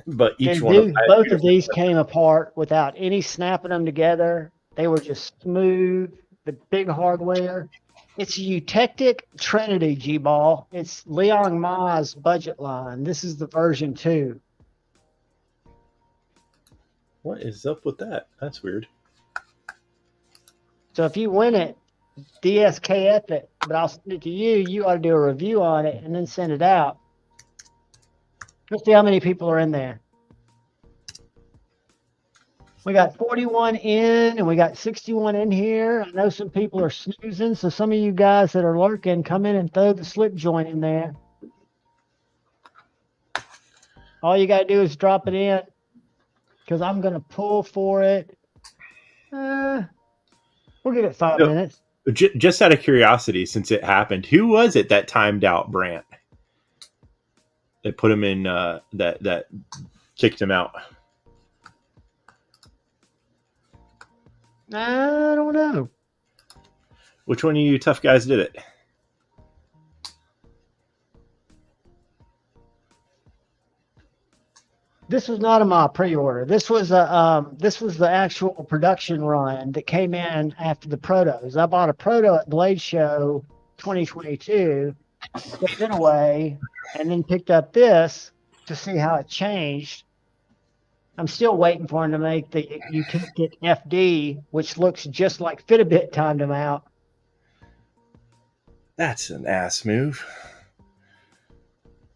But each one of both of these came apart without any snapping them together. They were just smooth, the big hardware. It's a Eutectic Trinity G-Ball. It's Leon Ma's budget line. This is the version 2. What is up with that? That's weird. So if you win it, DSKF it, but I'll send it to you. You ought to do a review on it and then send it out. Let's see how many people are in there. We got 41 in and we got 61 in here. I know some people are snoozing, so some of you guys that are lurking, come in and throw the slip joint in there. All you got to do is drop it in because I'm going to pull for it. We'll give it 5 minutes. Just out of curiosity, since it happened, who was it that timed out Brant? That put him in, that kicked him out? I don't know. Which one of you tough guys did it? This was not my pre-order. This was the actual production run that came in after the protos. I bought a proto at Blade Show 2022, put it away, and then picked up this to see how it changed. I'm still waiting for him to make the Eutectic FD, which looks just like Fitbit timed him out. That's an ass move.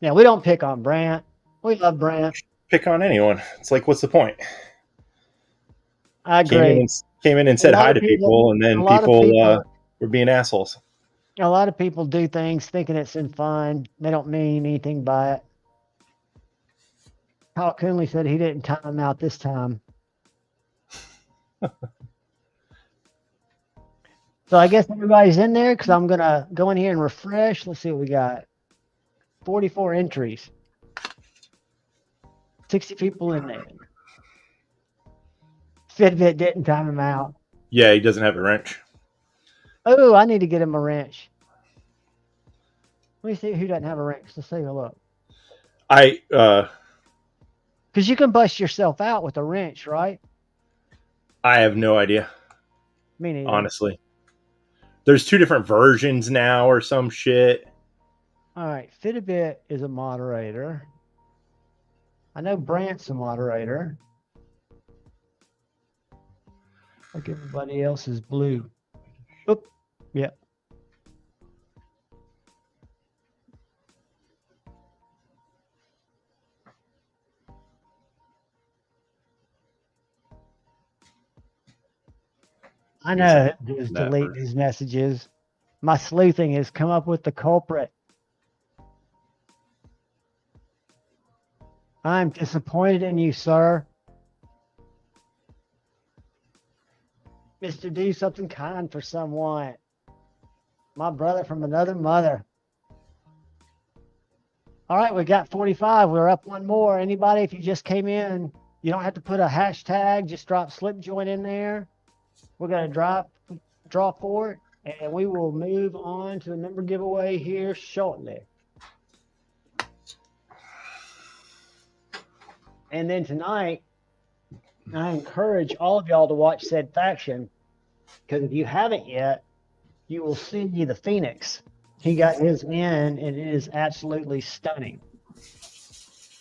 Now, we don't pick on Brant. We love Brant. Pick on anyone. It's like, what's the point? I agree. Came in and said hi to people, and then people were being assholes. A lot of people do things thinking it's in fun. They don't mean anything by it. Kyle Coonley said he didn't time him out this time. So I guess everybody's in there because I'm going to go in here and refresh. Let's see what we got. 44 entries. 60 people in there. Fitbit didn't time him out. Yeah, he doesn't have a wrench. Oh, I need to get him a wrench. Let me see who doesn't have a wrench. Let's take a look. Because you can bust yourself out with a wrench, right? I have no idea. Me neither. Honestly. There's 2 different versions now or some shit. All right. Fitbit is a moderator. I know Brant's a moderator. Like everybody else is blue. Oop. Yep. I know just delete these messages. My sleuthing has come up with the culprit. I'm disappointed in you, sir. Mr. Do something kind for someone. My brother from another mother. All right, we got 45. We're up one more. Anybody, if you just came in, you don't have to put a hashtag. Just drop slip joint in there. We're going to draw for it, and we will move on to the number giveaway here shortly. And then tonight, I encourage all of y'all to watch said faction, because if you haven't yet, you will see the Phoenix. He got his in, and it is absolutely stunning.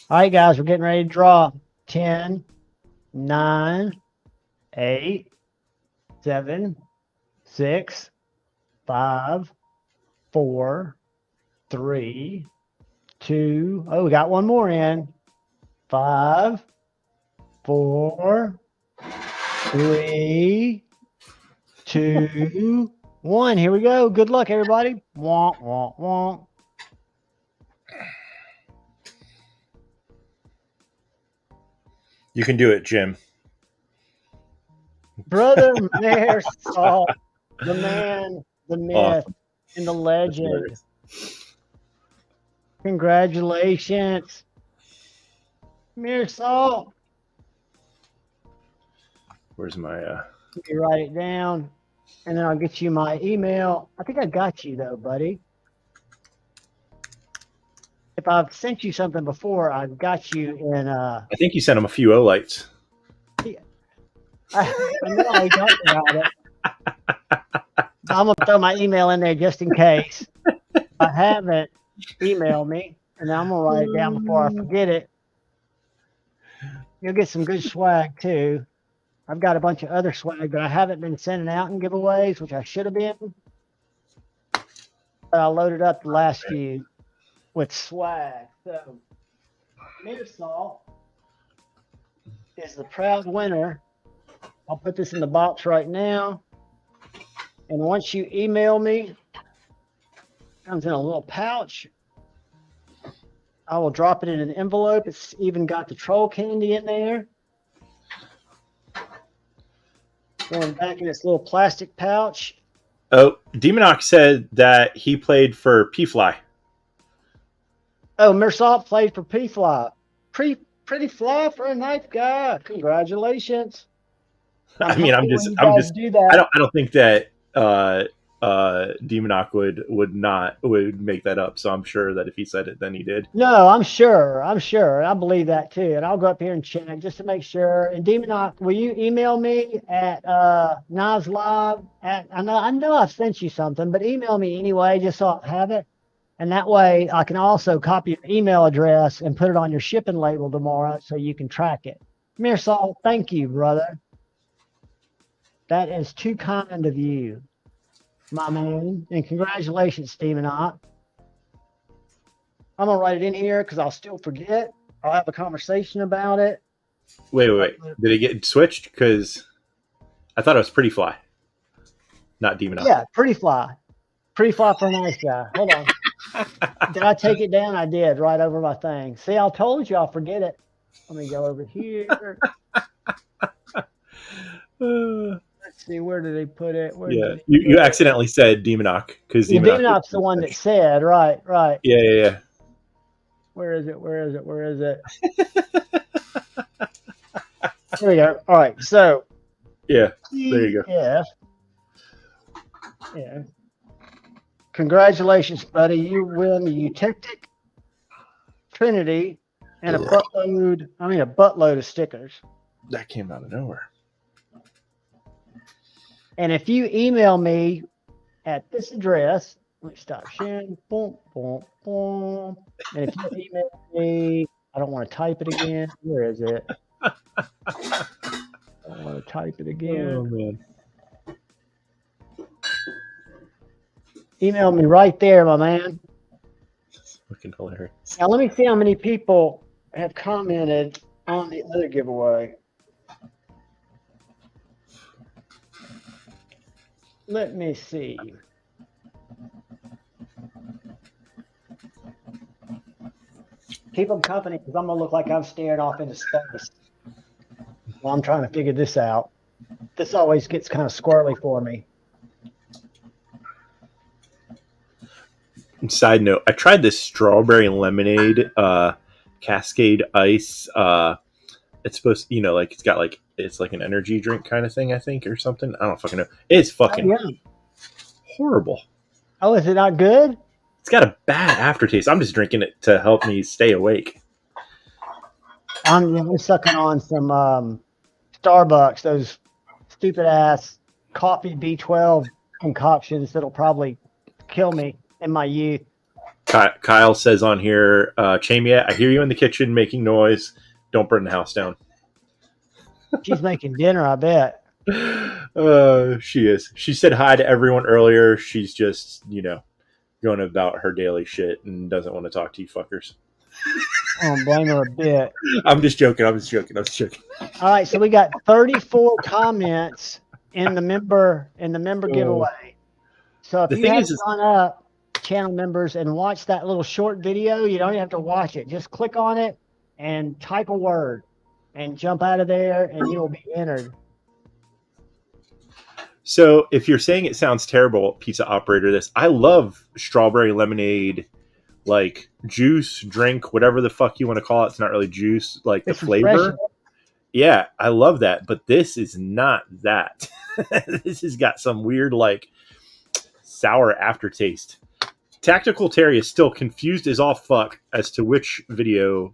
All right, guys, we're getting ready to draw. 10, 9, 8, 7, 6, 5, 4, 3, 2. Oh, we got one more in. 5, 4, 3, 2, 1. Here we go. Good luck, everybody. Wonk, wonk, wonk. You can do it, Jim. Brother Mayor Salt, the man, the myth, and the legend. Congratulations. Come here, Saul. Where's my Let me write it down, and then I'll get you my email. I think I got you, though, buddy. If I've sent you something before, I've got you in. I think you sent him a few O-lights. I know we talked about it. I'm going to throw my email in there just in case. If I haven't, email me, and I'm going to write it down before I forget it. You'll get some good swag, too. I've got a bunch of other swag that I haven't been sending out in giveaways, which I should have been. But I loaded up the last few with swag. So, Mirsal is the proud winner. I'll put this in the box right now. And once you email me, it comes in a little pouch. I will drop it in an envelope. It's even got the troll candy in there. Going back in this little plastic pouch. Oh, Demonox said that he played for P-Fly. Oh, Mirsal played for P-Fly. Pretty fly for a knife guy. Congratulations. I mean, I'm just do that. I don't think that Demonox would make that up. So I'm sure that if he said it, then he did. No, I'm sure. I believe that too. And I'll go up here and check just to make sure. And Demonox, will you email me at Knives Live? I know I've sent you something, but email me anyway, just so I have it. And that way I can also copy your email address and put it on your shipping label tomorrow so you can track it. Mirsal, thank you, brother. That is too kind of you, my man. And congratulations, Demonox. I'm going to write it in here because I'll still forget. I'll have a conversation about it. Wait. Did it get switched? Because I thought it was Pretty Fly, not Demonox. Yeah, Pretty Fly. Pretty Fly for a nice guy. Hold on. Did I take it down? I did, right over my thing. See, I told you I'll forget it. Let me go over here. Let's see, where did they put it? You accidentally said Demonox because Demonox's the one that said, right. Yeah. Where is it? Here we go. All right, so. Yeah, there you go. Yeah. Congratulations, buddy. You win the Eutectic Trinity and a buttload of stickers. That came out of nowhere. And if you email me at this address, let me stop sharing. Boom, boom, boom. And if you email me, I don't want to type it again. Where is it? I don't want to type it again. Oh, man. Email me right there, my man. It's fucking hilarious. Now, let me see how many people have commented on the other giveaway. Let me see. Keep them company because I'm going to look like I'm staring off into space while I'm trying to figure this out. This always gets kind of squirrely for me. Side note, I tried this strawberry lemonade Cascade Ice. It's supposed to, like it's got like it's like an energy drink kind of thing, I think, or something. I don't fucking know. It's fucking horrible. Oh, is it not good? It's got a bad aftertaste. I'm just drinking it to help me stay awake. I'm sucking on some Starbucks, those stupid ass coffee B12 concoctions that'll probably kill me in my youth. Kyle says on here, Chamia, I hear you in the kitchen making noise. Don't burn the house down. She's making dinner, I bet. She is. She said hi to everyone earlier. She's just, going about her daily shit and doesn't want to talk to you fuckers. I don't blame her a bit. I'm just joking. All right, so we got 34 comments in the member giveaway. So if you haven't gone up, channel members, and watch that little short video, you don't even have to watch it. Just click on it and type a word and jump out of there and you'll be entered. So if you're saying it sounds terrible, pizza operator, I love strawberry lemonade like juice, drink, whatever the fuck you want to call it. It's not really juice, like the It's flavor. refreshing. Yeah, I love that. But this is not that. This has got some weird, like, sour aftertaste. Tactical Terry is still confused as all fuck as to which video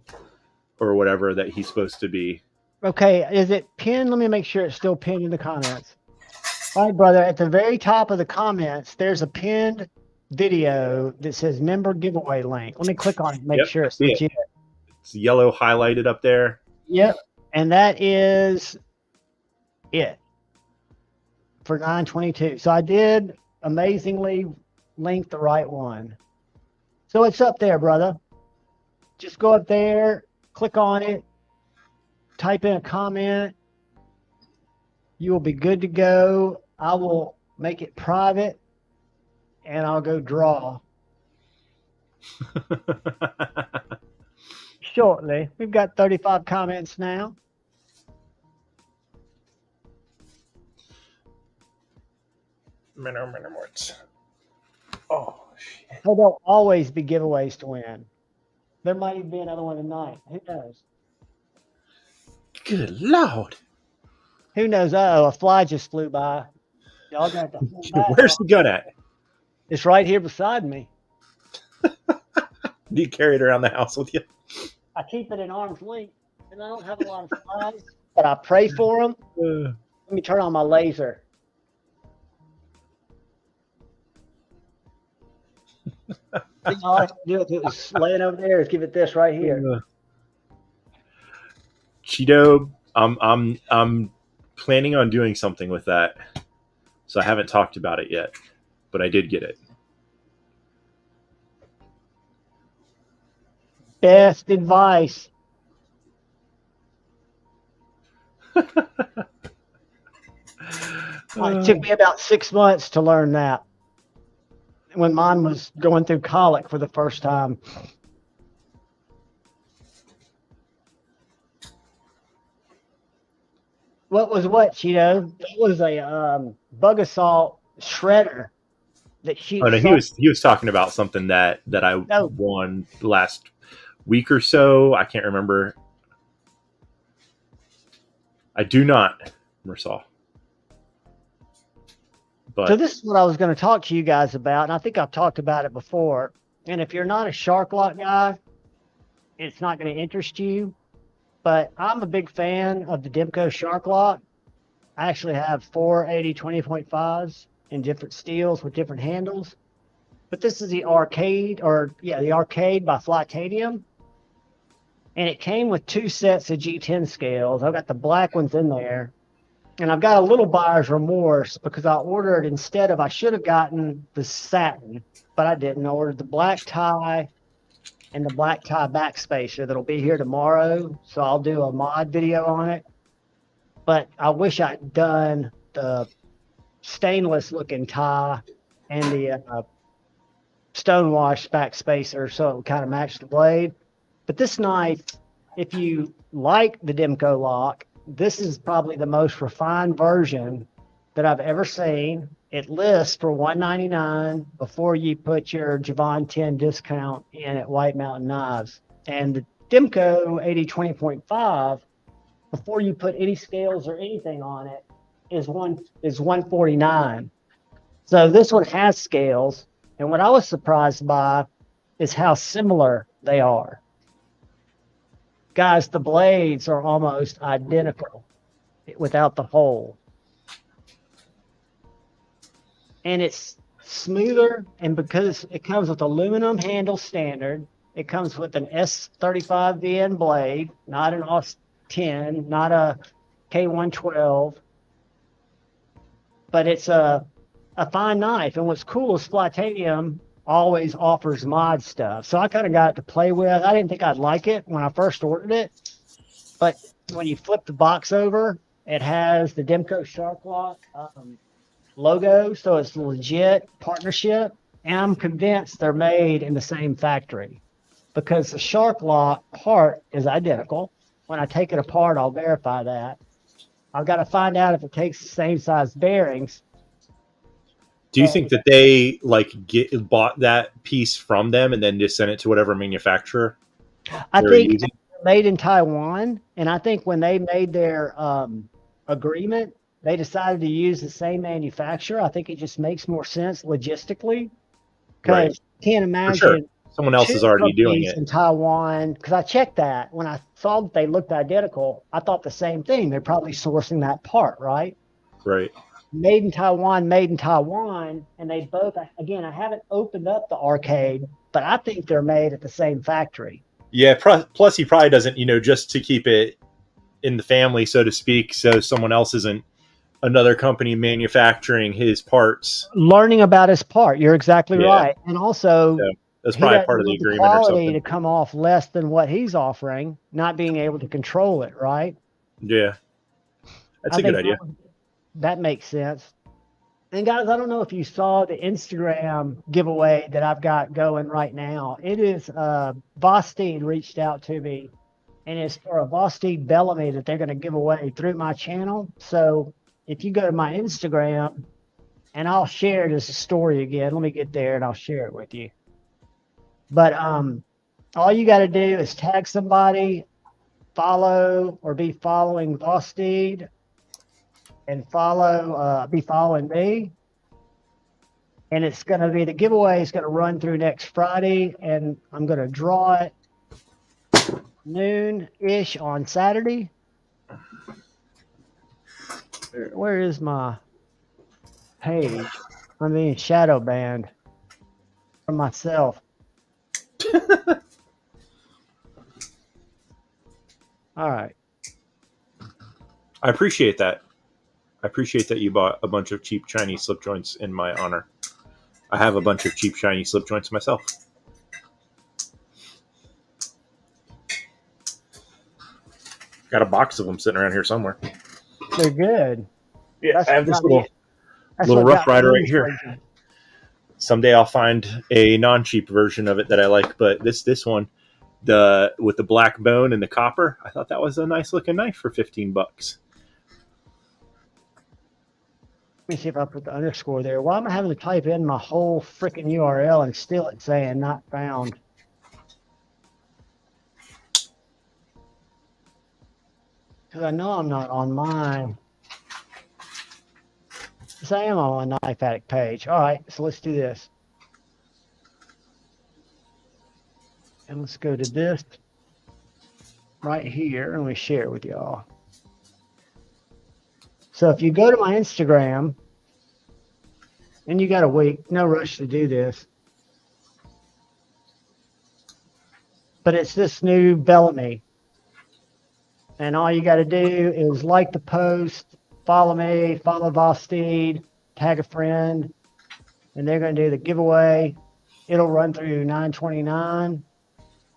or whatever that he's supposed to be. Okay, is it pinned? Let me make sure it's still pinned in the comments. All right, brother, at the very top of the comments, there's a pinned video that says member giveaway link. Let me click on it and make Yep, sure it's see it. legit. It's yellow highlighted up there. Yep, and that is it for 922. So I did amazingly link the right one. So it's up there, brother. Just go up there, click on it, type in a comment. You will be good to go. I will make it private and I'll go draw shortly. We've got 35 comments now. Oh, shit. So there'll always be giveaways to win. There might even be another one tonight. Who knows? Good Lord. Who knows? Uh-oh, a fly just flew by. Y'all got to hold back. Where's the gun at? It's right here beside me. Do you carry it around the house with you? I keep it in arm's length, and I don't have a lot of flies, but I pray for them. Let me turn on my laser. All I have to do if it was laying over there is give it this right here. Cheeto, I'm planning on doing something with that. So I haven't talked about it yet, but I did get it. Best advice. It took me about 6 months to learn that when mine was going through colic for the first time. What was what, Cheeto? That was a bug assault shredder that shoots. Oh no, he was talking about something that I won last week or so. I can't remember. I do not, Mersal. But So this is what I was going to talk to you guys about, and I think I've talked about it before. And if you're not a Shark Lock guy, it's not going to interest you. But I'm a big fan of the Demco Shark Lock. I actually have 480 20.5s in different steels with different handles. But this is the Arcade, the Arcade by Flytanium. And it came with 2 sets of G10 scales. I've got the black ones in there. And I've got a little buyer's remorse because I ordered I should have gotten the satin, but I didn't. I ordered the black tie and the black tie backspacer that'll be here tomorrow. So I'll do a mod video on it. But I wish I'd done the stainless looking tie and the stonewash backspacer so it would kind of match the blade. But this knife, if you like the Demco lock, this is probably the most refined version that I've ever seen. It lists for $199 before you put your JuhVon's 10 discount in at White Mountain Knives. And the Demco 80/20.5, before you put any scales or anything on it, is $149. So this one has scales. And what I was surprised by is how similar they are. Guys, the blades are almost identical without the hole. And it's smoother, and because it comes with aluminum handle standard, it comes with an S35VN blade, not an AUS 10, not a K112, but it's a fine knife. And what's cool is Flytanium always offers mod stuff. So I kind of got it to play with. I didn't think I'd like it when I first ordered it, but when you flip the box over, it has the Demco Shark Lock logo, so it's a legit partnership. And I'm convinced they're made in the same factory because the Shark Lock part is identical. When I take it apart, I'll verify that. I've got to find out if it takes the same size bearings. Do you think that they like bought that piece from them and then just sent it to whatever manufacturer? I they're think using? they're made in Taiwan, and I think when they made their agreement, they decided to use the same manufacturer. I think it just makes more sense logistically, Right. because you can't For sure. imagine Someone else is already doing companies it. in Taiwan. Because I checked that when I saw that they looked identical, I thought the same thing. They're probably sourcing that part, right? Right. Made in Taiwan, and they both. Again, I haven't opened up the arcade, but I think they're made at the same factory. Yeah. Plus, he probably doesn't, just to keep it in the family, so to speak, so someone else isn't another company manufacturing his parts. Learning about his part, you're exactly Yeah. right, and also So that's he probably doesn't part of the want agreement or quality something. to come off less than what he's offering, not being able to control it, right? Yeah. That's I a good think idea. that makes sense. And guys, I don't know if you saw the Instagram giveaway that I've got going right now. It is Vosteed reached out to me, and it's for a Vosteed Bellamy that they're going to give away through my channel. So if you go to my Instagram, and I'll share this story again. Let me get there and I'll share it with you. But all you got to do is tag somebody, follow or be following Vosteed, and be following me. And it's going to be, the giveaway is going to run through next Friday, and I'm going to draw it noon-ish on Saturday. Where is my page? I'm being shadow banned from myself. All right. I appreciate that. I appreciate that you bought a bunch of cheap Chinese slip joints in my honor. I have a bunch of cheap Chinese slip joints myself. Got a box of them sitting around here somewhere. They're good. Yeah, I have this little That's little what Rough got Rider me right here. drinking. Someday I'll find a non-cheap version of it that I like, but this one, with the black bone and the copper, I thought that was a nice looking knife for $15. Let me see if I put the underscore there. Why am I having to type in my whole freaking URL and still it's saying not found? Because I know I'm not on mine. Yes, I am on my Knife Addict page. All right, so let's do this. And let's go to this right here, and we share it with y'all. So if you go to my Instagram, and you got a week, no rush to do this, but it's this new Bellamy. And all you got to do is like the post, follow me, follow Vosteed, tag a friend, and they're going to do the giveaway. It'll run through 9/29,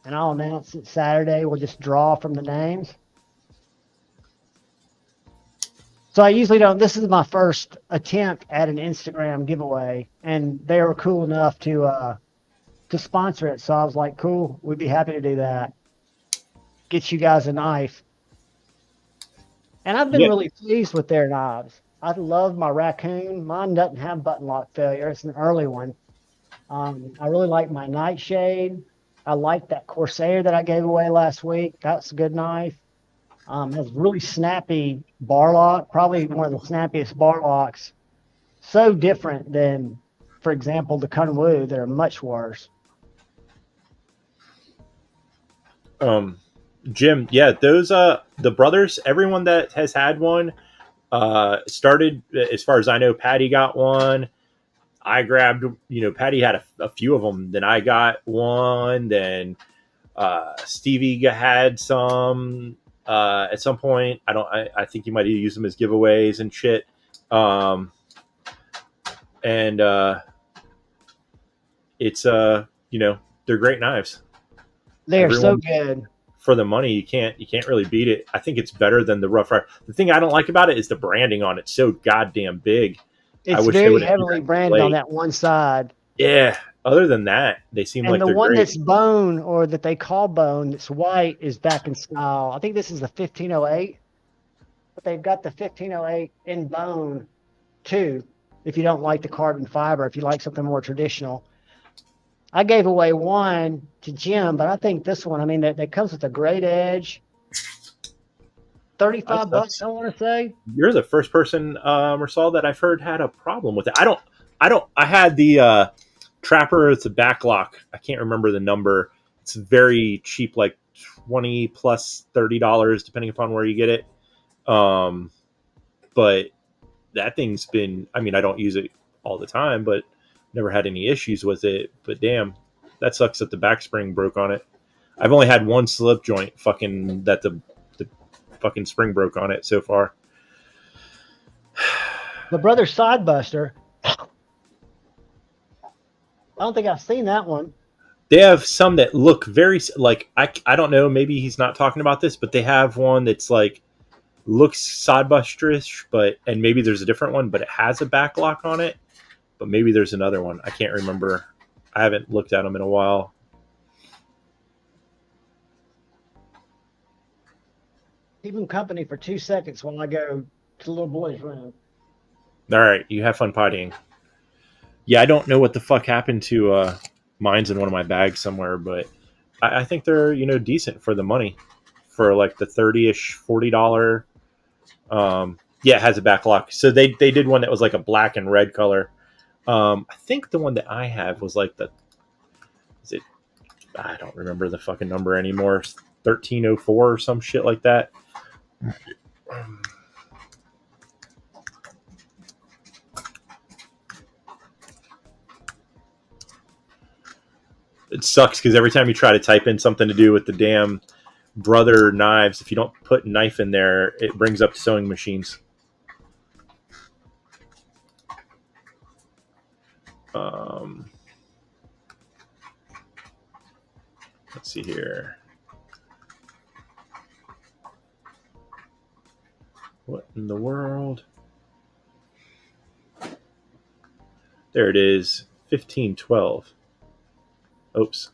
and I'll announce it Saturday. We'll just draw from the names. So I usually don't. This is my first attempt at an Instagram giveaway, and they were cool enough to sponsor it. So I was like, cool, we'd be happy to do that. Get you guys a knife. And I've been really pleased with their knives. I love my Raccoon. Mine doesn't have button lock failure. It's an early one. I really like my Nightshade. I like that Corsair that I gave away last week. That's a good knife. Has really snappy bar lock, probably one of the snappiest bar locks. So different than, for example, the Kunwu that are much worse. Jim, yeah, those the brothers, everyone that has had one started, as far as I know, Patty got one. I grabbed, Patty had a few of them. Then I got one. Then Stevie had some at some point. I think you might have used them as giveaways and shit. It's they're great knives. They're so good. For the money, you can't really beat it. I think it's better than the Rough Rider. The thing I don't like about it is the branding on it. It's so goddamn big. It's very heavily branded on that one side. Yeah. Other than that, they seem like they're great. And the one that's bone, or that they call bone, that's white, is back in style. I think this is the 1508, but they've got the 1508 in bone too. if you don't like the carbon fiber, if you like something more traditional. I gave away one to Jim, but I think this one, I mean, that comes with a great edge. 35 bucks, I want to say. You're the first person, Marcel, that I've heard had a problem with it. I had the Trapper. It's a backlock. I can't remember the number. It's very cheap, like $20 plus $30, depending upon where you get it. But that thing's been, I mean, I don't use it all the time, but never had any issues with it. But damn, that sucks that the back spring broke on it. I've only had one slip joint that the fucking spring broke on it so far. The Brother Sidebuster. I don't think I've seen that one. They have some that look very like, I don't know, maybe he's not talking about this, but they have one that's like looks Sidebusterish, and maybe there's a different one, but it has a back lock on it. But maybe there's another one. I can't remember. I haven't looked at them in a while. Keep him company for 2 seconds while I go to the little boy's room. All right, you have fun pottying. Yeah, I don't know what the fuck happened to mine's in one of my bags somewhere, but I think they're, you know, decent for the money, for like the $30-ish, $40. Yeah, it has a back lock. So they did one that was like a black and red color. I think the one that I have was like I don't remember the fucking number anymore. 1304 or some shit like that. It sucks because every time you try to type in something to do with the damn Brother knives, if you don't put knife in there, it brings up sewing machines. Let's see here. What in the world? There it is. 1512. Oops.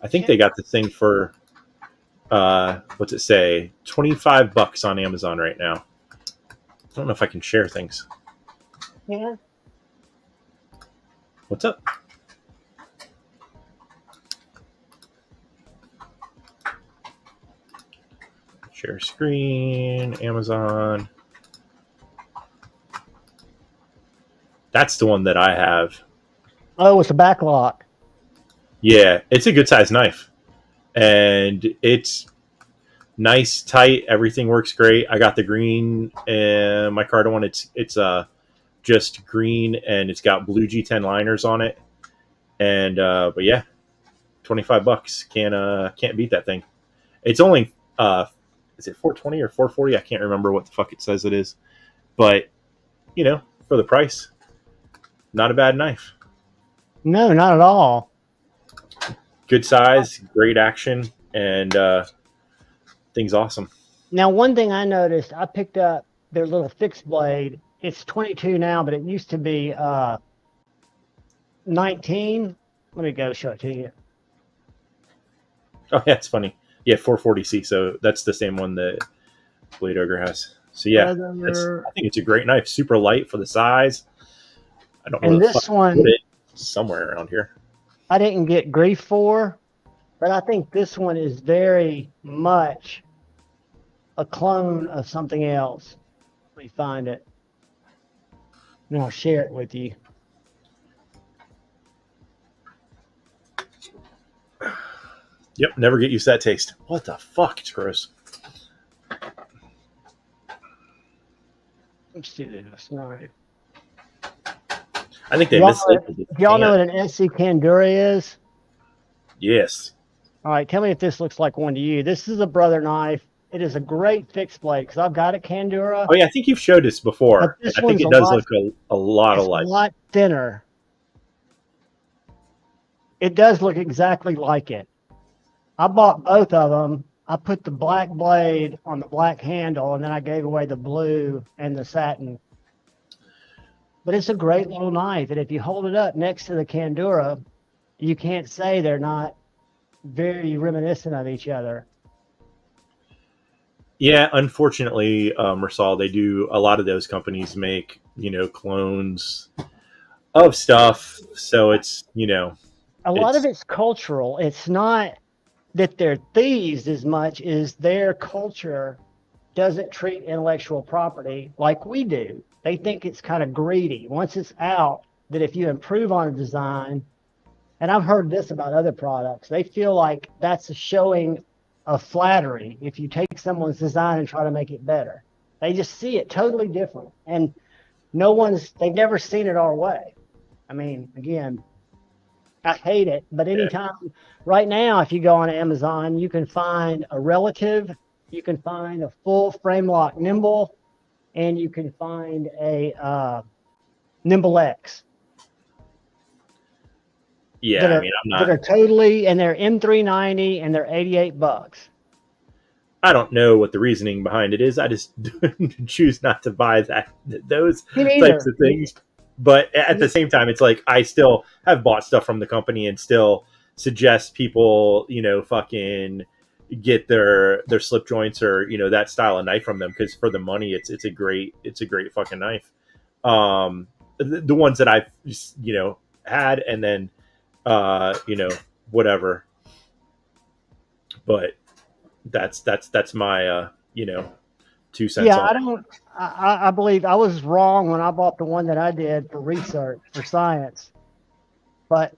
I think they got this thing for what's it say? $25 on Amazon right now. I don't know if I can share things. Yeah. What's up? Share screen, Amazon. That's the one that I have. Oh, it's a back lock. Yeah, it's a good size knife. And it's nice, tight. Everything works great. I got the green and my Carta one. It's just green and it's got blue G10 liners on it. And but yeah, $25. Can't beat that thing. It's only is it 420 or 440? I can't remember what the fuck it says it is. But you know, for the price, not a bad knife. No, not at all. Good size, great action, and thing's awesome. Now, one thing I noticed, I picked up their little fixed blade. It's 22 now, but it used to be 19. Let me go show it to you. Oh, yeah, it's funny. Yeah, 440C, so that's the same one that Blade Ogre has. So yeah, I think it's a great knife. Super light for the size. I don't know. And this one, put it somewhere around here. I didn't get grief for, but I think this one is very much a clone of something else. Let me find it. And I'll share it with you. Yep, never get used to that taste. What the fuck? It's gross. Let's do this. All right. I think they y'all know what an SC Candura is? Yes. All right, tell me if this looks like one to you. This is a Brother knife. It is a great fixed blade because I've got a Candura. Oh yeah, I think you've showed this before. I think it does look a lot alike. It's a lot thinner. It does look exactly like it. I bought both of them I put the black blade on the black handle, and then I gave away the blue and the satin. But it's a great little knife, and if you hold it up next to the Candura, you can't say they're not very reminiscent of each other. Yeah, unfortunately, Mersal, they do, a lot of those companies make, clones of stuff. So it's, A lot of it's cultural. It's not that they're thieves as much as their culture doesn't treat intellectual property like we do. They think it's kind of greedy. Once it's out, that if you improve on a design, and I've heard this about other products, they feel like that's a showing of flattery if you take someone's design and try to make it better. They just see it totally different. And they've never seen it our way. I mean, again, I hate it, but anytime, right now, if you go on Amazon, you can find a relative, you can find a full frame lock Nimble, and you can find a Nimble X. Yeah, I'm not. That are totally, and they're M390 and they're $88. I don't know what the reasoning behind it is. I just choose not to buy those types of things. But at the same time, it's like I still have bought stuff from the company and still suggest people, fucking get their slip joints or that style of knife from them, because for the money, it's a great fucking knife. The ones that I've had, and then whatever. But that's my 2 cents. Yeah, I believe I was wrong when I bought the one that I did for research, for science. But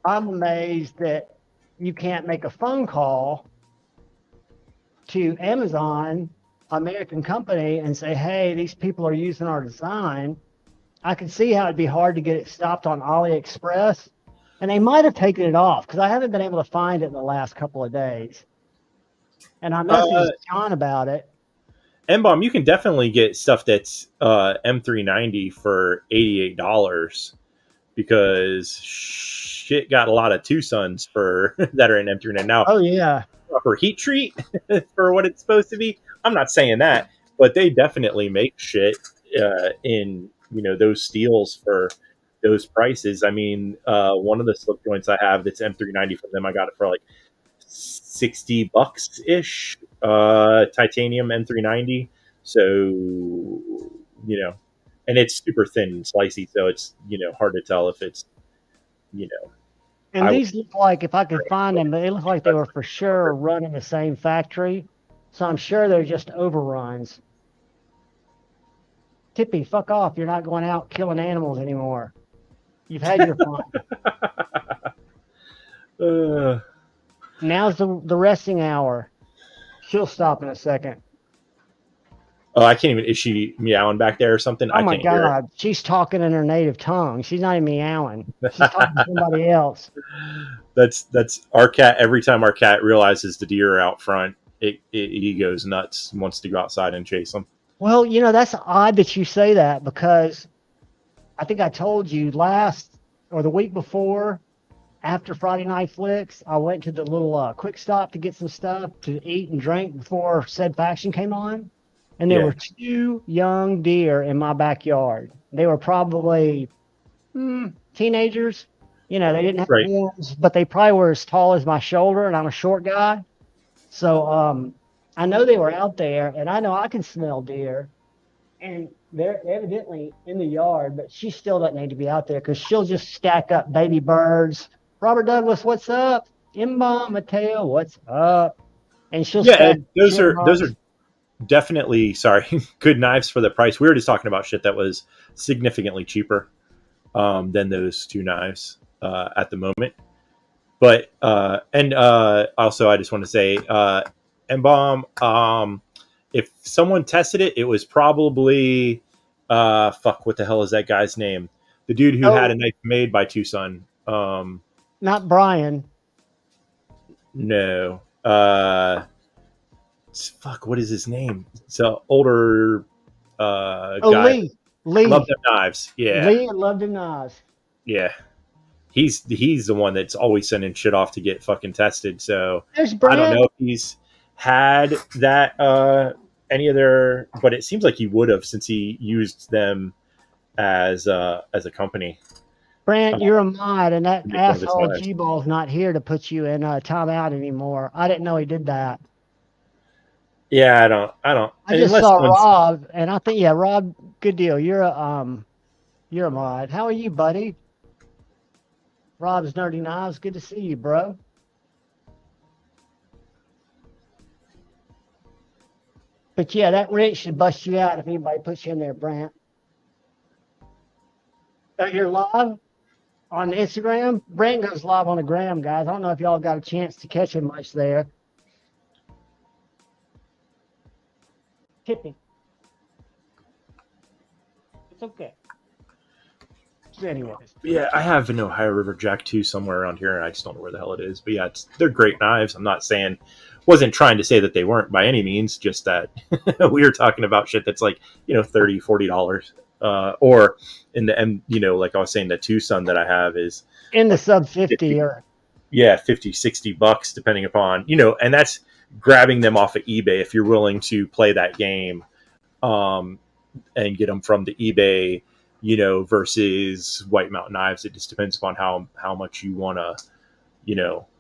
I'm amazed that you can't make a phone call to Amazon, American company, and say, hey, these people are using our design. I can see how it'd be hard to get it stopped on AliExpress. And they might have taken it off, because I haven't been able to find it in the last couple of days. And I messaged John about it. M-Bomb, you can definitely get stuff that's M390 for $88, because shit got a lot of Tucson's that are in M390 now. Oh yeah, for heat treat for what it's supposed to be. I'm not saying that, but they definitely make shit in those steels for those prices. I mean, one of the slip joints I have that's M390 from them, I got it for like $60 ish, titanium M390. So, and it's super thin and slicey, so it's, hard to tell if it's, And these look like, if I could find them, they look like they were for sure run in the same factory. So I'm sure they're just overruns. Tippy, fuck off. You're not going out killing animals anymore. You've had your fun. Now's the resting hour. She'll stop in a second. Oh, I can't even. Is she meowing back there or something? Oh my God. She's talking in her native tongue. She's not even meowing. She's talking to somebody else. That's our cat. Every time our cat realizes the deer are out front, he goes nuts, wants to go outside and chase them. Well, that's odd that you say that, because I think I told you last or the week before, after Friday Night Flicks, I went to the little quick stop to get some stuff to eat and drink before said faction came on. And there were 2 young deer in my backyard. They were probably teenagers. They didn't have horns, but they probably were as tall as my shoulder, and I'm a short guy. So I know they were out there, and I know I can smell deer. And they're evidently in the yard, but she still doesn't need to be out there, because she'll just stack up baby birds. Robert Douglas, what's up? M-Bomb, Mateo, what's up? And she'll stack those are definitely, good knives for the price. We were just talking about shit that was significantly cheaper than those 2 knives at the moment. But also I just want to say, M-Bomb, if someone tested it, it was probably what the hell is that guy's name? The dude who had a knife made by Tucson. Not Brian. No. What is his name? It's an older guy. Lee. Love Them Knives. Yeah. Lee and Love Them Knives. Yeah. he's the one that's always sending shit off to get fucking tested. So There's I don't Brent. know if he's had that any of their, but it seems like he would have since he used them as a company. Brent, you're a mod, and that Make one of his asshole lives. G-Ball's not here to put you in timeout anymore. I didn't know he did that. Yeah, I don't. I just Unless saw someone's- Rob, and I think, yeah, Rob, good deal. You're a mod. How are you, buddy? Rob's Nerdy Knives. Good to see you, bro. But yeah, that wrench should bust you out if anybody puts you in there, Brant. Oh, you're live on Instagram? Brant goes live on the gram, guys. I don't know if y'all got a chance to catch him much there. Tipping. It's okay. So anyways. Yeah, I have an Ohio River Jack 2 somewhere around here, and I just don't know where the hell it is. But yeah, they're great knives. I'm not saying, wasn't trying to say that they weren't by any means, just that we were talking about shit that's like, $30, $40. Or in the, like I was saying, the Tucson that I have is In the sub 50 or. yeah, $50-$60 depending upon, and that's grabbing them off of eBay if you're willing to play that game and get them from the eBay, versus White Mountain Knives. It just depends upon how much you want to,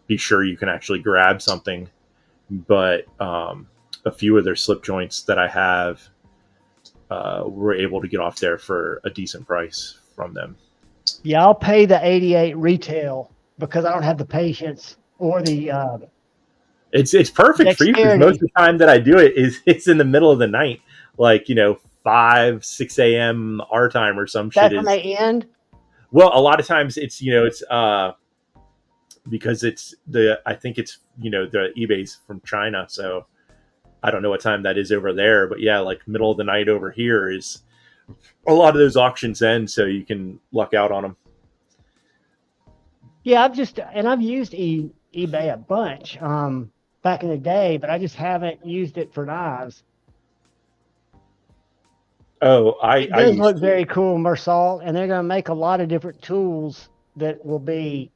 be sure you can actually grab something. But a few of their slip joints that I have were able to get off there for a decent price from them. Yeah, I'll pay the 88 retail because I don't have the patience or the It's perfect for you because dexterity. most of the time that I do it's in the middle of the night, like 5-6 a.m. our time or some That's shit. when they end. Well, a lot of times it's because it's I think it's the eBay's from China, so I don't know what time that is over there, but yeah, like middle of the night over here is a lot of those auctions end, so you can luck out on them. Yeah, I've used eBay a bunch back in the day, but I just haven't used it for knives. Oh, It does look very cool, Mersal, and they're going to make a lot of different tools that will be,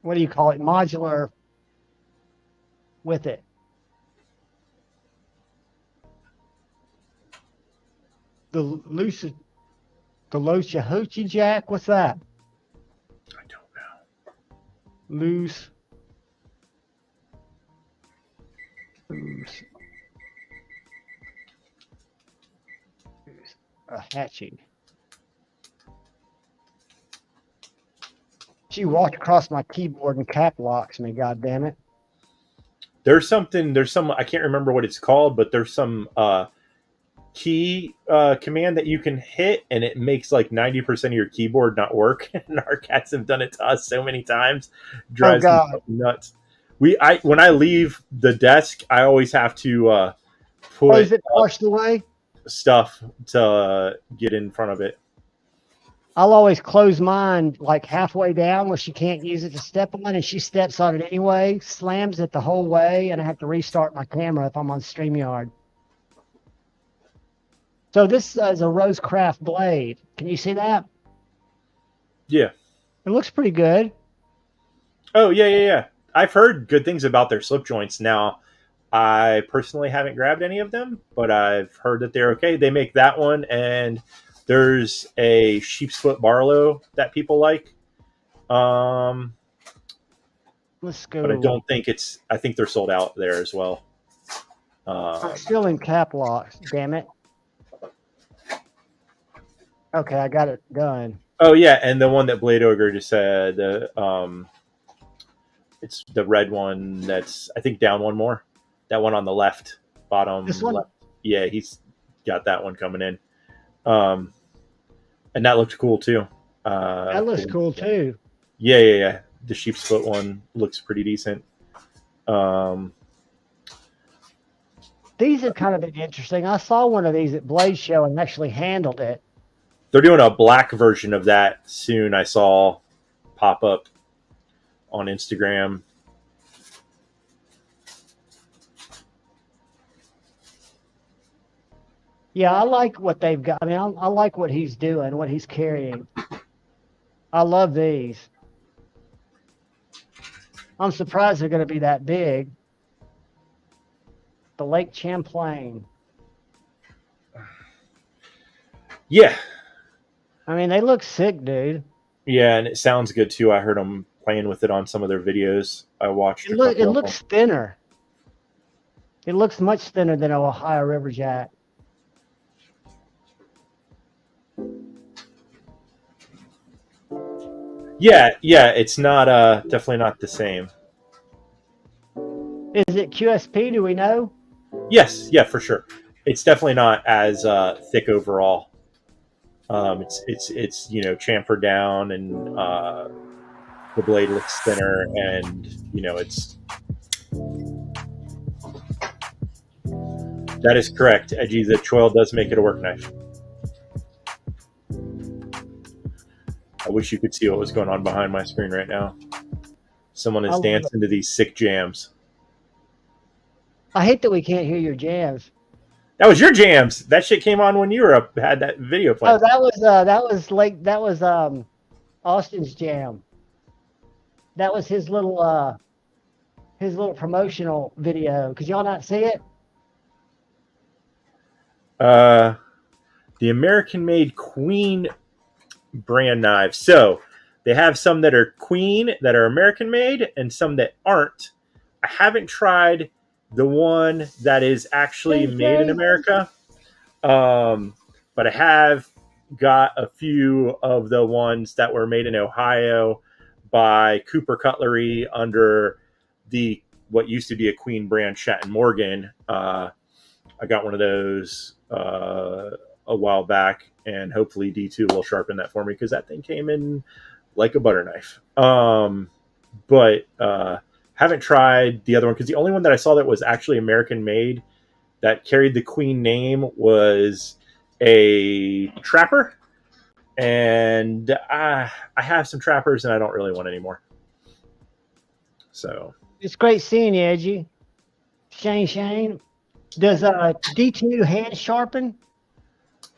what do you call it, modular with it. The Locha Hoochie Jack, what's that? I don't know. Loose. A hatching. She walked across my keyboard and cap locks me, god damn it. There's some I can't remember what it's called, but there's some key command that you can hit and it makes like 90% of your keyboard not work. And our cats have done it to us so many times. Drives me nuts. When I leave the desk, I always have to put is it washed away? Stuff to get in front of it. I'll always close mine like halfway down where she can't use it to step on, and she steps on it anyway, slams it the whole way, and I have to restart my camera if I'm on StreamYard. So this is a Rosecraft blade. Can you see that? Yeah. It looks pretty good. Oh, yeah. I've heard good things about their slip joints. Now, I personally haven't grabbed any of them, but I've heard that they're okay. They make that one, and there's a sheep's foot Barlow that people like. Let's go. But I don't think I think they're sold out there as well. I'm still in cap locks, damn it. Okay, I got it done. Oh, yeah, and the one that Blade Ogre just said, it's the red one that's, I think, down one more. That one on the left, bottom This one? left. Yeah, he's got that one coming in. And that looked cool, too. That looks cool, too. Yeah. The sheep's foot one looks pretty decent. These have kind of been interesting. I saw one of these at Blade Show and actually handled it. They're doing a black version of that soon. I saw pop up on Instagram. Yeah, I like what they've got. I mean, I like what he's doing, what he's carrying. I love these. I'm surprised they're going to be that big. The Lake Champlain. Yeah. I mean, they look sick, dude. Yeah, and it sounds good too. I heard them playing with it on some of their videos. I watched It, a couple it of looks them. thinner. It looks much thinner than an Ohio River Jack. Yeah, it's not definitely not the same. Is it QSP? Do we know? Yes, yeah, for sure. It's definitely not as thick overall. It's chamfered down, and the blade looks thinner, and it's. That is correct, Edgy. The choil does make it a work knife. I wish you could see what was going on behind my screen right now. Someone is dancing to these sick jams. I hate that we can't hear your jams. That was your jams. That shit came on when you were up. Had that video playing. Oh, that was Austin's jam. That was his little promotional video. Could y'all not see it? The American-made Queen brand knives. So they have some that are Queen that are American-made, and some that aren't. I haven't tried the one that is actually made in America, but I have got a few of the ones that were made in Ohio by Cooper Cutlery under the what used to be a Queen brand, Shatton Morgan. I got one of those a while back, and hopefully D2 will sharpen that for me, because that thing came in like a butter knife. But haven't tried the other one, because the only one that I saw that was actually American made that carried the Queen name was a Trapper, and I have some Trappers and I don't really want any more. So it's great seeing you, Edgy. Shane. Does D2 hand sharpen?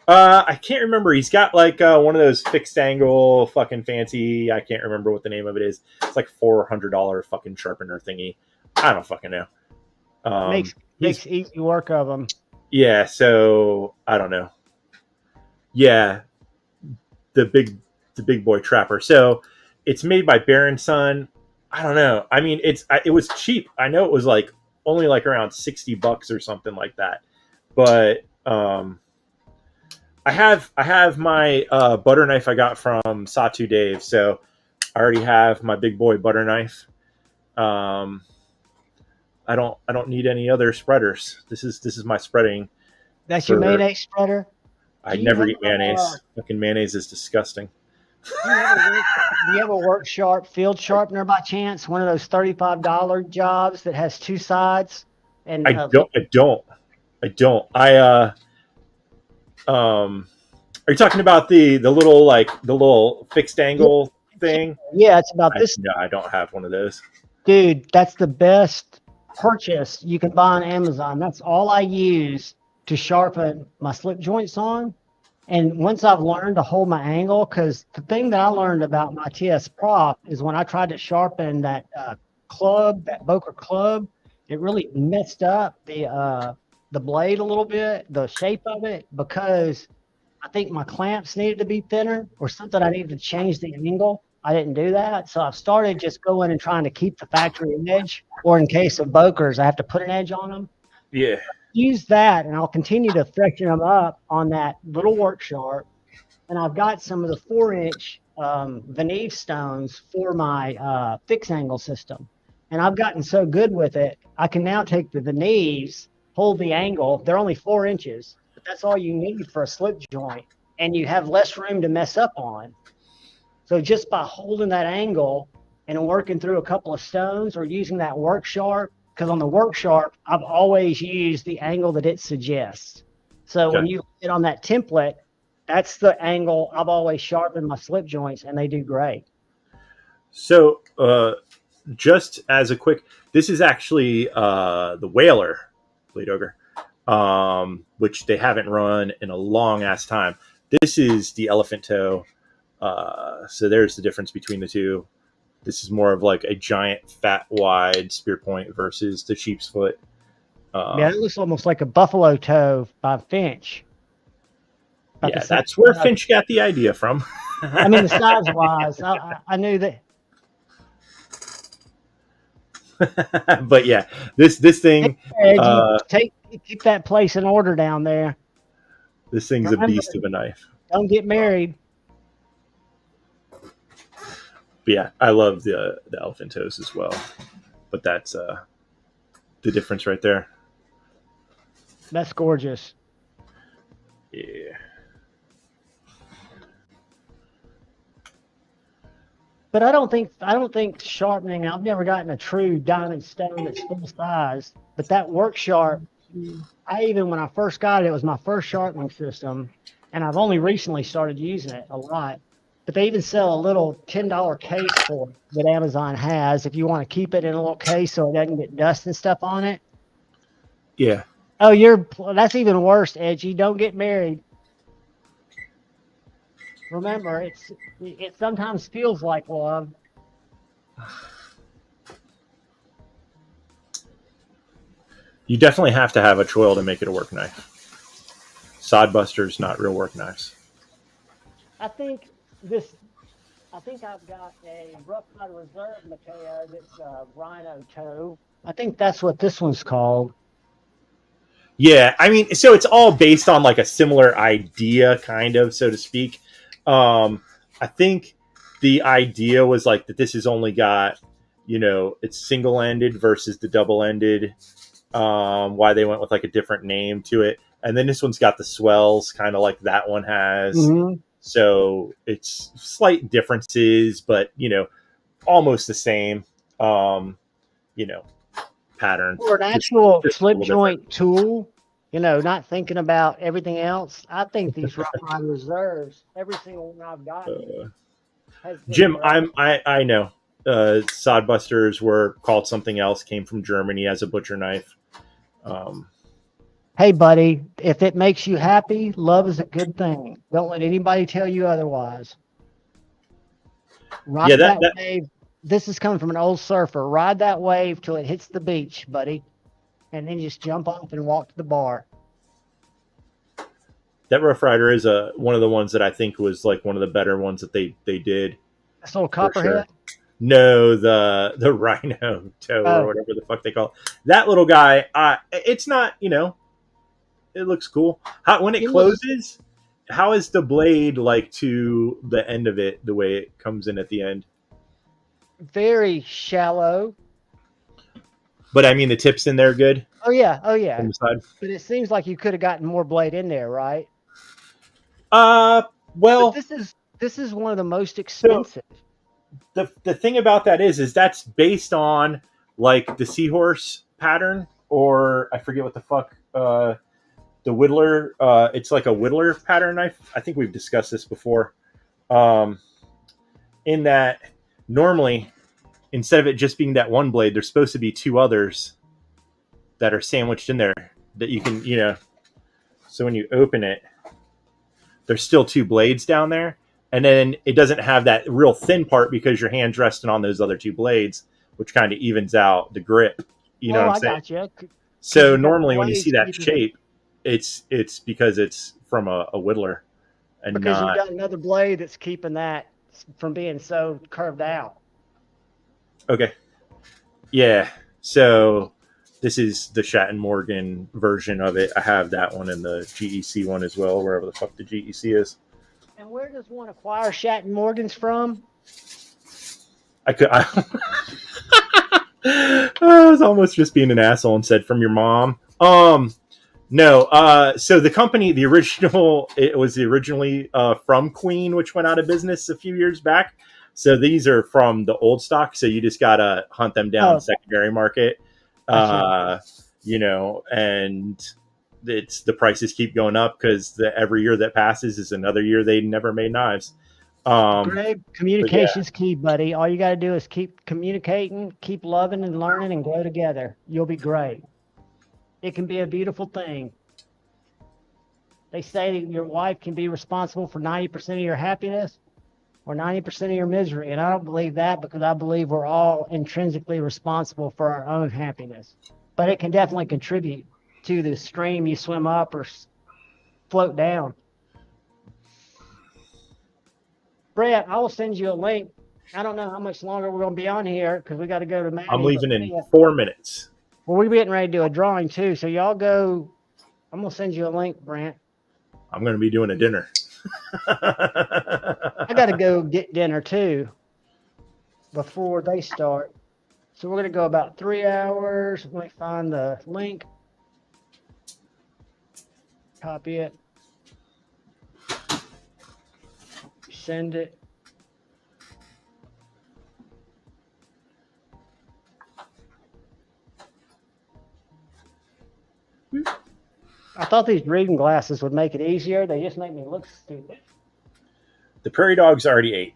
I can't remember. He's got like one of those fixed angle fucking fancy. I can't remember what the name of it is. It's like $400 fucking sharpener thingy. I don't fucking know. Makes easy work of them. Yeah, so I don't know. Yeah, the big boy Trapper. So it's made by Baron Son. I don't know. I mean, it was cheap. I know it was like only like around $60 or something like that. But I have my butter knife I got from Satu Dave, so I already have my big boy butter knife. I don't need any other spreaders. This is my spreading. That's your mayonnaise spreader? I never eat mayonnaise. Fucking mayonnaise is disgusting. Do you ever work field sharpener by chance? One of those $35 jobs that has two sides? And I don't. Are you talking about the little fixed angle thing? Yeah, it's about this. No, I don't have one of those. Dude, that's the best purchase you can buy on Amazon. That's all I use to sharpen my slip joints on. And once I've learned to hold my angle, because the thing that I learned about my TS Prop is when I tried to sharpen that club, that Boker club, it really messed up the blade a little bit, the shape of it, because I think my clamps needed to be thinner or something. I needed to change the angle. I didn't do that. So I've started just going and trying to keep the factory edge, or in case of Bokers, I have to put an edge on them. Yeah. Use that, and I'll continue to freshen them up on that little work sharp. And I've got some of the 4-inch Veneve stones for my fixed angle system. And I've gotten so good with it, I can now take the Veneves, hold the angle. They're only 4 inches, but that's all you need for a slip joint. And you have less room to mess up on. So just by holding that angle and working through a couple of stones or using that work sharp, because on the work sharp, I've always used the angle that it suggests. So when you hit on that template, that's the angle I've always sharpened my slip joints, and they do great. So just as a quick, this is actually the Whaler Blade Ogre, which they haven't run in a long ass time. This is the Elephant Toe. So there's the difference between the two. This is more of like a giant, fat, wide spear point versus the sheep's foot. Yeah, it looks almost like a buffalo toe by Finch. About Yeah, the same that's where size. Finch got the idea from. I mean, the size wise, I knew that. But yeah, this thing, Ed, you keep that place in order down there. this thing's a beast of a knife. Don't get married. But yeah, I love the elephant toes as well. But that's the difference right there. That's gorgeous. Yeah. But I don't think sharpening. I've never gotten a true diamond stone that's full size. But that work sharp, when I first got it, it was my first sharpening system, and I've only recently started using it a lot. But they even sell a little $10 case for it that Amazon has if you want to keep it in a little case so it doesn't get dust and stuff on it. Yeah. Oh, that's even worse, Edgy. Don't get married. Remember, it sometimes feels like love. You definitely have to have a choil to make it a work knife. Sodbusters, not real work knives. I think I've got a Rough Rider Reserve Mateo that's a rhino toe. I think that's what this one's called. Yeah, I mean, so it's all based on like a similar idea, kind of, so to speak. I think the idea was like that this has only got, it's single-ended versus the double-ended. Why they went with like a different name to it. And then this one's got the swells, kind of like that one has. Mm-hmm. So it's slight differences, but, almost the same, pattern. For an actual slip joint tool, not thinking about everything else, I think these Rough Rider Reserves, every single one I've got. Jim, I know. Sodbusters were called something else, came from Germany as a butcher knife. Hey, buddy, if it makes you happy, love is a good thing. Don't let anybody tell you otherwise. Ride that wave. This is coming from an old surfer. Ride that wave till it hits the beach, buddy. And then just jump off and walk to the bar. That Rough Rider is one of the ones that I think was like one of the better ones that they did. This little copperhead? Sure. No, the rhino toe or whatever the fuck they call it. That little guy, it's not, it looks cool. When it closes, how is the blade like to the end of it, the way it comes in at the end? Very shallow. But I mean, the tip's in there good? Oh, yeah. On the side. But it seems like you could have gotten more blade in there, right? Well... But this is one of the most expensive. So the thing about that is that's based on, like, the seahorse pattern, or I forget what the fuck, the whittler. It's like a whittler pattern knife. I think we've discussed this before. In that, normally, instead of it just being that one blade, there's supposed to be two others that are sandwiched in there that you can, so when you open it, there's still two blades down there. And then it doesn't have that real thin part because your hand's resting on those other two blades, which kind of evens out the grip. You know what I'm saying? Gotcha. So normally when you see that shape, it's because it's from a whittler. And because you've got another blade that's keeping that from being so curved out. Okay. Yeah. So this is the Shatton Morgan version of it. I have that one and the GEC one as well, wherever the fuck the GEC is. And where does one acquire Shatton Morgans from? I was almost just being an asshole and said from your mom. No. So the company, it was originally from Queen, which went out of business a few years back. So these are from the old stock. So you just gotta hunt them down secondary market. And the prices keep going up because every year that passes is another year they never made knives. Greg, communication's key, buddy. All you got to do is keep communicating, keep loving and learning, and grow together. You'll be great. It can be a beautiful thing. They say that your wife can be responsible for 90% of your happiness. or 90% of your misery. And I don't believe that, because I believe we're all intrinsically responsible for our own happiness. But it can definitely contribute to the stream you swim up or float down. Brett, I will send you a link. I don't know how much longer we're going to be on here, because we got to go to Maddie. I'm leaving in 4 minutes. Well, we're getting ready to do a drawing too. So y'all go. I'm going to send you a link, Brent. I'm going to be doing a dinner. I got to go get dinner too before they start. So we're going to go about 3 hours. Let me find the link. Copy it. Send it. I thought these reading glasses would make it easier. They just make me look stupid. The prairie dogs already ate.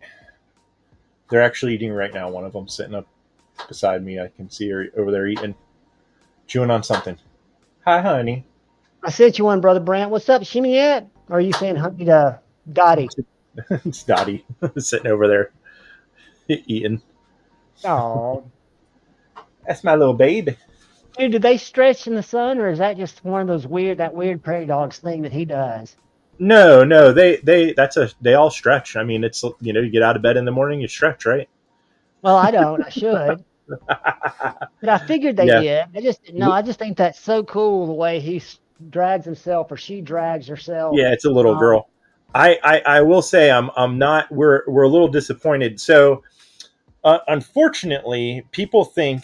They're actually eating right now. One of them sitting up beside me. I can see her over there eating, chewing on something. Hi, honey. I sent you one, Brother Brant. What's up, Shimmy yet? Or are you saying honey to Dottie? It's Dottie sitting over there eating. Oh, That's my little baby. dude, do they stretch in the sun, or is that just one of those weird prairie dogs thing that he does? No, they all stretch. I mean, it's, you know, you get out of bed in the morning, you stretch, right? Well, I don't. I should. But I figured they did. I just didn't know. I just think that's so cool, the way he drags himself, or she drags herself. Yeah, it's a little girl. I will say I'm not. We're a little disappointed. So, unfortunately, people think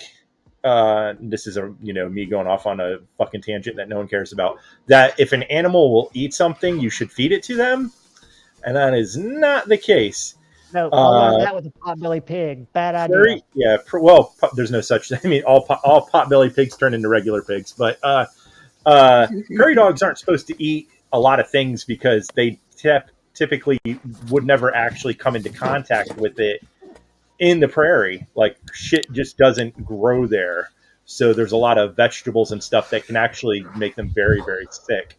this is me going off on a fucking tangent that no one cares about. That if an animal will eat something, you should feed it to them, and that is not the case. No, I learned that with a potbelly pig. Bad idea. There's no such thing. I mean, all potbelly pigs turn into regular pigs, but prairie dogs aren't supposed to eat a lot of things because they typically would never actually come into contact with it in the prairie. Like, shit just doesn't grow there. So there's a lot of vegetables and stuff that can actually make them very, very sick.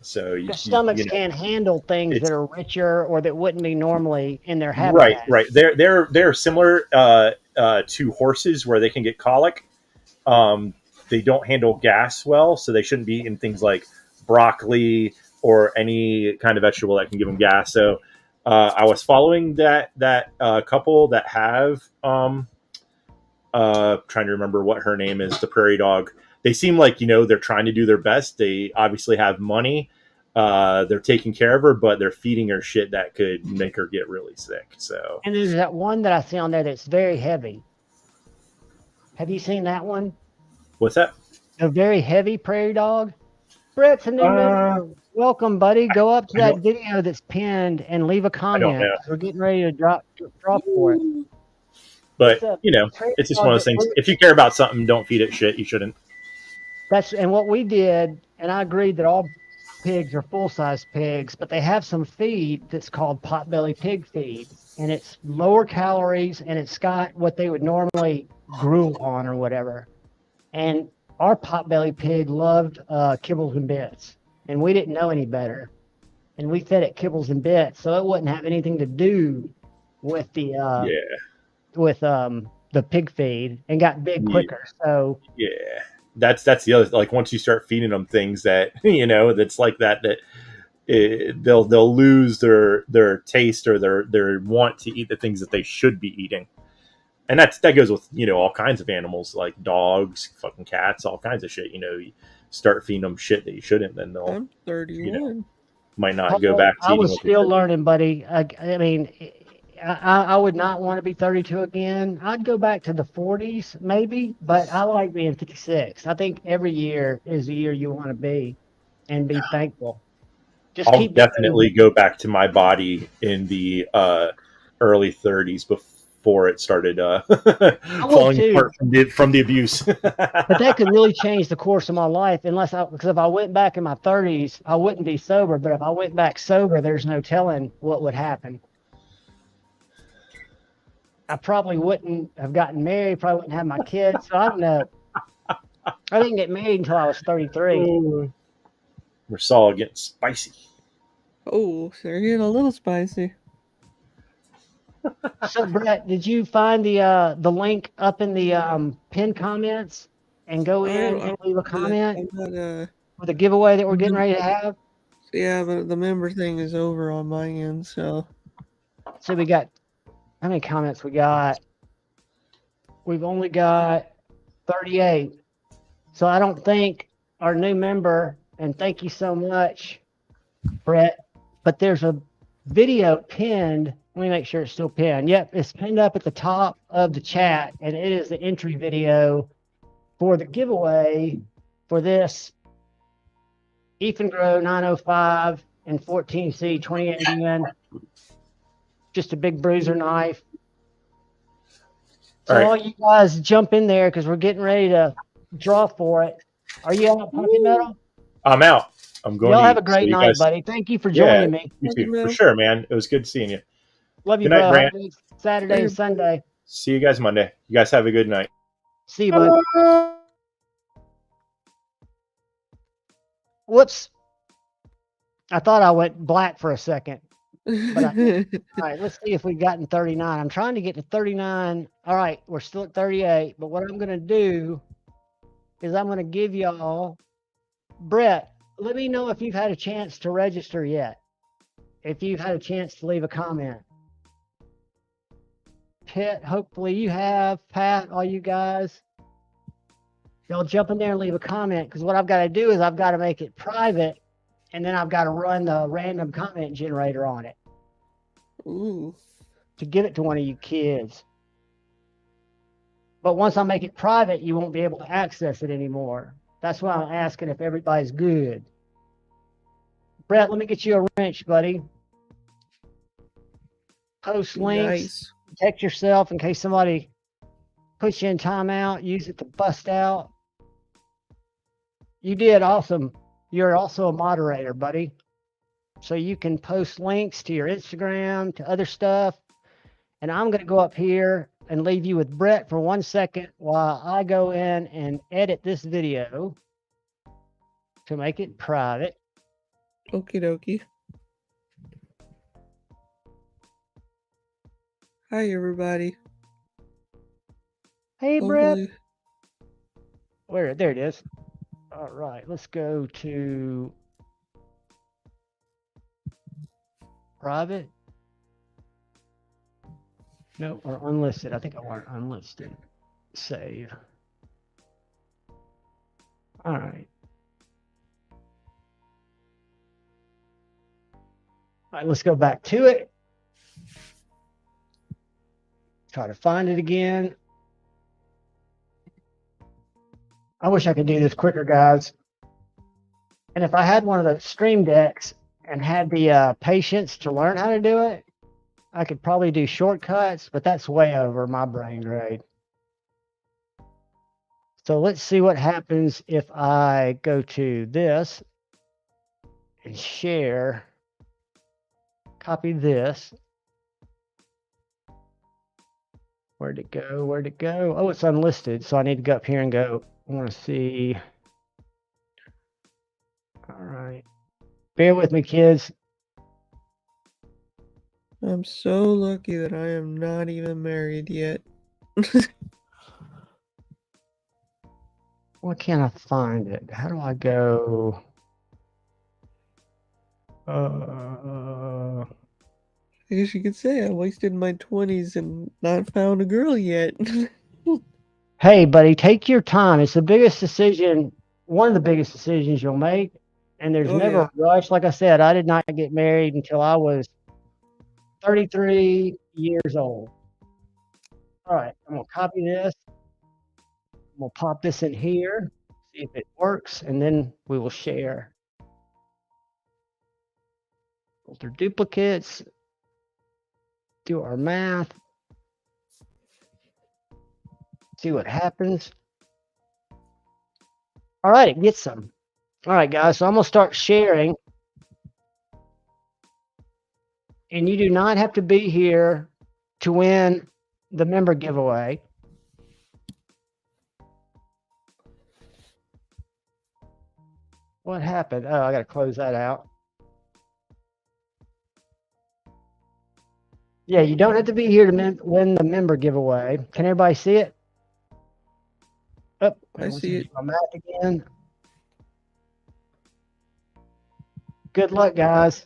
So the stomachs can't handle things that are richer or that wouldn't be normally in their habitat. Right. They're similar to horses, where they can get colic. They don't handle gas well, so they shouldn't be eating things like broccoli or any kind of vegetable that can give them gas. So I was following that couple that have trying to remember what her name is, the prairie dog. They seem like, they're trying to do their best. They obviously have money. They're taking care of her, but they're feeding her shit that could make her get really sick. So, and there's that one that I see on there that's very heavy. Have you seen that one? What's that? A very heavy prairie dog. Brett's a new member. Welcome, buddy. Go up to that video that's pinned and leave a comment. We're getting ready to drop for it. But it's just one of those things. If you care about something, don't feed it shit. You shouldn't. And what we did, and I agreed that all pigs are full-size pigs, but they have some feed that's called potbelly pig feed, and it's lower calories, and it's got what they would normally gruel on or whatever. And our potbelly pig loved kibbles and bits, and we didn't know any better, and we fed it kibbles and bits, so it wouldn't have anything to do with the the pig feed, and got big quicker. So that's the other, like, once you start feeding them things that that's like that they'll lose their taste or their want to eat the things that they should be eating. And that goes with all kinds of animals, like dogs, fucking cats, all kinds of shit. You start feeding them shit that you shouldn't, then they'll, I'm 31. Might not go back to I eating. was still learning, buddy. I mean, I would not want to be 32 again. I'd go back to the 40s maybe, but I like being 56. I think every year is the year you want to be and be thankful. I'll definitely go back to my body in the early 30s before it started falling apart from the abuse. But that could really change the course of my life, because if I went back in my 30s, I wouldn't be sober. But if I went back sober, there's no telling what would happen. I probably wouldn't have gotten married, probably wouldn't have my kids. So I don't know. I didn't get married until I was 33. We're all getting spicy. Oh, so you're getting a little spicy. So Brett, did you find the link up in the pinned comments and go in and leave a comment I'm not, for the giveaway that we're getting ready to have? yeah, but the member thing is over on my end, so. So we got, how many comments we got? We've only got 38. So I don't think our new member, and thank you so much, Brett, but there's a video pinned. Let me make sure it's still pinned. Yep, it's pinned up at the top of the chat, and it is the entry video for the giveaway for this Ethan Grow 905 and 14C 2080N. Just a big bruiser knife. So all you guys jump in there because we're getting ready to draw for it. Are you out, Pumpkin Metal? I'm out. I'm going. Y'all to have eat. a great night, guys, buddy. Thank you for joining me. You too, for sure, man. It was good seeing you. Love you, Good night, bro. Brant. Have a good Saturday and Sunday. See you guys Monday. You guys have a good night. See you, bud. Whoops. I thought I went black for a second. But all right, let's see if we've gotten 39. I'm trying to get to 39. All right, we're still at 38. But what I'm going to do is I'm going to give y'all, Brett, let me know if you've had a chance to register yet. If you've had a chance to leave a comment. Pitt, hopefully you have. Pat, all you guys. Y'all jump in there and leave a comment, because what I've got to do is I've got to make it private, and then I've got to run the random comment generator on it. Ooh. To give it to one of you kids. But once I make it private, you won't be able to access it anymore. That's why I'm asking if everybody's good. Brett, let me get you a wrench, buddy. Post links. Nice. Protect yourself in case somebody puts you in timeout. Use it to bust out. You did awesome. You're also a moderator, buddy. So you can post links to your Instagram, to other stuff. And I'm going to go up here and leave you with Brett for 1 second while I go in and edit this video to make it private. Okie dokie. Hi, everybody. Hey, Brett. Hopefully. Where? There it is. All right, let's go to private. No, or unlisted. I think I want unlisted. Save. All right. All right, let's go back to it. Try to find it again. I wish I could do this quicker, guys. And if I had one of those stream decks and had the patience to learn how to do it, I could probably do shortcuts, but that's way over my brain grade. So let's see what happens if I go to this and share, copy this. Where'd it go? Where'd it go? Oh, it's unlisted. So I need to go up here and go, I want to see. All right. Bear with me, kids. I'm so lucky that I am not even married yet. Why can't I find it? How do I go? I guess you could say I wasted my 20s and not found a girl yet. Hey, buddy, take your time. It's the biggest decision, one of the biggest decisions you'll make. And there's never a rush. Like I said, I did not get married until I was 33 years old. All right, I'm going to copy this. I'm going to pop this in here, see if it works, and then we will share. Filter duplicates. Do our math. See what happens. All right, it gets some. All right, guys, so I'm going to start sharing. And you do not have to be here to win the member giveaway. What happened? Oh, I got to close that out. Yeah, you don't have to be here to win the member giveaway. Can everybody see it? Oh, I see it. My map again. Good luck, guys.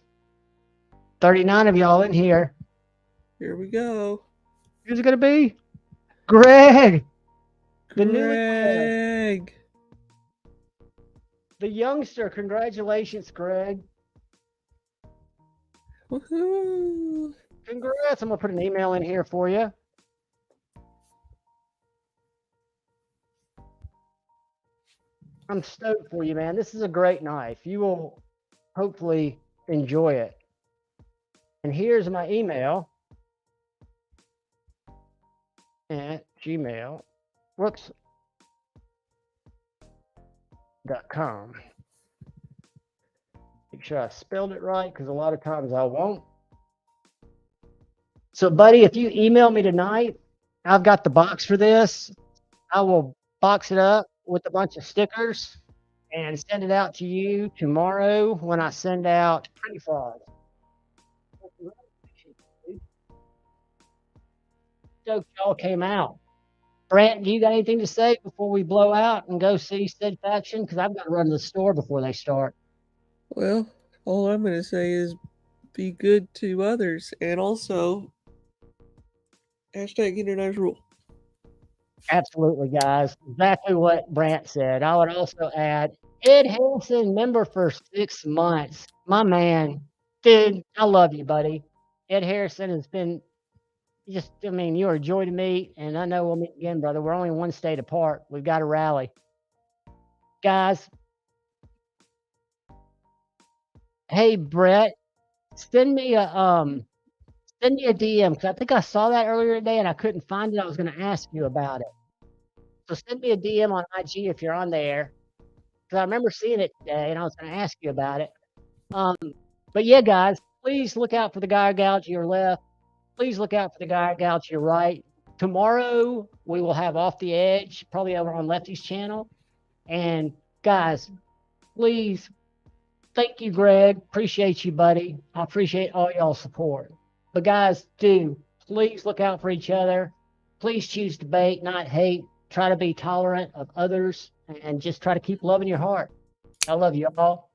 39 of y'all in here. Here we go. Who's it going to be? Greg. The newlywed. Greg. The youngster. Congratulations, Greg. Woohoo. Congrats. I'm going to put an email in here for you. I'm stoked for you, man. This is a great knife. You will hopefully enjoy it. And here's my email at Gmail. Whoops. .com. Make sure I spelled it right because a lot of times I won't. So, buddy, if you email me tonight, I've got the box for this. I will box it up with a bunch of stickers and send it out to you tomorrow when I send out pretty frogs. So y'all came out. Brant, do you got anything to say before we blow out and go see Stead Faction? Because I've got to run to the store before they start. Well, all I'm going to say is be good to others, and also hashtag Internet Rule. Absolutely, guys. Exactly what Brant said. I would also add Ed Harrison, member for 6 months. My man. Dude, I love you, buddy. Ed Harrison has been just, I mean, you're a joy to meet, and I know we'll meet again, brother. We're only one state apart. We've got to rally. Guys, hey, Brett, send me a DM, because I think I saw that earlier today, and I couldn't find it. I was going to ask you about it. So send me a DM on IG if you're on there, because I remember seeing it today, and I was going to ask you about it. But yeah, guys, please look out for the guy or gal to your left. Please look out for the guy or gal to your right. Tomorrow, we will have Off the Edge, probably over on Lefty's channel. And guys, please, thank you, Greg. Appreciate you, buddy. I appreciate all y'all's support. But guys, please look out for each other. Please choose debate, not hate. Try to be tolerant of others and just try to keep love in your heart. I love you all.